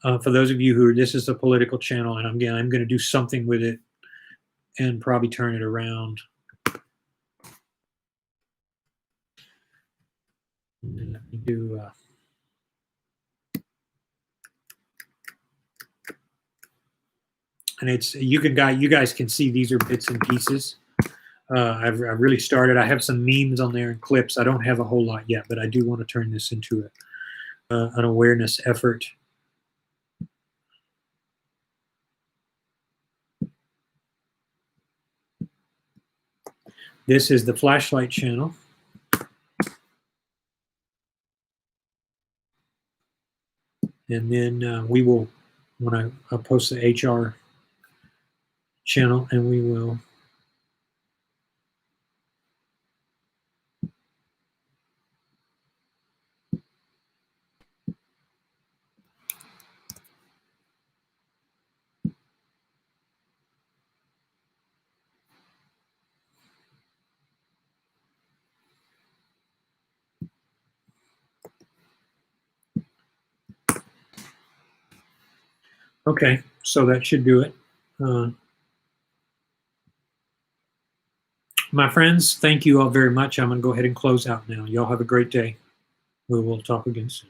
for those of you this is a political channel, and I'm going to do something with it and probably turn it around. And let me do. And you guys can see these are bits and pieces. I've really started. I have some memes on there and clips. I don't have a whole lot yet, but I do want to turn this into an awareness effort. This is the flashlight channel. And then we will, when I'll post the HR channel, and we will Okay, so that should do it. My friends, thank you all very much. I'm going to go ahead and close out now. Y'all have a great day. We will talk again soon.